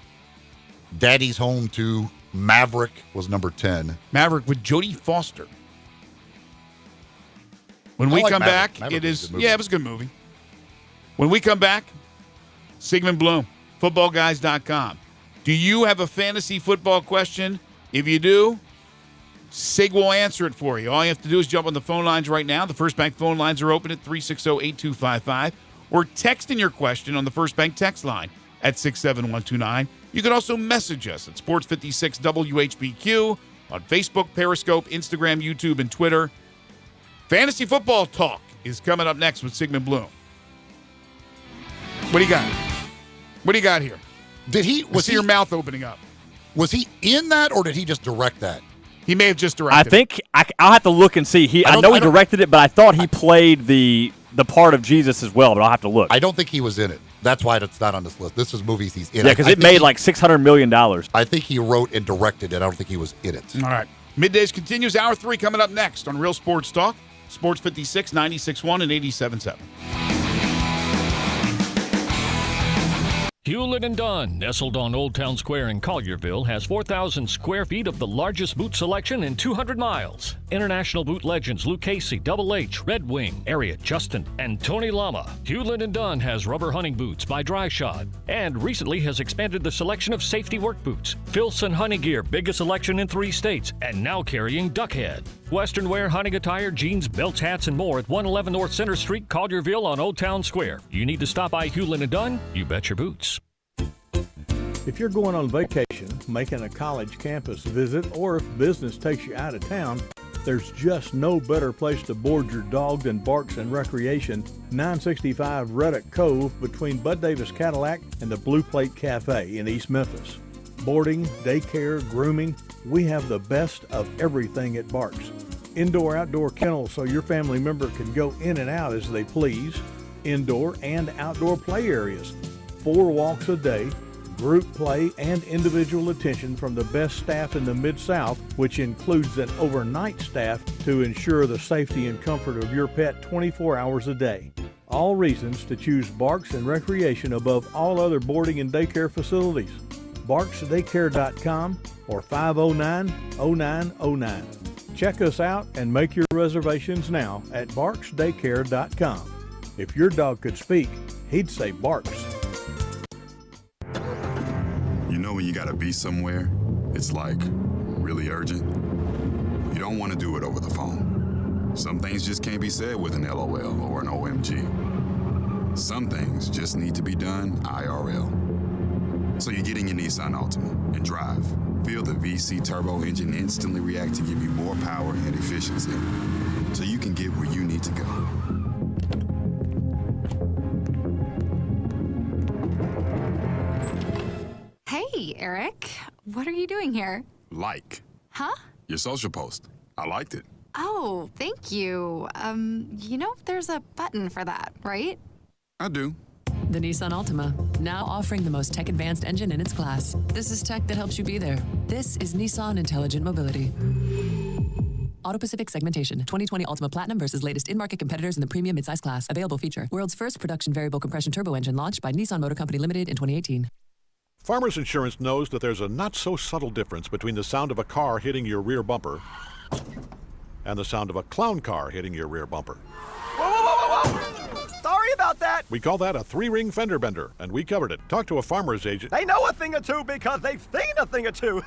Daddy's Home 2. Maverick was number 10. Maverick with Jodie Foster. When we come back, it was a good movie. When we come back, Sigmund Bloom, footballguys.com. Do you have a fantasy football question? If you do, Sig will answer it for you. All you have to do is jump on the phone lines right now. The First Bank phone lines are open at 360-8255. Or text in your question on the First Bank text line at 67129. You can also message us at Sports56 WHBQ on Facebook, Periscope, Instagram, YouTube, and Twitter. Fantasy Football Talk is coming up next with Sigmund Bloom. What do you got? What do you got here? Was your mouth opening up? Was he in that, or did he just direct that? He may have just directed I think I'll have to look and see. I know he directed it, but I thought he played the part of Jesus as well, but I'll have to look. I don't think he was in it. That's why it's not on this list. This is movies he's in. Yeah, because it made like $600 million. I think he wrote and directed it. I don't think he was in it. All right. Middays continues. Hour 3 coming up next on Real Sports Talk. Sports 56, 96.1 and 87.7. Hewlett & Dunn, nestled on Old Town Square in Collierville, has 4,000 square feet of the largest boot selection in 200 miles. International boot legends Luke Casey, Double H, Red Wing, Ariat, Justin, and Tony Lama. Hewlett & Dunn has rubber hunting boots by Dry Shod and recently has expanded the selection of safety work boots. Filson Hunting Gear, biggest selection in 3 states, and now carrying Duckhead. Western wear, hunting attire, jeans, belts, hats, and more at 111 North Center Street, Collierville on Old Town Square. You need to stop by Hewlett & Dunn, you bet your boots. If you're going on vacation, making a college campus visit, or if business takes you out of town, there's just no better place to board your dog than Barks and Recreation, 965 Reddick Cove between Bud Davis Cadillac and the Blue Plate Cafe in East Memphis. Boarding, daycare, grooming, we have the best of everything at Barks. Indoor-outdoor kennels so your family member can go in and out as they please. Indoor and outdoor play areas. 4 walks a day, group play, and individual attention from the best staff in the Mid-South, which includes an overnight staff to ensure the safety and comfort of your pet 24 hours a day. All reasons to choose Barks and Recreation above all other boarding and daycare facilities. BarksDaycare.com or 509-0909. Check us out and make your reservations now at BarksDaycare.com. If your dog could speak, he'd say Barks. You know when you gotta be somewhere, it's like really urgent. You don't want to do it over the phone. Some things just can't be said with an LOL or an OMG. Some things just need to be done IRL. So you get in your Nissan Altima and drive. Feel the VC turbo engine instantly react to give you more power and efficiency, so you can get where you need to go. Hey, Eric. What are you doing here? Like. Huh? Your social post. I liked it. Oh, thank you. There's a button for that, right? I do. The Nissan Altima, now offering the most tech-advanced engine in its class. This is tech that helps you be there. This is Nissan Intelligent Mobility. Auto-Pacific segmentation. 2020 Altima Platinum versus latest in-market competitors in the premium midsize class. Available feature. World's first production variable compression turbo engine launched by Nissan Motor Company Limited in 2018. Farmers Insurance knows that there's a not-so-subtle difference between the sound of a car hitting your rear bumper and the sound of a clown car hitting your rear bumper. Whoa! Sorry about that! We call that a 3-ring fender bender, and we covered it. Talk to a farmer's agent. They know a thing or two because they've seen a thing or two.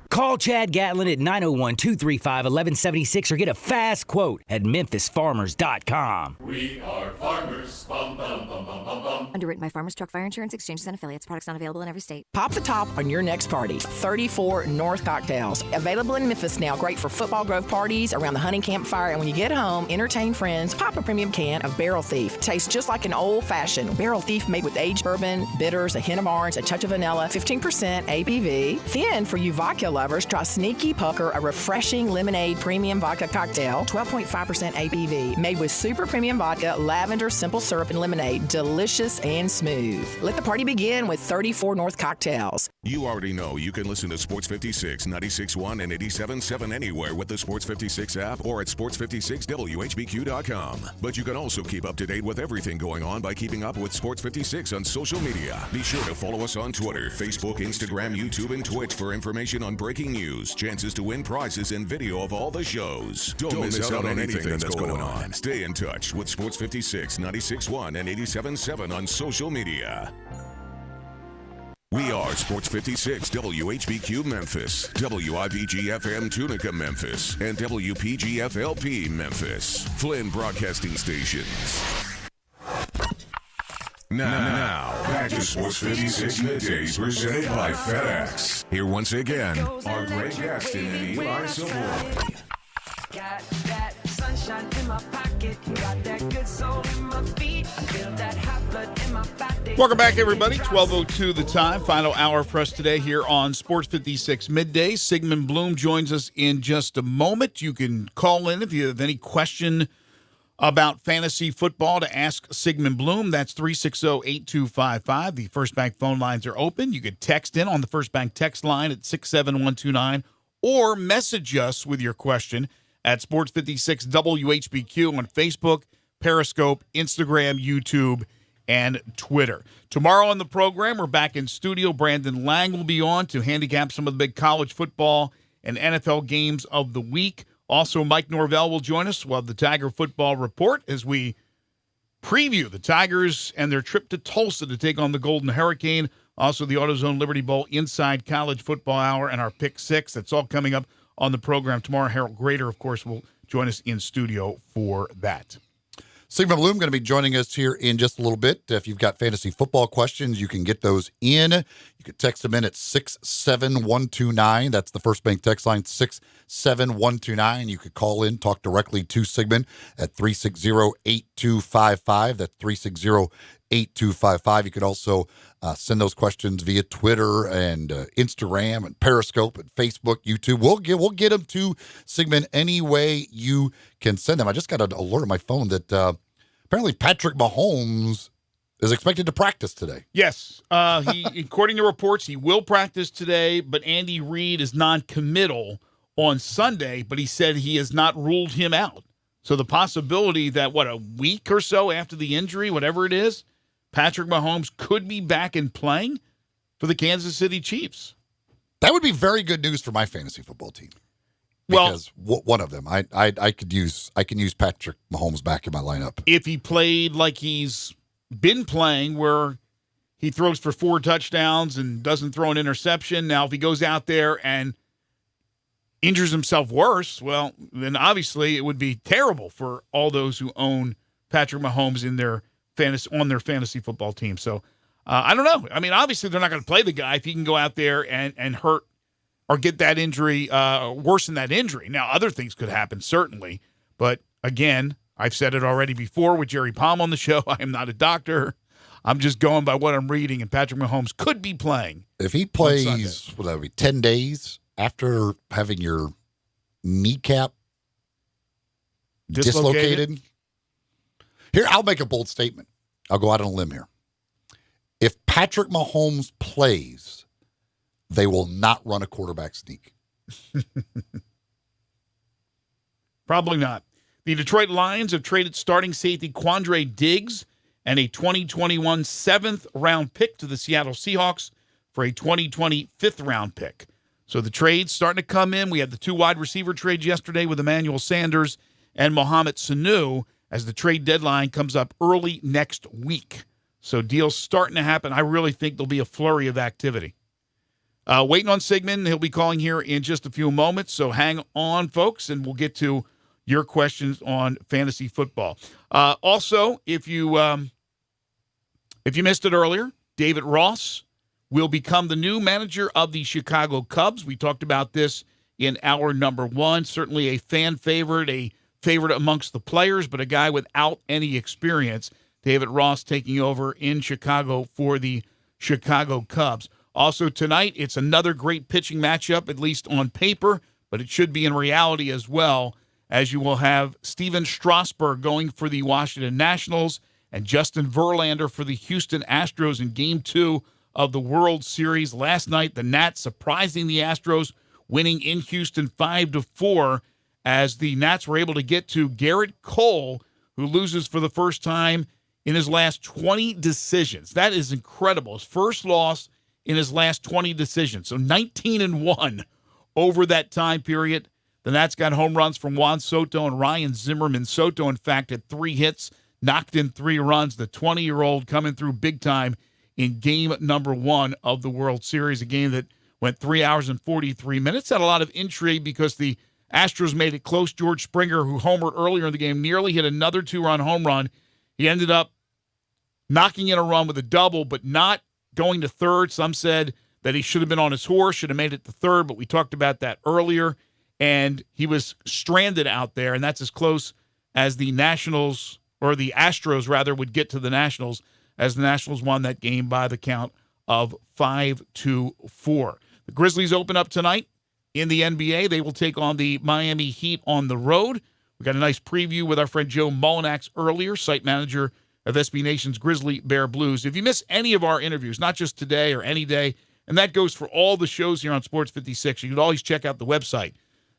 Call Chad Gatlin at 901-235-1176 or get a fast quote at memphisfarmers.com. We are farmers. Bum, bum, bum, bum, bum, bum. Underwritten by Farmers Truck Fire Insurance Exchanges and Affiliates. Products not available in every state. Pop the top on your next party. 34 North Cocktails. Available in Memphis now. Great for football grove parties, around the hunting campfire, and when you get home, entertain friends. Pop a premium can of Barrel Thief. Tastes just like an old-fashioned Barrel Thief made with aged bourbon, bitters, a hint of orange, a touch of vanilla, 15% ABV. Then, for you vodka lovers, try Sneaky Pucker, a refreshing lemonade premium vodka cocktail, 12.5% ABV, made with super premium vodka, lavender, simple syrup, and lemonade. Delicious and smooth. Let the party begin with 34 North Cocktails. You already know you can listen to Sports 56, 96.1, and 87.7 anywhere with the Sports 56 app or at sports56whbq.com. But you can also keep up to date with everything going on by keeping up with Sports 56 on social media. Be sure to follow us on Twitter, Facebook, Instagram, YouTube, and Twitch for information on breaking news, chances to win prizes, and video of all the shows. Don't miss out on anything that's going on. Stay in touch with Sports 56, 96.1, and 87.7 on social media. We are Sports 56 WHBQ Memphis, WIVG-FM Tunica Memphis, and WPG-FLP Memphis, Flynn Broadcasting Stations. Now, back to Sports 56 Middays presented by FedEx. Here once again are Greg Gaston and Eli Savoie. Got that sunshine in my pocket, got that good soul in my feet, I feel that hot blood in my body. Welcome back, everybody. 12:02 the time. Final hour for us today here on Sports 56 Midday. Sigmund Bloom joins us in just a moment. You can call in if you have any question about fantasy football to ask Sigmund Bloom. That's 360-8255. The First Bank phone lines are open. You could text in on the First Bank text line at 67129 or message us with your question at Sports 56 WHBQ on Facebook, Periscope, Instagram, YouTube, and Twitter. Tomorrow on the program, we're back in studio. Brandon Lang will be on to handicap some of the big college football and NFL games of the week. Also, Mike Norvell will join us. We'll have the Tiger Football Report as we preview the Tigers and their trip to Tulsa to take on the Golden Hurricane. Also, the AutoZone Liberty Bowl Inside College Football Hour and our Pick Six. That's all coming up on the program tomorrow. Harold Grader, of course, will join us in studio for that. Sigmund Bloom going to be joining us here in just a little bit. If you've got fantasy football questions, you can get those in. You can text them in at 67129. That's the First Bank text line, 67129. You could call in, talk directly to Sigmund at 360-8255. That's 360-8255. You could also send those questions via Twitter and Instagram and Periscope and Facebook, YouTube. We'll get them to Sigmund any way you can send them. I just got an alert on my phone that apparently Patrick Mahomes is expected to practice today. Yes. According to reports, he will practice today, but Andy Reid is non-committal on Sunday, but he said he has not ruled him out. So the possibility that, a week or so after the injury, whatever it is, Patrick Mahomes could be back and playing for the Kansas City Chiefs. That would be very good news for my fantasy football team. Because one of them, I can use Patrick Mahomes back in my lineup. If he played like he's been playing, where he throws for 4 touchdowns and doesn't throw an interception. Now, if he goes out there and injures himself worse, well, then obviously it would be terrible for all those who own Patrick Mahomes on their fantasy football team. So I don't know. I mean, obviously they're not going to play the guy if he can go out there and hurt or get that injury, worsen that injury. Now, other things could happen, certainly. But again, I've said it already before with Jerry Palm on the show. I am not a doctor. I'm just going by what I'm reading, and Patrick Mahomes could be playing. If he plays, 10 days after having your kneecap dislocated? Here, I'll make a bold statement. I'll go out on a limb here. If Patrick Mahomes plays, they will not run a quarterback sneak. Probably not. The Detroit Lions have traded starting safety Quandre Diggs and a 2021 7th-round pick to the Seattle Seahawks for a 2020 5th-round pick. So the trade's starting to come in. We had the 2 wide receiver trades yesterday with Emmanuel Sanders and Mohamed Sanu as the trade deadline comes up early next week. So deals starting to happen. I really think there'll be a flurry of activity. Waiting on Sigmund. He'll be calling here in just a few moments. So hang on, folks, and we'll get to your questions on fantasy football. Also, if you missed it earlier, David Ross will become the new manager of the Chicago Cubs. We talked about this in hour number 1. Certainly a fan favorite, a favorite amongst the players, but a guy without any experience. David Ross taking over in Chicago for the Chicago Cubs. Also tonight, it's another great pitching matchup, at least on paper, but it should be in reality as well, as you will have Steven Strasburg going for the Washington Nationals and Justin Verlander for the Houston Astros in Game 2 of the World Series. Last night, the Nats surprising the Astros, winning in Houston 5-4, as the Nats were able to get to Garrett Cole, who loses for the first time in his last 20 decisions. That is incredible. His first loss in his last 20 decisions. So 19-1 over that time period. The Nats got home runs from Juan Soto and Ryan Zimmerman. Soto, in fact, had 3 hits, knocked in 3 runs. The 20-year-old coming through big time in game number 1 of the World Series, a game that went 3 hours and 43 minutes. Had a lot of intrigue because the Astros made it close. George Springer, who homered earlier in the game, nearly hit another 2-run home run. He ended up knocking in a run with a double, but not going to third. Some said that he should have been on his horse, should have made it to third, but we talked about that earlier. And he was stranded out there, and that's as close as the Nationals, or the Astros, rather, would get to the Nationals, as the Nationals won that game by the count of 5-4. The Grizzlies open up tonight in the NBA. They will take on the Miami Heat on the road. We got a nice preview with our friend Joe Mullinax earlier, site manager of SB Nation's Grizzly Bear Blues. If you miss any of our interviews, not just today or any day, and that goes for all the shows here on Sports 56, you can always check out the website,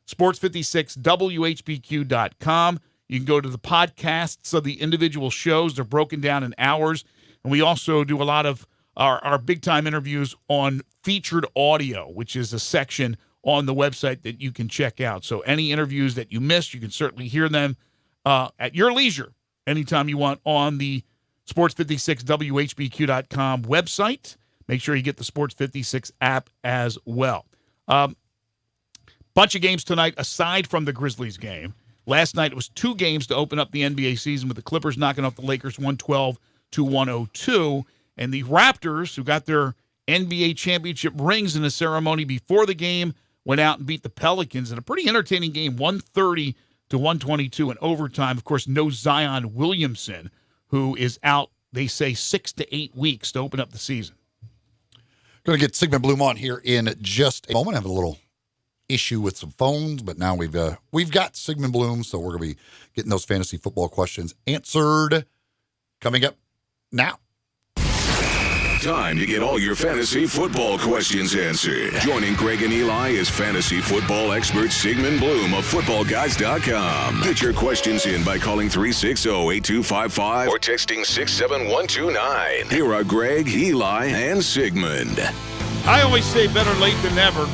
sports56whbq.com. You can go to the podcasts of the individual shows. They're broken down in hours. And we also do a lot of our big-time interviews on featured audio, which is a section on the website that you can check out. So any interviews that you missed, you can certainly hear them at your leisure anytime you want on the sports56whbq.com website. Make sure you get the Sports 56 app as well. Bunch of games tonight aside from the Grizzlies game. Last night it was 2 games to open up the NBA season, with the Clippers knocking off the Lakers 112-102. And the Raptors, who got their NBA championship rings in a ceremony before the game, went out and beat the Pelicans in a pretty entertaining game, 130-122 in overtime. Of course, no Zion Williamson, who is out, they say, 6 to 8 weeks to open up the season. Going to get Sigmund Bloom on here in just a moment. I have a little issue with some phones, but now we've got Sigmund Bloom, so we're going to be getting those fantasy football questions answered coming up now. Time to get all your fantasy football questions answered. Joining Greg and Eli is fantasy football expert Sigmund Bloom of FootballGuys.com. Get your questions in by calling 360-8255 or texting 67129. Here are Greg, Eli, and Sigmund. I always say better late than never.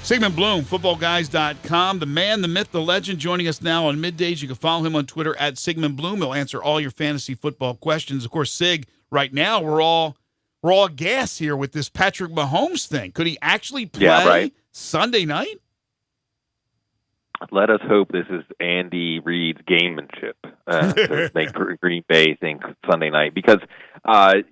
Sigmund Bloom, FootballGuys.com. The man, the myth, the legend, joining us now on Middays. You can follow him on Twitter at Sigmund Bloom. He'll answer all your fantasy football questions. Of course, Sig, right now we're all gas here with this Patrick Mahomes thing. Could he actually play Sunday night? Let us hope this is Andy Reid's gamemanship to make Green Bay think Sunday night, because I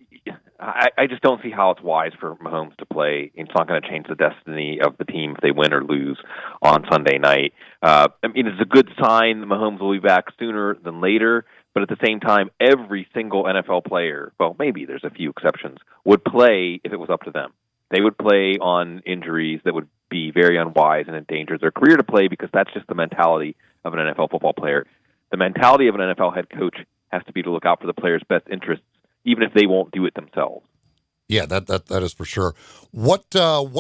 just don't see how it's wise for Mahomes to play. It's not going to change the destiny of the team if they win or lose on Sunday night. I mean, it's a good sign that Mahomes will be back sooner than later, but at the same time, every single NFL player, well, maybe there's a few exceptions, would play if it was up to them. They would play on injuries that would be very unwise and endanger their career to play, because that's just the mentality of an NFL football player. The mentality of an NFL head coach has to be to look out for the player's best interests, even if they won't do it themselves. Yeah, that is for sure. What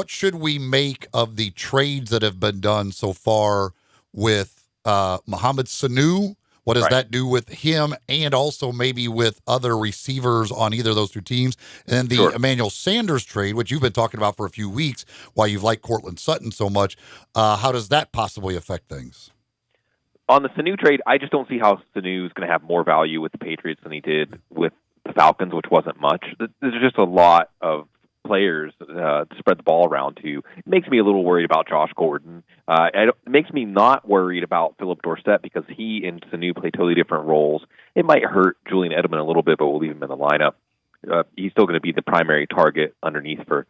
should we make of the trades that have been done so far with Mohamed Sanu? What does that do with him, and also maybe with other receivers on either of those two teams? And then the Emmanuel Sanders trade, which you've been talking about for a few weeks, why you've liked Cortland Sutton so much. How does that possibly affect things? On the Sanu trade, I just don't see how Sanu is going to have more value with the Patriots than he did with the Falcons, which wasn't much. There's just a lot of players to spread the ball around to. It makes me a little worried about Josh Gordon. It makes me not worried about Philip Dorsett because he and Sanu play totally different roles. It might hurt Julian Edelman a little bit, but we'll leave him in the lineup. He's still going to be the primary target underneath for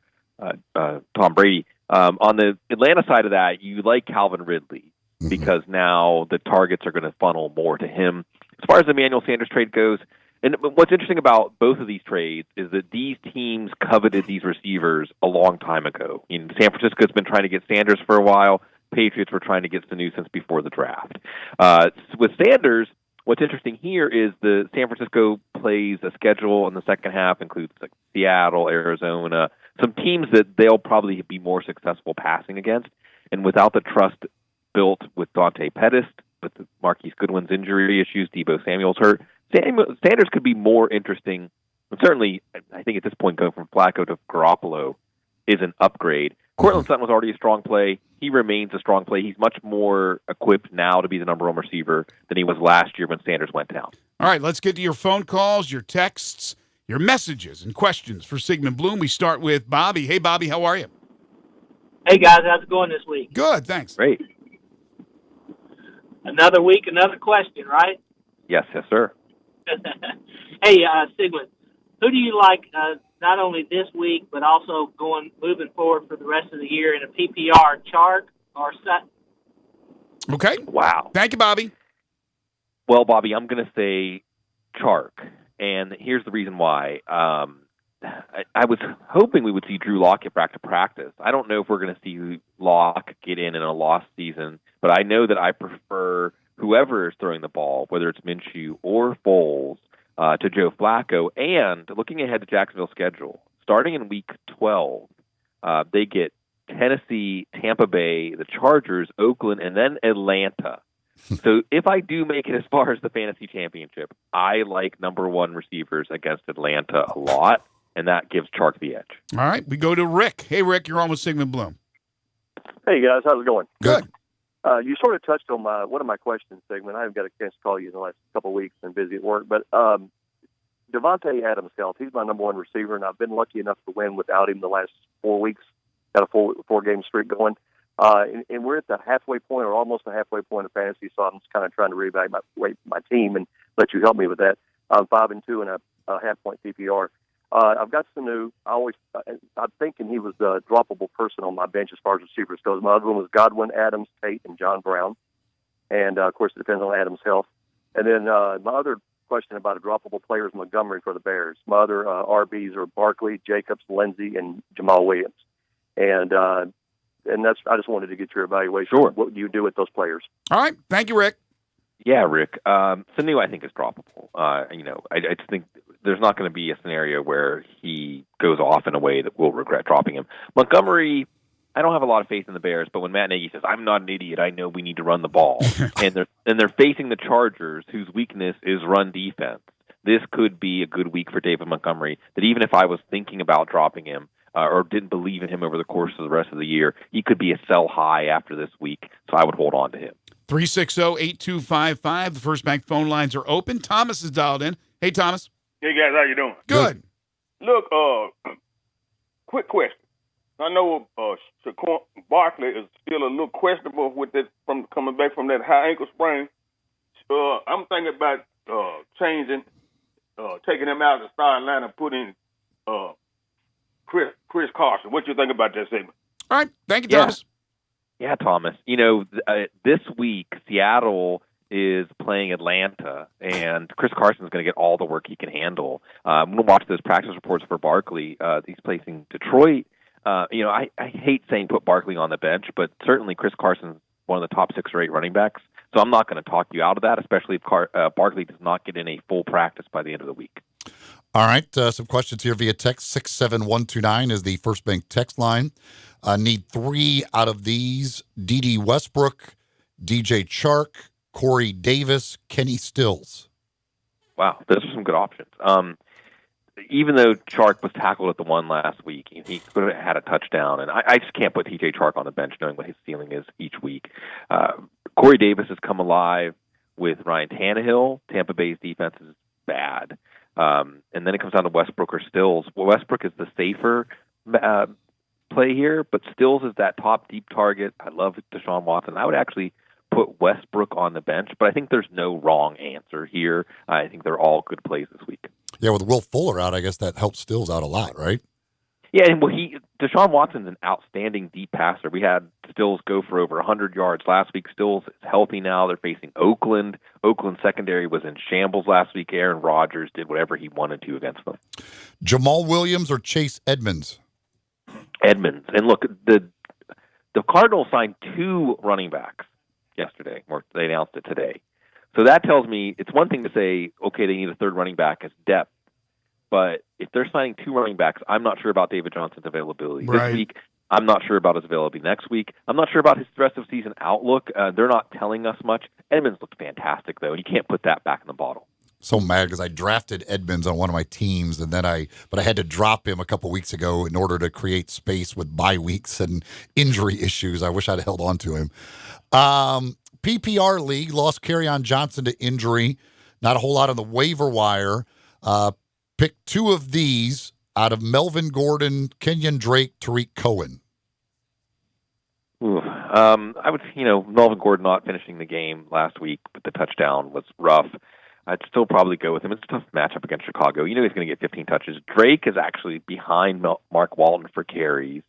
Tom Brady. On the Atlanta side of that, you like Calvin Ridley because now the targets are going to funnel more to him. As far as the Emmanuel Sanders trade goes, and what's interesting about both of these trades is that these teams coveted these receivers a long time ago. San Francisco's been trying to get Sanders for a while. Patriots were trying to get Sanu since before the draft. With Sanders, what's interesting here is the San Francisco plays a schedule in the second half, includes like Seattle, Arizona, some teams that they'll probably be more successful passing against. And without the trust built with Dante Pettis, with Marquise Goodwin's injury issues, Deebo Samuel's hurt, Sanders could be more interesting. And certainly, I think at this point, going from Flacco to Garoppolo is an upgrade. Cortland Sutton was already a strong play. He remains a strong play. He's much more equipped now to be the number one receiver than he was last year when Sanders went down. All right, let's get to your phone calls, your texts, your messages, and questions for Sigmund Bloom. We start with Bobby. Hey, Bobby, how are you? Hey, guys, how's it going this week? Good, thanks. Great. Another week, another question, right? Yes, sir. Hey, Sigmund, who do you like not only this week but also moving forward for the rest of the year in a PPR, Chark or Sutton? Okay. Wow. Thank you, Bobby. Well, Bobby, I'm going to say Chark, and here's the reason why. I was hoping we would see Drew Lock get back to practice. I don't know if we're going to see Lock get in a lost season, but I know that I prefer whoever is throwing the ball, whether it's Minshew or Foles, to Joe Flacco. And looking ahead to Jacksonville's schedule, starting in Week 12, they get Tennessee, Tampa Bay, the Chargers, Oakland, and then Atlanta. So if I do make it as far as the fantasy championship, I like number one receivers against Atlanta a lot, and that gives Chark the edge. All right, we go to Rick. Hey, Rick, you're on with Sigmund Bloom. Hey, guys, how's it going? Good. You sort of touched on one of my questions, Sigmund. I haven't got a chance to call you in the last couple of weeks. Been busy at work. But Devontae Adams' health, he's my number one receiver, and I've been lucky enough to win without him the last 4 weeks. Got a four-game streak going. And we're at the halfway point or almost the halfway point of fantasy, so I'm just kind of trying to reevaluate my team and let you help me with that. I'm 5-2 in a half-point PPR. I've got Sanu. I'm thinking he was the droppable person on my bench as far as receivers goes. My other one was Godwin, Adams, Tate, and John Brown. And, of course, it depends on Adams' health. And then my other question about a droppable player is Montgomery for the Bears. My other RBs are Barkley, Jacobs, Lindsey, and Jamal Williams. And that's. I just wanted to get your evaluation. Sure. What do you do with those players? All right. Thank you, Rick. Yeah, Rick. Sanu, I think, is droppable. I just think there's not going to be a scenario where he goes off in a way that we'll regret dropping him. Montgomery, I don't have a lot of faith in the Bears, but when Matt Nagy says, I'm not an idiot, I know we need to run the ball, and they're facing the Chargers, whose weakness is run defense, this could be a good week for David Montgomery, that even if I was thinking about dropping him, or didn't believe in him over the course of the rest of the year, he could be a sell high after this week, so I would hold on to him. 360-8255. The First Bank phone lines are open. Thomas is dialed in. Hey, Thomas. Hey, guys. How you doing? Good. Look, quick question. I know Saquon Barkley is still a little questionable with that from coming back from that high ankle sprain. I'm thinking about taking him out of the starting line and putting Chris Carson. What you think about that segment? All right. Thank you, Thomas. Yeah, Thomas. This week, Seattle is playing Atlanta, and Chris Carson's going to get all the work he can handle. I'm going to watch those practice reports for Barkley. He's placing Detroit. I hate saying put Barkley on the bench, but certainly Chris Carson's one of the top 6 or 8 running backs. So I'm not going to talk you out of that, especially if Barkley does not get in a full practice by the end of the week. All right, some questions here via text. 67129 is the First Bank text line. Need 3 out of these: D.D. Westbrook, DJ Chark, Corey Davis, Kenny Stills. Wow, those are some good options. Even though Chark was tackled at the one last week, he could have had a touchdown, and I just can't put TJ Chark on the bench knowing what his ceiling is each week. Corey Davis has come alive with Ryan Tannehill. Tampa Bay's defense is bad. And then it comes down to Westbrook or Stills. Well, Westbrook is the safer play here, but Stills is that top deep target. I love Deshaun Watson. I would actually put Westbrook on the bench, but I think there's no wrong answer here. I think they're all good plays this week. Yeah, with Will Fuller out, I guess that helps Stills out a lot, right? Yeah, and Deshaun Watson's an outstanding deep passer. We had Stills go for over 100 yards last week. Stills is healthy now. They're facing Oakland. Oakland's secondary was in shambles last week. Aaron Rodgers did whatever he wanted to against them. Jamal Williams or Chase Edmonds? Edmonds. And look, the Cardinals signed 2 running backs yesterday, or they announced it today. So that tells me it's one thing to say, okay, they need a third running back as depth. But if they're signing 2 running backs, I'm not sure about David Johnson's availability this week. I'm not sure about his availability next week. I'm not sure about his rest of season outlook. They're not telling us much. Edmonds looks fantastic, though, and you can't put that back in the bottle. So mad because I drafted Edmonds on one of my teams, and then I had to drop him a couple weeks ago in order to create space with bye weeks and injury issues. I wish I'd held on to him. PPR league lost Kerryon Johnson to injury. Not a whole lot on the waiver wire. Pick 2 of these out of Melvin Gordon, Kenyon Drake, Tariq Cohen. I would, Melvin Gordon not finishing the game last week, but the touchdown was rough. I'd still probably go with him. It's a tough matchup against Chicago. He's going to get 15 touches. Drake is actually behind Mark Walton for carries.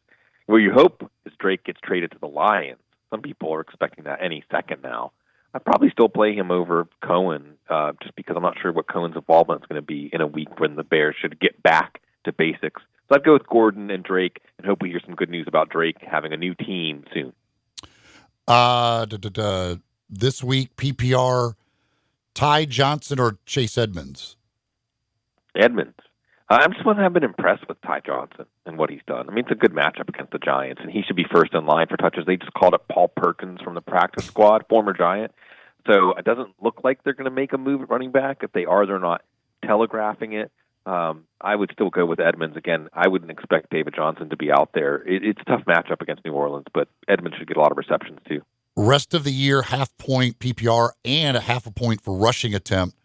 Where you hope is Drake gets traded to the Lions. Some people are expecting that any second now. I'd probably still play him over Cohen just because I'm not sure what Cohen's involvement is going to be in a week when the Bears should get back to basics. So I'd go with Gordon and Drake and hope we hear some good news about Drake having a new team soon. This week, PPR, Ty Johnson or Chase Edmonds? Edmonds. I just haven't been impressed with Ty Johnson and what he's done. I mean, it's a good matchup against the Giants, and he should be first in line for touches. They just called up Paul Perkins from the practice squad, former Giant. So it doesn't look like they're going to make a move at running back. If they are, they're not telegraphing it. I would still go with Edmonds. Again, I wouldn't expect David Johnson to be out there. It's a tough matchup against New Orleans, but Edmonds should get a lot of receptions too. Rest of the year, 0.5 point PPR and 0.5 point for rushing attempt.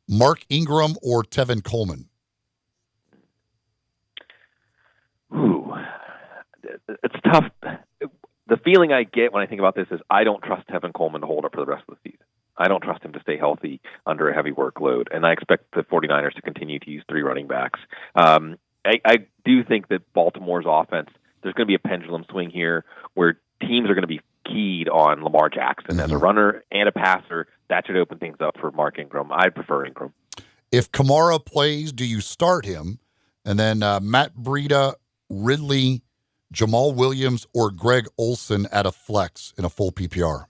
Mark Ingram or Tevin Coleman? Ooh, it's tough. The feeling I get when I think about this is I don't trust Tevin Coleman to hold up for the rest of the season. I don't trust him to stay healthy under a heavy workload, and I expect the 49ers to continue to use 3 running backs. I do think that Baltimore's offense, there's going to be a pendulum swing here where teams are going to be keyed on Lamar Jackson as a runner and a passer. That should open things up for Mark Ingram. I prefer Ingram. If Kamara plays, do you start him? And then Matt Breida, Ridley, Jamal Williams, or Greg Olsen at a flex in a full PPR?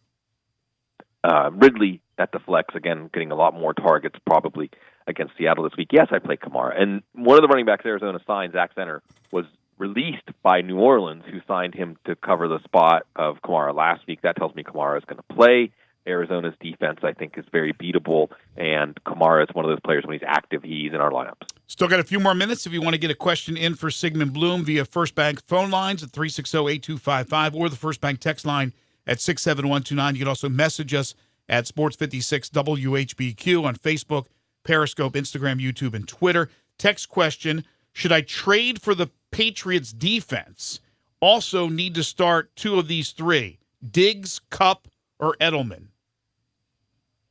Ridley at the flex, again, getting a lot more targets probably against Seattle this week. Yes, I play Kamara. And one of the running backs Arizona signed, Zach Zenner, was released by New Orleans, who signed him to cover the spot of Kamara last week. That tells me Kamara is going to play. Arizona's defense, I think, is very beatable, and Kamara is one of those players when he's active, he's in our lineups. Still got a few more minutes if you want to get a question in for Sigmund Bloom via First Bank phone lines at 360-8255 or the First Bank text line at 67129. You can also message us at Sports56 WHBQ on Facebook, Periscope, Instagram, YouTube, and Twitter. Text question, should I trade for the Patriots defense? Also need to start 2 of these 3, Diggs, Kupp, or Edelman?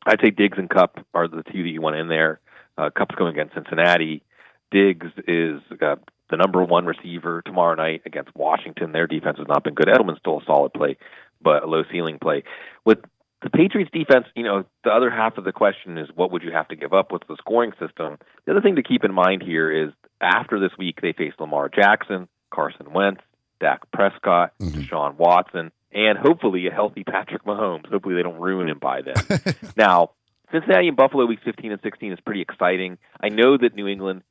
I'd say Diggs and Kupp are the 2 that you want in there. Kupp's going against Cincinnati. Diggs is the number 1 receiver tomorrow night against Washington. Their defense has not been good. Edelman's still a solid play, but a low-ceiling play. With the Patriots defense, the other half of the question is what would you have to give up? What's the scoring system? The other thing to keep in mind here is after this week, they face Lamar Jackson, Carson Wentz, Dak Prescott, Deshaun Watson, and hopefully a healthy Patrick Mahomes. Hopefully they don't ruin him by then. Now, Cincinnati and Buffalo weeks 15 and 16 is pretty exciting. I know that New England,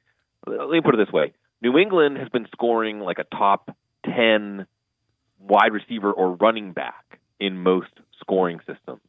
let me put it this way, New England has been scoring like a top 10 wide receiver or running back in most scoring systems.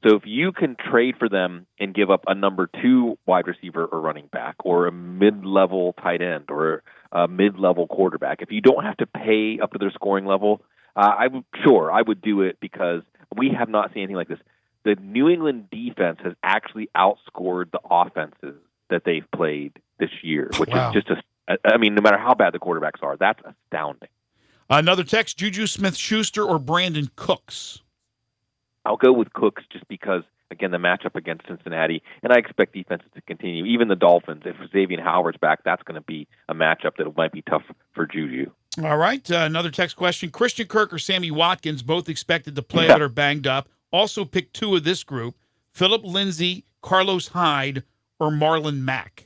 So if you can trade for them and give up a number 2 wide receiver or running back or a mid-level tight end or a mid-level quarterback, if you don't have to pay up to their scoring level, I would do it because we have not seen anything like this. The New England defense has actually outscored the offenses that they've played this year, which is just I mean, no matter how bad the quarterbacks are, that's astounding. Another text, Juju Smith-Schuster or Brandon Cooks? I'll go with Cooks just because, again, the matchup against Cincinnati, and I expect defenses to continue. Even the Dolphins, if Xavier Howard's back, that's going to be a matchup that might be tough for Juju. All right, another text question. Christian Kirk or Sammy Watkins, both expected to play but are banged up. Also pick two of this group, Philip Lindsay, Carlos Hyde, or Marlon Mack.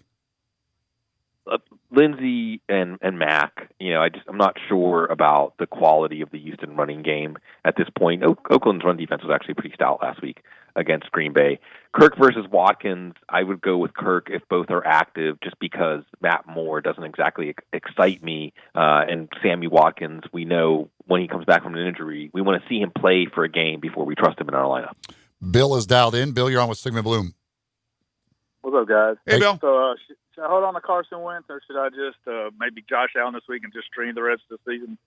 Lindsay and Mack, I'm not sure about the quality of the Houston running game at this point. Oakland's run defense was actually pretty stout last week against Green Bay. Kirk versus Watkins, I would go with Kirk if both are active, just because Matt Moore doesn't exactly excite me. And Sammy Watkins, we know when he comes back from an injury, we want to see him play for a game before we trust him in our lineup. Bill is dialed in. Bill, you're on with Sigmund Bloom. What's up, guys? Hey, Bill. So, should I hold on to Carson Wentz, or should I just maybe Josh Allen this week and just stream the rest of the season?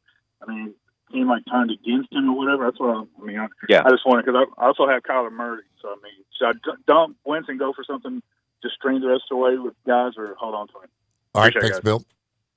I mean, he might turned against him or whatever. That's what I just wanted, because I also have Kyler Murray. So, I mean, should I dump Wentz and go for something, just stream the rest of the way with guys, or hold on to him? All right, thanks, Bill.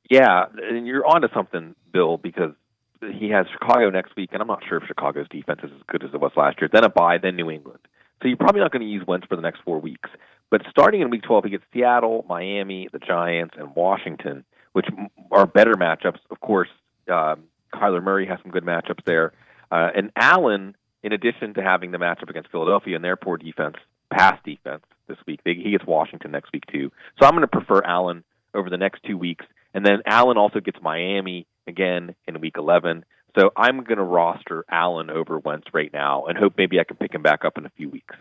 Yeah, and you're onto something, Bill, because he has Chicago next week, and I'm not sure if Chicago's defense is as good as it was last year. Then a bye, then New England. So you're probably not going to use Wentz for the next 4 weeks. But starting in Week 12, he gets Seattle, Miami, the Giants, and Washington, which are better matchups. Of course, Kyler Murray has some good matchups there. And Allen, in addition to having the matchup against Philadelphia and their poor defense, pass defense this week, he gets Washington next week too. So I'm going to prefer Allen over the next 2 weeks. And then Allen also gets Miami again in Week 11. So I'm going to roster Allen over Wentz right now and hope maybe I can pick him back up in a few weeks.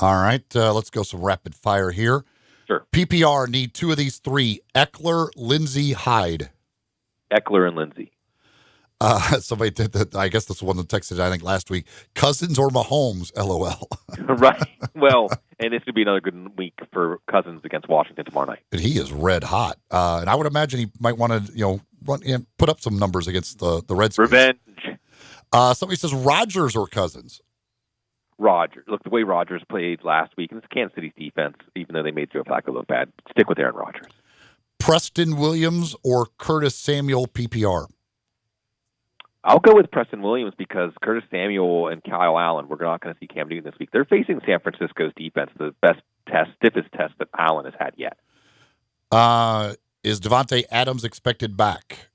All right, let's go some rapid fire here. Sure. PPR need two of these three: Eckler, Lindsay, Hyde. Eckler and Lindsay. Somebody did that. I guess this is one that texted, I think, last week. Cousins or Mahomes, LOL. Right. Well, and this would be another good week for Cousins against Washington tomorrow night. And he is red hot. And I would imagine he might want to, put up some numbers against the Redskins. Revenge. Somebody says Rodgers or Cousins. Rodgers. Look, the way Rodgers played last week, and it's Kansas City's defense, even though they made Joe Flacco look bad, stick with Aaron Rodgers. Preston Williams or Curtis Samuel, PPR? I'll go with Preston Williams because Curtis Samuel and Kyle Allen, we're not going to see Cam Newton this week. They're facing San Francisco's defense, the best test, stiffest test that Allen has had yet. Is Devontae Adams expected back?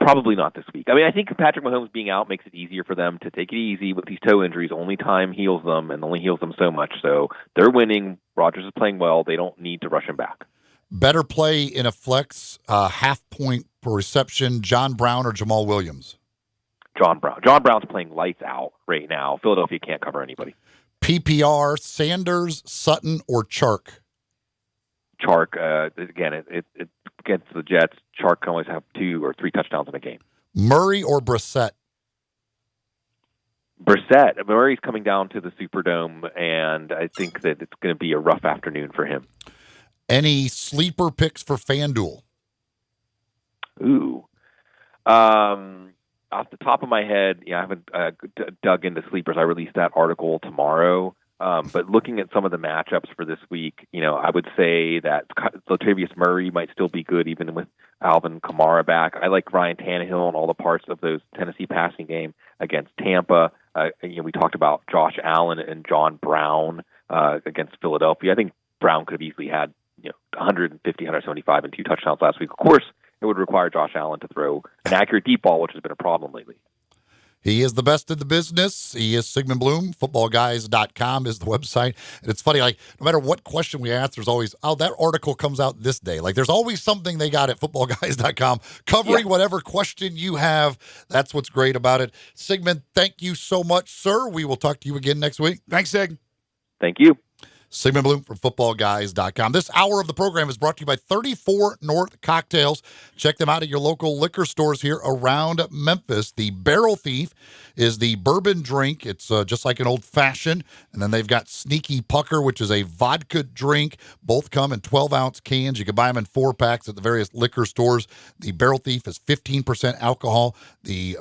Probably not this week. I mean, I think Patrick Mahomes being out makes it easier for them to take it easy with these toe injuries. Only time heals them, and only heals them so much. So they're winning. Rodgers is playing well. They don't need to rush him back. Better play in a flex, half point per reception, John Brown or Jamal Williams? John Brown. John Brown's playing lights out right now. Philadelphia can't cover anybody. PPR, Sanders, Sutton, or Chark? Chark, again, it against the Jets, Chark can always have 2 or 3 touchdowns in a game. Murray or Brissett? Brissett. Murray's coming down to the Superdome, and I think that it's going to be a rough afternoon for him. Any sleeper picks for FanDuel? Ooh. Off the top of my head, I haven't dug into sleepers. I released that article tomorrow. But looking at some of the matchups for this week, I would say that Latavius Murray might still be good even with Alvin Kamara back. I like Ryan Tannehill and all the parts of those Tennessee passing game against Tampa. We talked about Josh Allen and John Brown against Philadelphia. I think Brown could have easily had 150, 175 and 2 touchdowns last week. Of course, it would require Josh Allen to throw an accurate deep ball, which has been a problem lately. He is the best in the business. He is Sigmund Bloom. Footballguys.com is the website. And it's funny, no matter what question we ask, there's always, that article comes out this day. There's always something they got at footballguys.com covering whatever question you have. That's what's great about it. Sigmund, thank you so much, sir. We will talk to you again next week. Thanks, Sig. Thank you. Sigmund Bloom from footballguys.com. This hour of the program is brought to you by 34 North Cocktails. Check them out at your local liquor stores here around Memphis. The Barrel Thief is the bourbon drink. It's just like an old-fashioned. And then they've got Sneaky Pucker, which is a vodka drink. Both come in 12-ounce cans. You can buy them in 4-packs at the various liquor stores. The Barrel Thief is 15% alcohol. The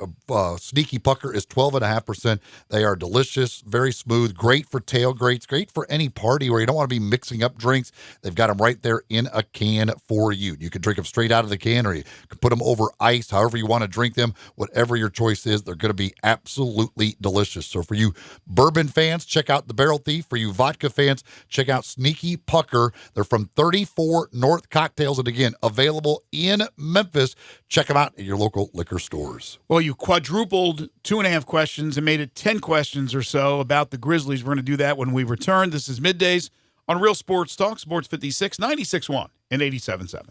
Sneaky Pucker is 12.5%. They are delicious, very smooth, great for tailgates, great for any party. party where you don't want to be mixing up drinks, they've got them right there in a can for you. You can drink them straight out of the can, or you can put them over ice, however you want to drink them. Whatever your choice is, they're going to be absolutely delicious. So for you bourbon fans, check out the Barrel Thief. For you vodka fans, check out Sneaky Pucker. They're from 34 North Cocktails, and again, available in Memphis. Check them out at your local liquor stores. Well, you quadrupled 2.5 questions and made it 10 questions or so about the Grizzlies. We're going to do that when we return. This is Middays on Real Sports Talk, Sports 56, 96.1 and 87.7.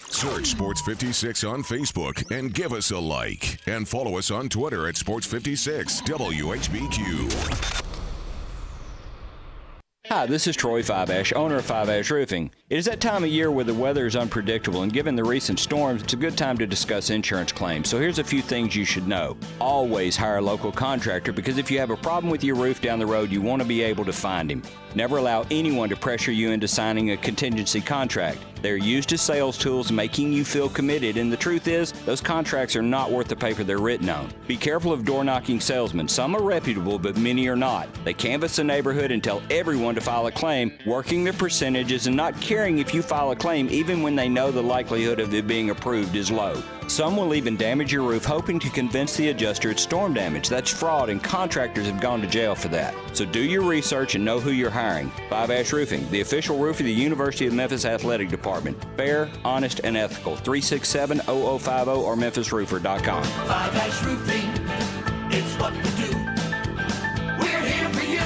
Search Sports 56 on Facebook and give us a like. And follow us on Twitter at Sports 56 WHBQ. Hi, this is Troy Five-Ash, owner of Five-Ash Roofing. It is that time of year where the weather is unpredictable, and given the recent storms, it's a good time to discuss insurance claims. So here's a few things you should know. Always hire a local contractor, because if you have a problem with your roof down the road, you want to be able to find him. Never allow anyone to pressure you into signing a contingency contract. They're used as sales tools, making you feel committed, and the truth is, those contracts are not worth the paper they're written on. Be careful of door-knocking salesmen. Some are reputable, but many are not. They canvass the neighborhood and tell everyone to file a claim, working their percentages and not caring if you file a claim, even when they know the likelihood of it being approved is low. Some will even damage your roof, hoping to convince the adjuster it's storm damage. That's fraud, and contractors have gone to jail for that. So do your research and know who you're hiring. Five-Ash Roofing, the official roof of the University of Memphis Athletic Department. Fair, honest, and ethical. 367-0050 or memphisroofer.com. Five-Ash Roofing, it's what we do. We're here for you.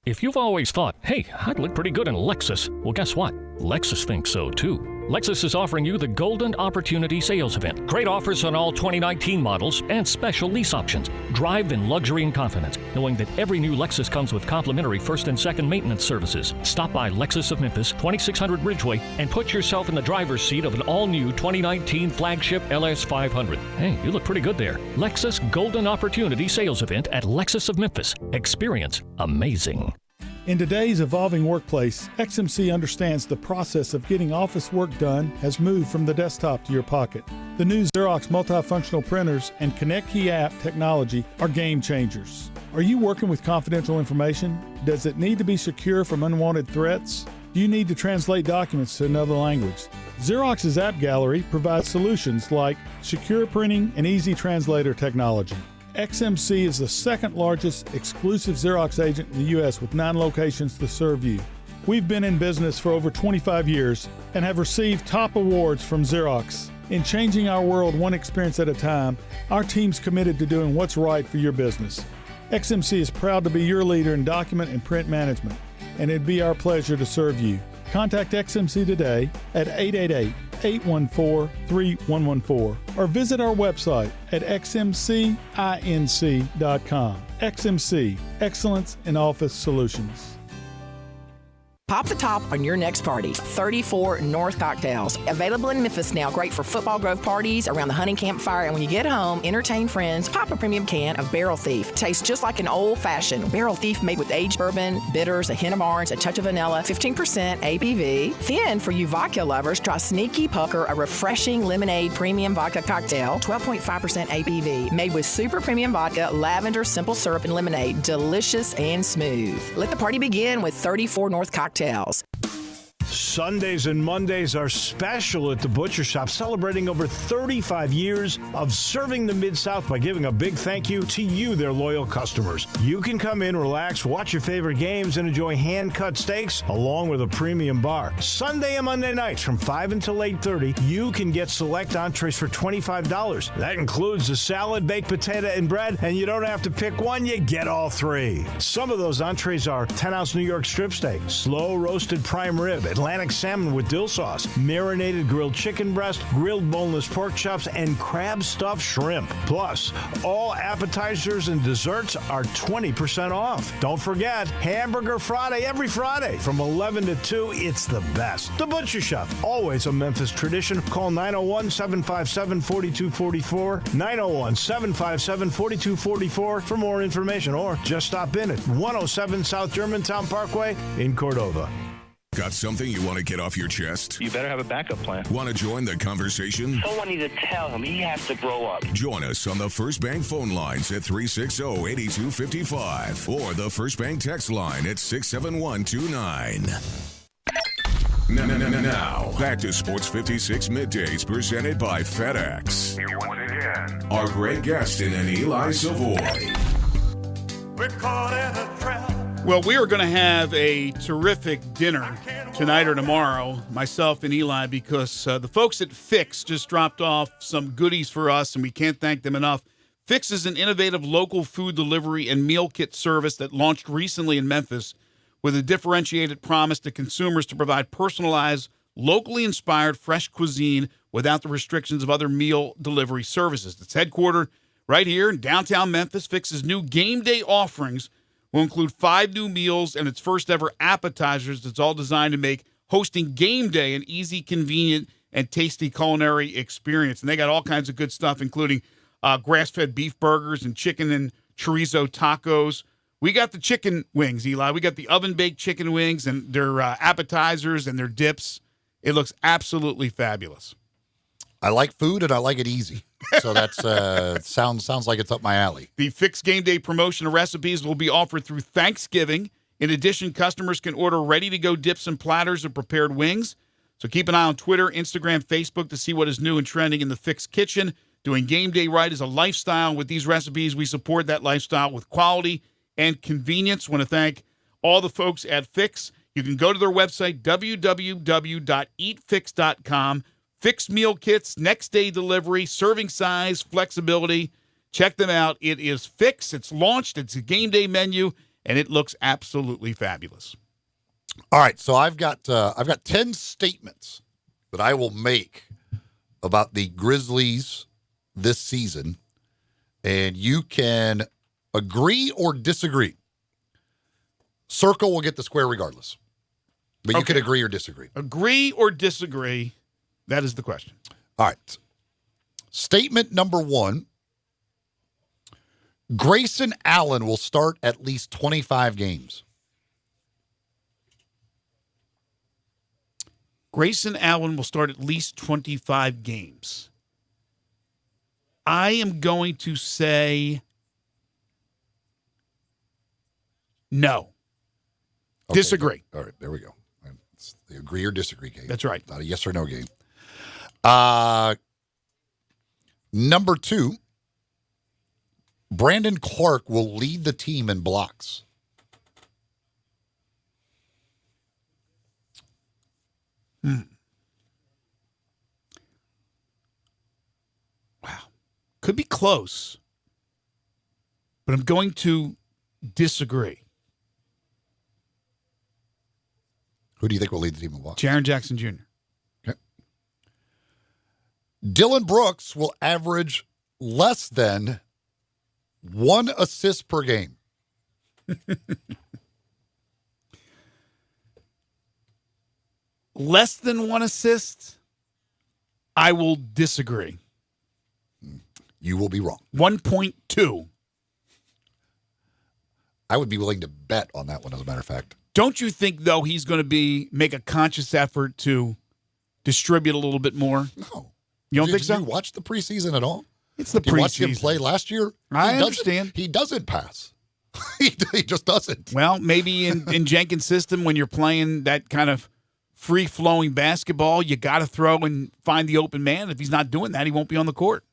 If you've always thought, hey, I'd look pretty good in a Lexus, well, guess what? Lexus thinks so, too. Lexus is offering you the Golden Opportunity Sales Event. Great offers on all 2019 models and special lease options. Drive in luxury and confidence, knowing that every new Lexus comes with complimentary first and second maintenance services. Stop by Lexus of Memphis, 2600 Ridgeway, and put yourself in the driver's seat of an all-new 2019 flagship LS500. Hey, you look pretty good there. Lexus Golden Opportunity Sales Event at Lexus of Memphis. Experience amazing. In today's evolving workplace, XMC understands the process of getting office work done has moved from the desktop to your pocket. The new Xerox multifunctional printers and Connect Key app technology are game changers. Are you working with confidential information? Does it need to be secure from unwanted threats? Do you need to translate documents to another language? Xerox's App Gallery provides solutions like secure printing and easy translator technology. XMC is the second largest exclusive Xerox agent in the U.S. with 9 locations to serve you. We've been in business for over 25 years and have received top awards from Xerox. In changing our world one experience at a time, our team's committed to doing what's right for your business. XMC is proud to be your leader in document and print management, and it'd be our pleasure to serve you. Contact XMC today at 888-814-3114 or visit our website at xmcinc.com. XMC, excellence in office solutions. Pop the top on your next party. 34 North Cocktails. Available in Memphis now. Great for football grove parties, around the hunting campfire, and when you get home, entertain friends. Pop a premium can of Barrel Thief. Tastes just like an old-fashioned Barrel Thief made with aged bourbon, bitters, a hint of orange, a touch of vanilla, 15% ABV. Then, for you vodka lovers, try Sneaky Pucker, a refreshing lemonade premium vodka cocktail, 12.5% ABV. Made with super premium vodka, lavender, simple syrup, and lemonade. Delicious and smooth. Let the party begin with 34 North Cocktails. Sundays and Mondays are special at the Butcher Shop, celebrating over 35 years of serving the Mid-South by giving a big thank you to you, their loyal customers. You can come in, relax, watch your favorite games, and enjoy hand-cut steaks along with a premium bar. Sunday and Monday nights from 5 until 8:30, you can get select entrees for $25. That includes a salad, baked potato, and bread, and you don't have to pick one, you get all 3. Some of those entrees are 10-ounce New York strip steak, slow-roasted prime rib, Atlantic salmon with dill sauce, marinated grilled chicken breast, grilled boneless pork chops, and crab stuffed shrimp. Plus, all appetizers and desserts are 20% off. Don't forget, Hamburger Friday every Friday from 11 to 2. It's the best. The Butcher Shop, always a Memphis tradition. Call 901-757-4244, 901-757-4244 for more information, or just stop in at 107 South Germantown Parkway in Cordova. Got something you want to get off your chest? You better have a backup plan. Want to join the conversation? Someone needs to tell him he has to grow up. Join us on the First Bank phone lines at 360-8255 or the First Bank text line at 67129. Now, back to Sports 56 Middays presented by FedEx. Here once again Our Greg Gaston and Eli Savoie. we're caught in a trap. Well, we are going to have a terrific dinner tonight or tomorrow, myself and Eli, because the folks at Fix just dropped off some goodies for us, and we can't thank them enough. Fix is an innovative local food delivery and meal kit service that launched recently in Memphis with a differentiated promise to consumers to provide personalized, locally inspired, fresh cuisine without the restrictions of other meal delivery services. It's headquartered right here in downtown Memphis. Fix's new game day offerings will include 5 new meals and its first ever appetizers. It's all designed to make hosting game day an easy, convenient, and tasty culinary experience. And they got all kinds of good stuff, including grass-fed beef burgers and chicken and chorizo tacos. We got the chicken wings, Eli. We got the oven-baked chicken wings and their appetizers and their dips. It looks absolutely fabulous. I like food and I like it easy. So that's sounds like it's up my alley. The Fix Game Day promotion and recipes will be offered through Thanksgiving. In addition, customers can order ready-to-go dips and platters of prepared wings. So keep an eye on Twitter, Instagram, Facebook to see what is new and trending in the Fix kitchen. Doing game day right is a lifestyle. With these recipes, we support that lifestyle with quality and convenience. I want to thank all the folks at Fix. You can go to their website, www.eatfix.com. Fixed meal kits, next day delivery, serving size, flexibility. Check them out. It is Fix. It's launched. It's a game day menu, and it looks absolutely fabulous. All right, so I've got 10 statements that I will make about the Grizzlies this season, and you can agree or disagree. Circle will get the square regardless, but you can agree or disagree. Agree or disagree. That is the question. All right. Statement number 1. Grayson Allen will start at least 25 games. Grayson Allen will start at least 25 games. I am going to say no. Okay. Disagree. All right, there we go. It's the agree or disagree game. That's right. Not a yes or no game. Number 2, Brandon Clark will lead the team in blocks. Wow. Could be close, but I'm going to disagree. Who do you think will lead the team in blocks? Jaren Jackson Jr. Dylan Brooks will average less than 1 assist per game. Less than 1 assist? I will disagree. You will be wrong. 1.2. I would be willing to bet on that one, as a matter of fact. Don't you think, though, he's going to make a conscious effort to distribute a little bit more? No. You don't think so? Did you watch the preseason at all? It's the preseason. You watched him preseason. play last year? I understand. He doesn't pass. He just doesn't. Well, maybe in Jenkins' system, when you're playing that kind of free-flowing basketball, you got to throw and find the open man. If he's not doing that, he won't be on the court.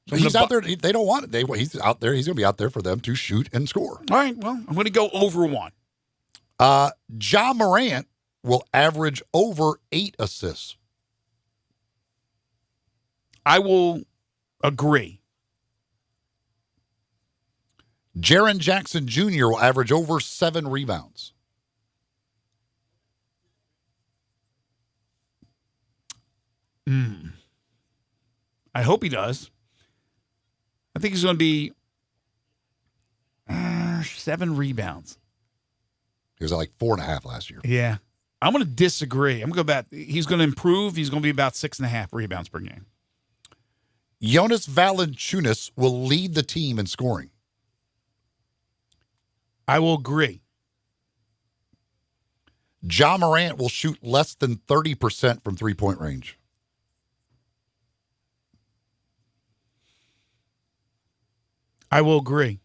So he's out there. They don't want it. He's out there. He's going to be out there for them to shoot and score. All right, well, I'm going to go over 1. Ja Morant will average over 8 assists. I will agree. Jaren Jackson Jr. will average over 7 rebounds. I hope he does. I think he's going to be 7 rebounds. He was at like 4.5 last year. Yeah. I'm going to disagree. I'm going to go about, he's going to improve. He's going to be about 6.5 rebounds per game. Jonas Valanciunas will lead the team in scoring. I will agree. Ja Morant will shoot less than 30% from three-point range. I will agree.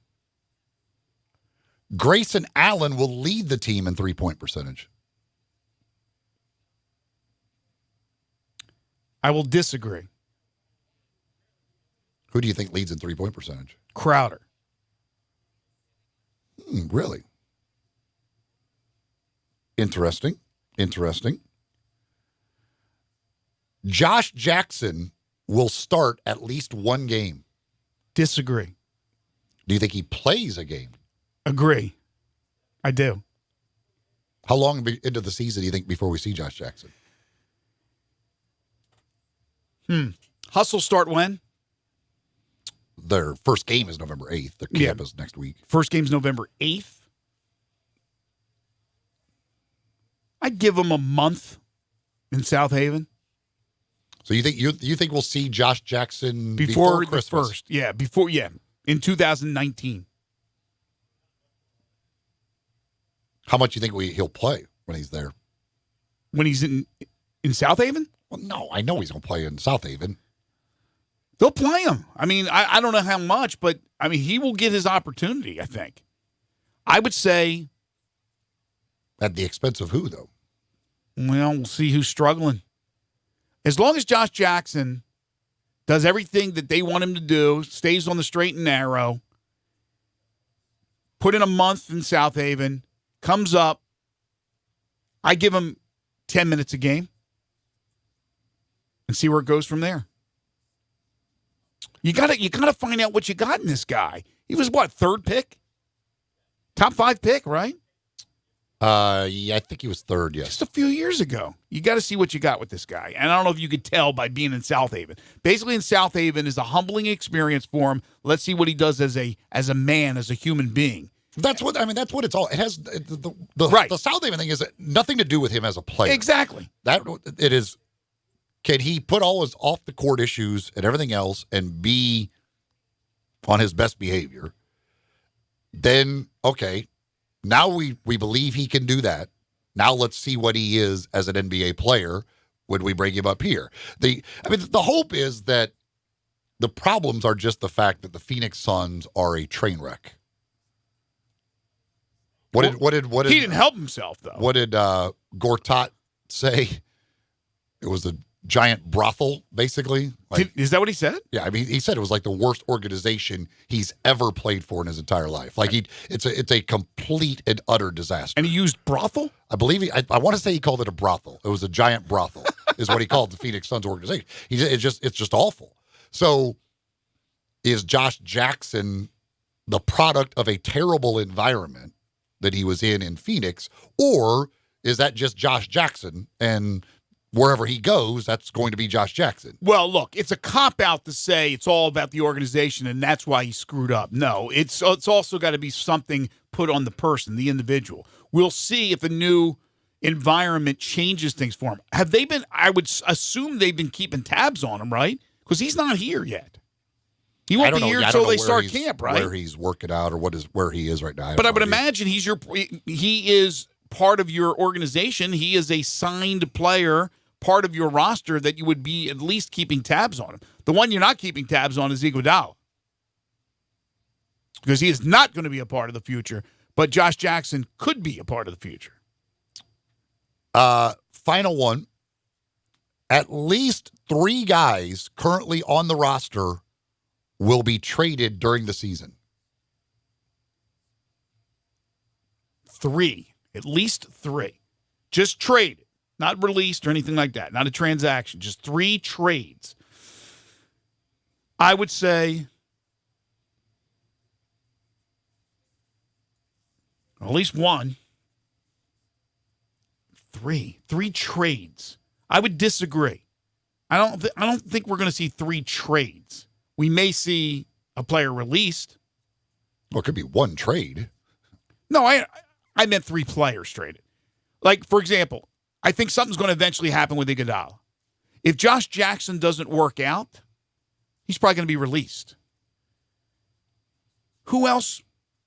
Grayson Allen will lead the team in three-point percentage. I will disagree. Who do you think leads in three-point percentage? Crowder. Really? Interesting. Josh Jackson will start at least one game. Disagree. Do you think he plays a game? Agree. I do. How long into the season do you think before we see Josh Jackson? Hustle start when? Their first game is November 8th. Their camp is next week. First game's November 8th. I'd give them a month in South Haven. So you think we'll see Josh Jackson before Christmas? The first? Yeah, in 2019. How much do you think he'll play when he's there? When he's in South Haven? Well, no, I know he's going to play in South Haven. They'll play him. I mean, I don't know how much, but, I mean, he will get his opportunity, I think. I would say... At the expense of who, though? Well, we'll see who's struggling. As long as Josh Jackson does everything that they want him to do, stays on the straight and narrow, put in a month in South Haven, comes up, I give him 10 minutes a game and see where it goes from there. You gotta find out what you got in this guy. He was what, third pick? Top 5 pick, right? Yeah, I think he was third, yes. Just a few years ago. You got to see what you got with this guy. And I don't know if you could tell by being in South Haven. Basically, in South Haven is a humbling experience for him. Let's see what he does as a man, as a human being. That's what it's all. It has the South Haven thing is nothing to do with him as a player. Exactly. That it is. Can he put all his off the court issues and everything else and be on his best behavior? Then okay. Now we believe he can do that. Now let's see what he is as an NBA player when we bring him up here. The hope is that the problems are just the fact that the Phoenix Suns are a train wreck. What did he didn't help himself though. What did Gortat say? It was a giant brothel, basically. Is that what he said? Yeah, I mean, he said it was like the worst organization he's ever played for in his entire life. Like it's a complete and utter disaster. And he used brothel? I believe I want to say he called it a brothel. It was a giant brothel, is what he called the Phoenix Suns organization. It's just awful. So, is Josh Jackson the product of a terrible environment that he was in Phoenix, or is that just Josh Jackson and wherever he goes, that's going to be Josh Jackson? Well, look, it's a cop-out to say it's all about the organization and that's why he screwed up. No, it's also got to be something put on the person, the individual. We'll see if a new environment changes things for him. Have they been, I would assume they've been keeping tabs on him, right? Because he's not here yet. He won't be here until they start camp, right? Where he's working out or where he is right now. But I would imagine he is part of your organization. He is a signed player, part of your roster that you would be at least keeping tabs on him. The one you're not keeping tabs on is Iguodala, because he is not going to be a part of the future, but Josh Jackson could be a part of the future. Final one. At least 3 guys currently on the roster will be traded during the season. 3. At least 3. Just traded. Not released or anything like that. Not a transaction. Just 3 trades. I would say at least 1. 3 trades. I would disagree. I don't think we're going to see 3 trades. We may see a player released. Well, it could be 1 trade. No, I meant 3 players traded. Like, for example, I think something's going to eventually happen with Iguodala. If Josh Jackson doesn't work out, he's probably going to be released. Who else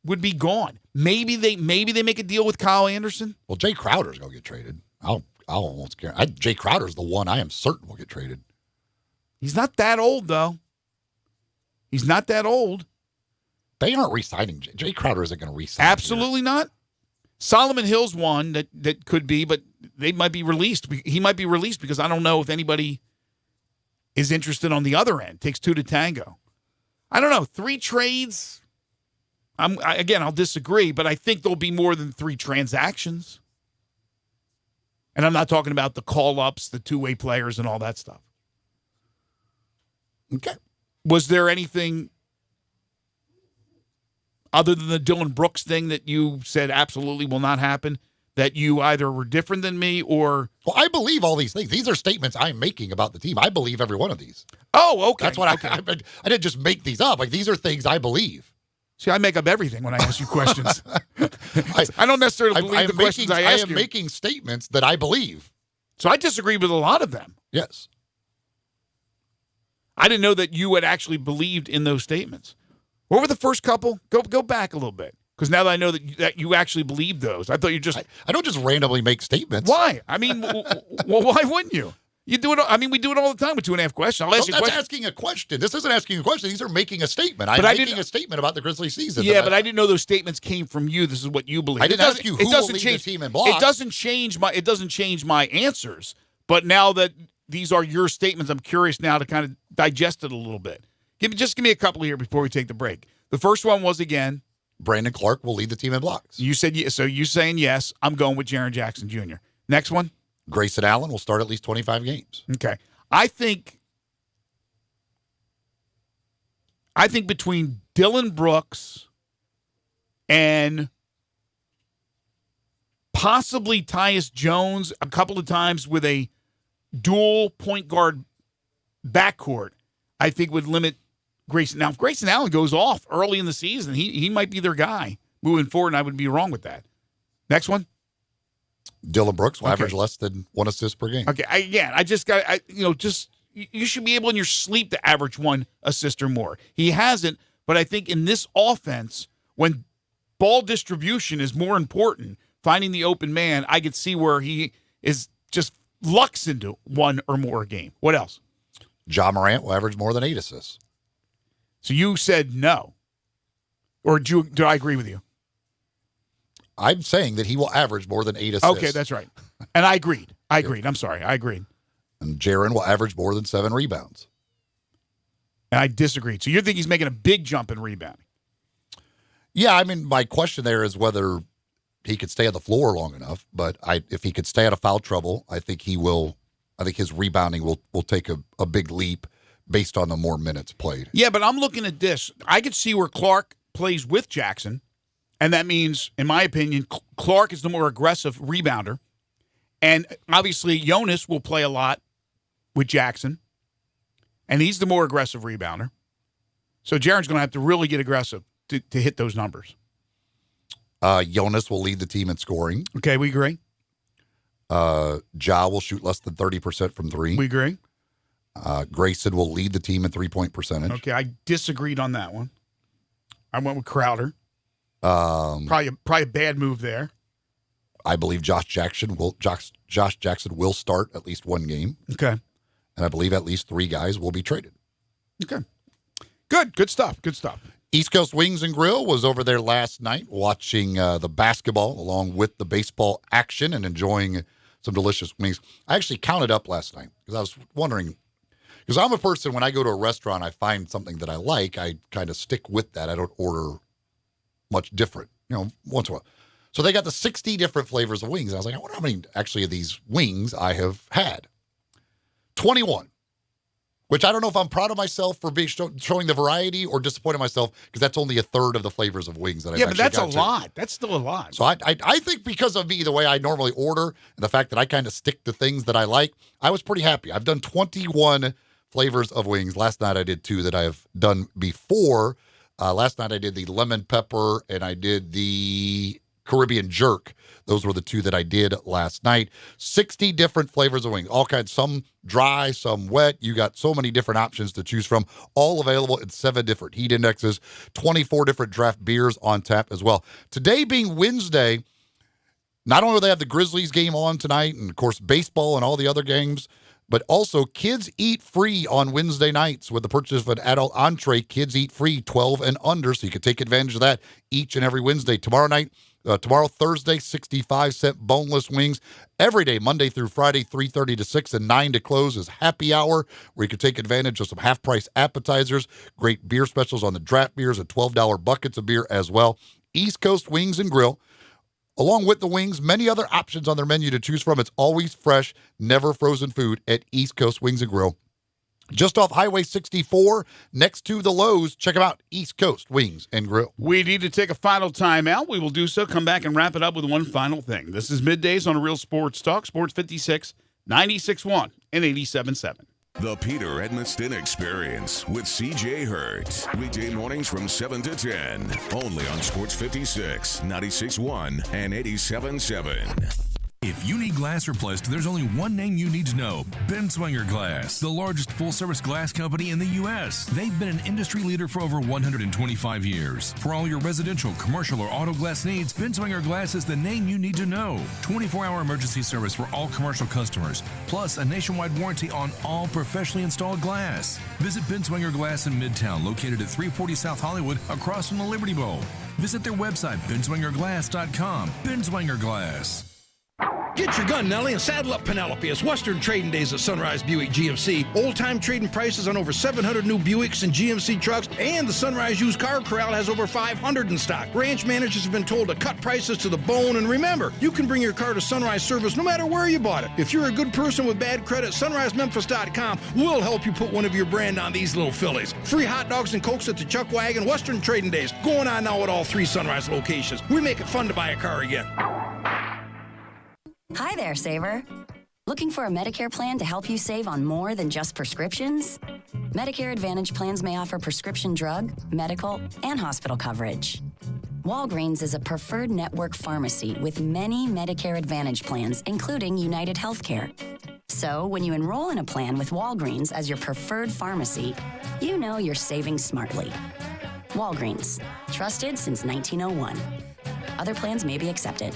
would be gone. Maybe they make a deal with Kyle Anderson. Well, Jay Crowder's going to get traded. I'll almost guarantee. Jay Crowder's the one I am certain will get traded. He's not that old, though. He's not that old. They aren't re-signing. Jay Crowder isn't going to re-sign. Absolutely not. Solomon Hill's one that could be, but they might be released. He might be released because I don't know if anybody is interested on the other end. Takes two to tango. I don't know. 3 trades. I'll disagree, but I think there'll be more than 3 transactions. And I'm not talking about the call-ups, the two-way players, and all that stuff. Okay. Was there anything other than the Dylan Brooks thing that you said absolutely will not happen, that you either were different than me or... Well, I believe all these things. These are statements I'm making about the team. I believe every one of these. Oh, okay. That's what I didn't just make these up. Like, these are things I believe. See, I make up everything when I ask you questions. I don't necessarily believe the questions I ask you. I am making statements that I believe. So I disagree with a lot of them. Yes. I didn't know that you had actually believed in those statements. What were the first couple? Go back a little bit. Because now that I know that you actually believe those, I thought you just... I don't just randomly make statements. Why? I mean, well, why wouldn't you? You do it. I mean, we do it all the time with 2.5 questions. I'll ask you a question. That's asking a question. This isn't asking a question. These are making a statement. I'm making a statement about the Grizzlies season. Yeah, but I didn't know those statements came from you. This is what you believe. I didn't ask you who will lead the team in blocks. It doesn't change my answers. But now that these are your statements, I'm curious now to kind of digest it a little bit. Give me a couple here before we take the break. The first one was, again, Brandon Clark will lead the team in blocks. You said yes. So you saying yes. I'm going with Jaren Jackson Jr. Next one. Grayson Allen will start at least 25 games. Okay. I think between Dylan Brooks and possibly Tyus Jones a couple of times with a dual point guard backcourt, I think would limit Grayson. Now, if Grayson Allen goes off early in the season, he might be their guy moving forward, and I would be wrong with that. Next one. Dylan Brooks will average less than 1 assist per game. Okay, you should be able in your sleep to average 1 assist or more. He hasn't, but I think in this offense, when ball distribution is more important, finding the open man, I could see where he is just lucks into 1 or more a game. What else? Ja Morant will average more than 8 assists. So you said no, or do I agree with you? I'm saying that he will average more than 8 assists. Okay, that's right. And I agreed. I'm sorry. I agreed. And Jaren will average more than 7 rebounds. And I disagreed. So you think he's making a big jump in rebounding? Yeah, I mean, my question there is whether he could stay on the floor long enough. But if he could stay out of foul trouble, I think he will. I think his rebounding will take a big leap based on the more minutes played. Yeah, but I'm looking at this. I could see where Clark plays with Jackson. And that means, in my opinion, Clark is the more aggressive rebounder. And obviously, Jonas will play a lot with Jackson. And he's the more aggressive rebounder. So Jaren's going to have to really get aggressive to hit those numbers. Jonas will lead the team in scoring. Okay, we agree. Ja will shoot less than 30% from 3. We agree. Grayson will lead the team in 3-point percentage. Okay, I disagreed on that one. I went with Crowder. Probably a bad move there. I believe Josh Jackson will start at least 1 game. Okay. And I believe at least 3 guys will be traded. Okay. Good stuff. East Coast Wings and Grill was over there last night watching the basketball along with the baseball action and enjoying some delicious wings. I actually counted up last night because I was wondering, because I'm a person, when I go to a restaurant, I find something that I like, I kind of stick with that. I don't order much different, once in a while. So they got the 60 different flavors of wings. And I was like, I wonder how many actually of these wings I have had. 21, which I don't know if I'm proud of myself for being showing the variety or disappointed myself because that's only a third of the flavors of wings that I've actually got. Yeah, but that's a lot. That's still a lot. So I think because of me, the way I normally order and the fact that I kind of stick to things that I like, I was pretty happy. I've done 21 flavors of wings. Last night I did 2 that I have done before. Last night I did the lemon pepper and I did the Caribbean Jerk. Those were the two that I did last night. 60 different flavors of wings, all kinds, some dry, some wet. You got so many different options to choose from, all available in 7 different heat indexes, 24 different draft beers on tap as well. Today being Wednesday, not only will they have the Grizzlies game on tonight, and of course baseball and all the other games, but also kids eat free on Wednesday nights with the purchase of an adult entree. Kids eat free 12 and under, so you can take advantage of that each and every Wednesday. Tomorrow, Thursday, 65-cent boneless wings. Every day, Monday through Friday, 3:30 to 6 and 9 to close is happy hour, where you can take advantage of some half-price appetizers, great beer specials on the draft beers, and $12 buckets of beer as well. East Coast Wings and Grill. Along with the wings, many other options on their menu to choose from. It's always fresh, never frozen food at East Coast Wings and Grill. Just off Highway 64, next to the Lowe's. Check them out, East Coast Wings and Grill. We need to take a final timeout. We will do so. Come back and wrap it up with one final thing. This is Middays on Real Sports Talk, Sports 56, 96.1 and 87.7. The Peter Edmiston Experience with C.J. Hurt. Weekday mornings from 7 to 10. Only on Sports 56, 96.1 and 87.7. If you need glass replaced, there's only one name you need to know: Benswanger Glass, the largest full-service glass company in the U.S. They've been an industry leader for over 125 years. For all your residential, commercial, or auto glass needs, Benswanger Glass is the name you need to know. 24-hour emergency service for all commercial customers, plus a nationwide warranty on all professionally installed glass. Visit Benswanger Glass in Midtown, located at 340 South Hollywood, across from the Liberty Bowl. Visit their website, benswangerglass.com. Benswanger Glass. Get your gun, Nelly, and saddle up Penelope. It's Western Trading Days at Sunrise Buick GMC. Old-time trading prices on over 700 new Buicks and GMC trucks, and the Sunrise Used Car Corral has over 500 in stock. Branch managers have been told to cut prices to the bone, and remember, you can bring your car to Sunrise Service no matter where you bought it. If you're a good person with bad credit, SunriseMemphis.com will help you put one of your brand on these little fillies. Free hot dogs and Cokes at the Chuck Wagon. Western Trading Days going on now at all 3 Sunrise locations. We make it fun to buy a car again. Hi there, Saver. Looking for a Medicare plan to help you save on more than just prescriptions? Medicare Advantage plans may offer prescription drug, medical, and hospital coverage. Walgreens is a preferred network pharmacy with many Medicare Advantage plans, including United Healthcare. So when you enroll in a plan with Walgreens as your preferred pharmacy, you know you're saving smartly. Walgreens, trusted since 1901. Other plans may be accepted.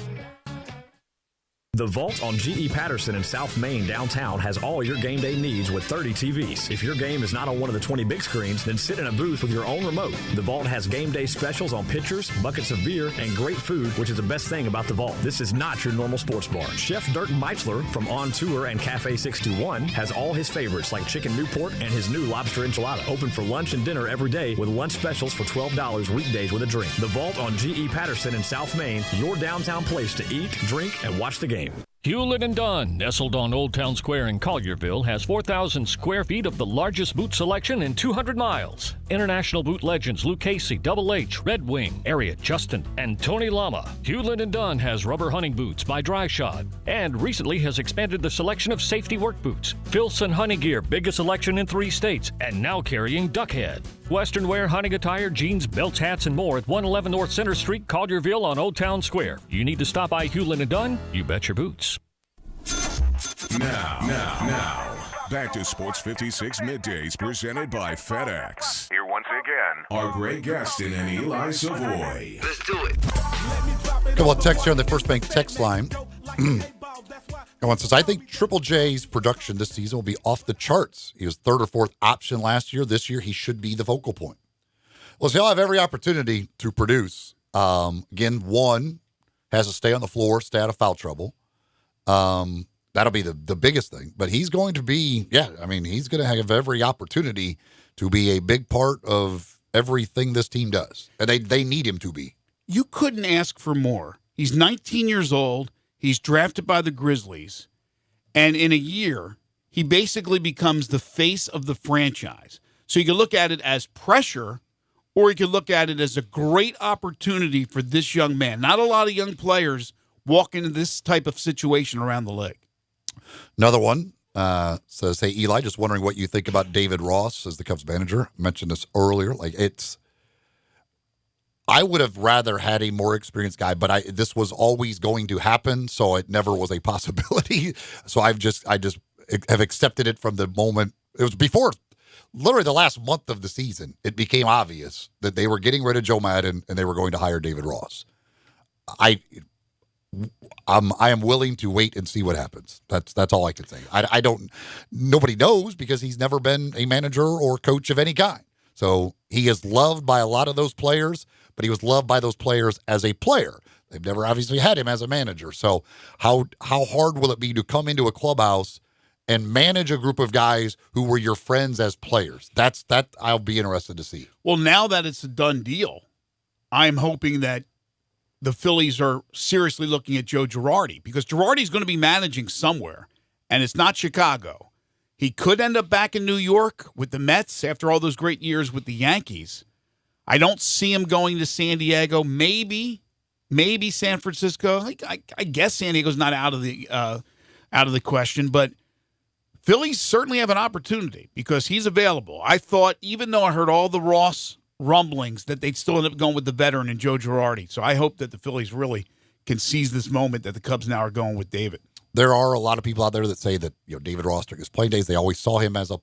The Vault on G.E. Patterson in South Main downtown has all your game day needs with 30 TVs. If your game is not on one of the 20 big screens, then sit in a booth with your own remote. The Vault has game day specials on pitchers, buckets of beer, and great food, which is the best thing about the Vault. This is not your normal sports bar. Chef Dirk Meitzler from On Tour and Cafe 621 has all his favorites like Chicken Newport and his new lobster enchilada. Open for lunch and dinner every day with lunch specials for $12 weekdays with a drink. The Vault on G.E. Patterson in South Main, your downtown place to eat, drink, and watch the game. Hewlett & Dunn, nestled on Old Town Square in Collierville, has 4,000 square feet of the largest boot selection in 200 miles. International boot legends Luke Casey, Double H, Red Wing, Ariat, Justin, and Tony Lama. Hewlett & Dunn has rubber hunting boots by Dry Shod, and recently has expanded the selection of safety work boots. Filson Hunting Gear, biggest selection in 3 states, and now carrying Duckhead. Western wear, hunting attire, jeans, belts, hats, and more at 111 North Center Street, Collierville on Old Town Square. You need to stop by Hewlett & Dunn, you bet your boots. Now, back to Sports 56 Middays presented by FedEx. Here once again are Greg Gaston and Eli Savoie. Let's do it. A couple of texts here on the First Bank text line. One says, I think Triple J's production this season will be off the charts. He was 3rd or 4th option last year. This year, he should be the focal point. Well, so he'll have every opportunity to produce. Again, one has to stay on the floor, stay out of foul trouble. That'll be the biggest thing. But he's going to be, he's going to have every opportunity to be a big part of everything this team does. And they need him to be. You couldn't ask for more. He's 19 years old. He's drafted by the Grizzlies. And in a year, he basically becomes the face of the franchise. So you can look at it as pressure, or you can look at it as a great opportunity for this young man. Not a lot of young players walk into this type of situation around the league. Another one says, hey, Eli, just wondering what you think about David Ross as the Cubs manager. I mentioned this earlier. I would have rather had a more experienced guy, but this was always going to happen, so it never was a possibility. So I just have accepted it from the moment. It was before, literally the last month of the season, it became obvious that they were getting rid of Joe Madden and they were going to hire David Ross. I am willing to wait and see what happens. That's all I can say. Nobody knows because he's never been a manager or coach of any kind. So he is loved by a lot of those players, but he was loved by those players as a player. They've never obviously had him as a manager. So how hard will it be to come into a clubhouse and manage a group of guys who were your friends as players? That I'll be interested to see. Well, now that it's a done deal, I'm hoping that the Phillies are seriously looking at Joe Girardi, because Girardi's going to be managing somewhere, and it's not Chicago. He could end up back in New York with the Mets after all those great years with the Yankees. I don't see him going to San Diego. Maybe San Francisco. I guess San Diego's not out of the question, but Phillies certainly have an opportunity because he's available. I thought, even though I heard all the Ross rumblings, that they'd still end up going with the veteran and Joe Girardi. So I hope that the Phillies really can seize this moment that the Cubs now are going with David. There are a lot of people out there that say that David Ross during his playing days, they always saw him as a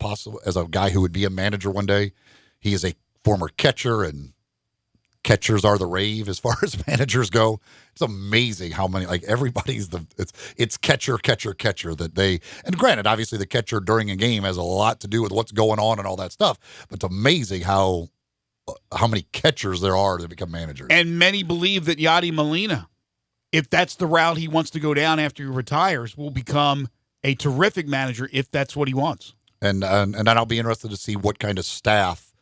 guy who would be a manager one day. He is a former catcher, and catchers are the rave as far as managers go. It's amazing how many, everybody's it's catcher that they, and granted, obviously the catcher during a game has a lot to do with what's going on and all that stuff, but it's amazing how many catchers there are that become managers. And many believe that Yadi Molina, if that's the route he wants to go down after he retires, will become a terrific manager if that's what he wants. And then I'll be interested to see what kind of staff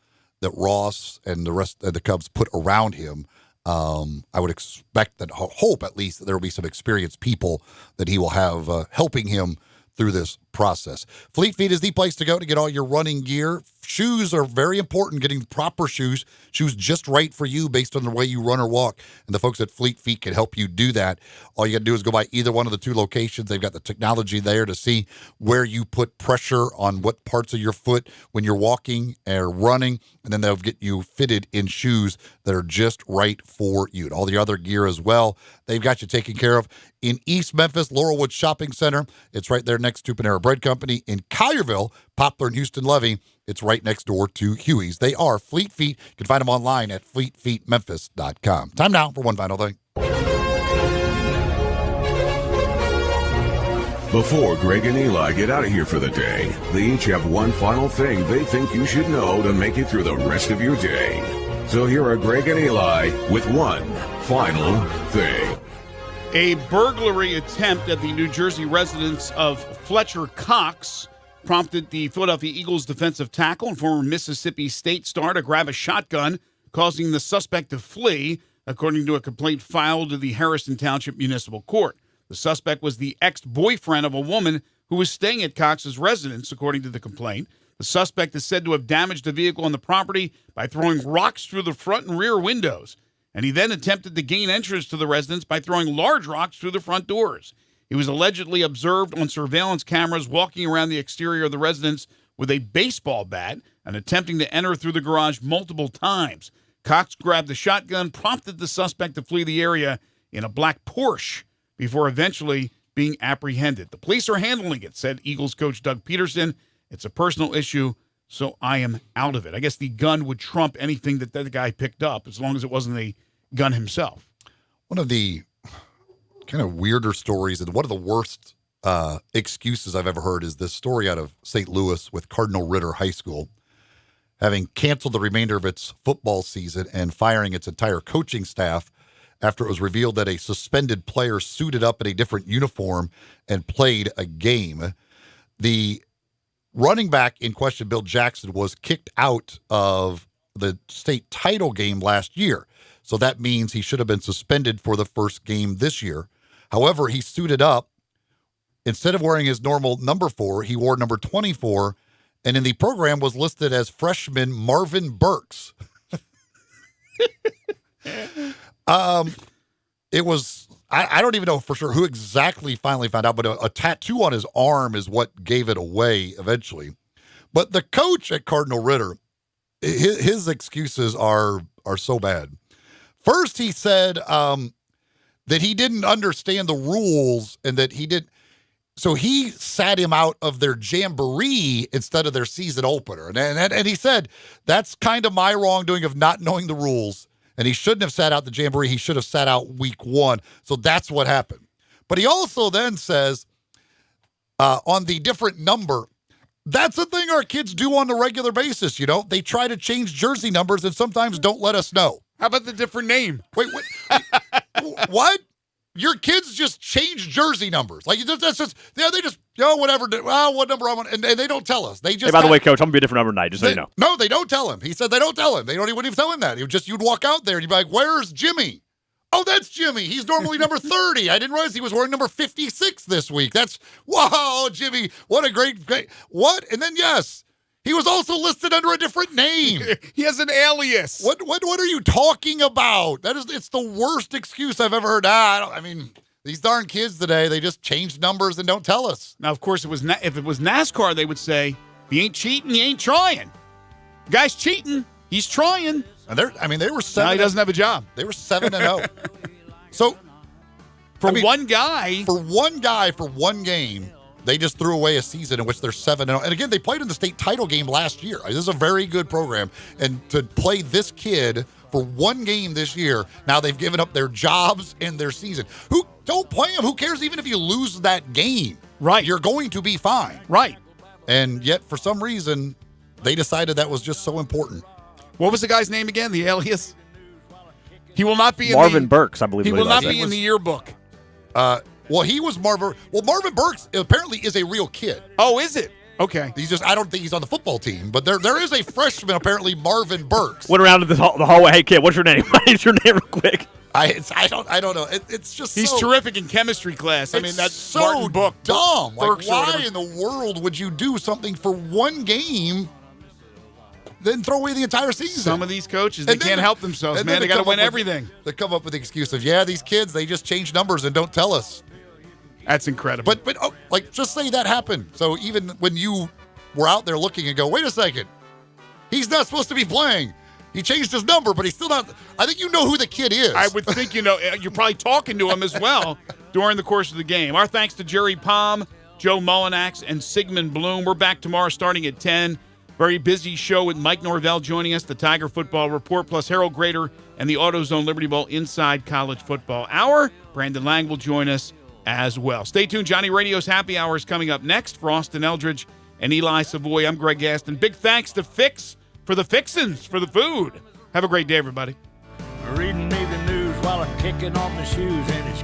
that Ross and the rest of the Cubs put around him. I would expect hope at least that there will be some experienced people that he will have helping him through this process. Fleet Feet is the place to go to get all your running gear. Shoes are very important, getting proper shoes just right for you based on the way you run or walk. And the folks at Fleet Feet can help you do that. All you got to do is go by either one of the two locations. They've got the technology there to see where you put pressure on what parts of your foot when you're walking or running, and then they'll get you fitted in shoes that are just right for you. And all the other gear as well, they've got you taken care of. In East Memphis, Laurelwood Shopping Center, it's right there next to Panera Bread Company. In Collierville, Poplar and Houston Levy, it's right next door to Huey's. They are Fleet Feet. You can find them online at fleetfeetmemphis.com. Time now for one final thing. Before Greg and Eli get out of here for the day, they each have one final thing they think you should know to make it through the rest of your day. So here are Greg and Eli with one final thing. A burglary attempt at the New Jersey residence of Fletcher Cox prompted the Philadelphia Eagles defensive tackle and former Mississippi State star to grab a shotgun, causing the suspect to flee, according to a complaint filed to the Harrison Township Municipal Court. The suspect was the ex-boyfriend of a woman who was staying at Cox's residence, according to the complaint. The suspect is said to have damaged a vehicle on the property by throwing rocks through the front and rear windows, and he then attempted to gain entrance to the residence by throwing large rocks through the front doors. He was allegedly observed on surveillance cameras walking around the exterior of the residence with a baseball bat and attempting to enter through the garage multiple times. Cox grabbed the shotgun, prompted the suspect to flee the area in a black Porsche before eventually being apprehended. The police are handling it, said Eagles coach Doug Peterson. It's a personal issue, so I am out of it. I guess the gun would trump anything that the guy picked up as long as it wasn't a gun himself. One of the kind of weirder stories and one of the worst excuses I've ever heard is this story out of St. Louis with Cardinal Ritter High School having canceled the remainder of its football season and firing its entire coaching staff after it was revealed that a suspended player suited up in a different uniform and played a game. The running back in question, Bill Jackson, was kicked out of the state title game last year. So that means he should have been suspended for the first game this year. However, he suited up. Instead of wearing his normal number 4, he wore number 24, and in the program was listed as freshman Marvin Burks. It was, I don't even know for sure who exactly finally found out, but a tattoo on his arm is what gave it away eventually. But the coach at Cardinal Ritter, his excuses are so bad. First, he said that he didn't understand the rules and that he did. So he sat him out of their jamboree instead of their season opener. And he said, that's kind of my wrongdoing of not knowing the rules. And he shouldn't have sat out the jamboree. He should have sat out week 1. So that's what happened. But he also then says on the different number, that's the thing our kids do on a regular basis. You know, they try to change jersey numbers and sometimes don't let us know. How about the different name? Wait, what? Your kids just change jersey numbers. Like, that's just, yeah, they just, whatever, what number I'm on, and they don't tell us. They just. Hey, by the way, Coach, I'm going to be a different number tonight, just so you know. No, they don't tell him. He said they don't tell him. They don't even tell him that. You'd walk out there and you'd be like, where's Jimmy? Oh, that's Jimmy. He's normally number 30. I didn't realize he was wearing number 56 this week. Wow, Jimmy, what a great, what? And then, yes, he was also listed under a different name. He has an alias. What are you talking about? It's the worst excuse I've ever heard. These darn kids today, they just change numbers and don't tell us. Now, of course, if it was NASCAR, they would say, if you ain't cheating, you ain't trying. The guy's cheating. He's trying. And they were 7. Now he doesn't have a job. They were 7-0. So, for one guy, for one game, they just threw away a season in which they're 7-0. And again, they played in the state title game last year. This is a very good program. And to play this kid for one game this year, now they've given up their jobs and their season. Don't play them. Who cares even if you lose that game? Right. You're going to be fine. Right. And yet, for some reason, they decided that was just so important. What was the guy's name again? The alias? He will not be Marvin Burks, I believe. He will not be in the yearbook. Well, he was Marvin. Well, Marvin Burks apparently is a real kid. Oh, is it? Okay. I don't think he's on the football team, but there is a freshman apparently, Marvin Burks. Went around to the hallway. Hey, kid, what's your name? What's your name, real quick? I don't know. It's just he's terrific in chemistry class. That's so Martin Book. Dumb. Burks, why in the world would you do something for one game, then throw away the entire season? Some of these coaches, they can't help themselves, man. They got to win everything. They come up with the excuse of, these kids, they just change numbers and don't tell us. That's incredible. But just say that happened. So even when you were out there looking and go, wait a second, he's not supposed to be playing. He changed his number, but he's still not. I think you know who the kid is. I would think you're probably talking to him as well during the course of the game. Our thanks to Jerry Palm, Joe Mullinax, and Sigmund Bloom. We're back tomorrow starting at 10. Very busy show with Mike Norvell joining us, the Tiger Football Report, plus Harold Grader and the AutoZone Liberty Bowl Inside College Football Hour. Brandon Lang will join us as well. Stay tuned. Johnny Radio's Happy Hour is coming up next for Austin Eldridge and Eli Savoie. I'm Greg Gaston. Big thanks to Fix for the fixins, for the food. Have a great day, everybody. Reading me the news while I'm kicking off my shoes, and it's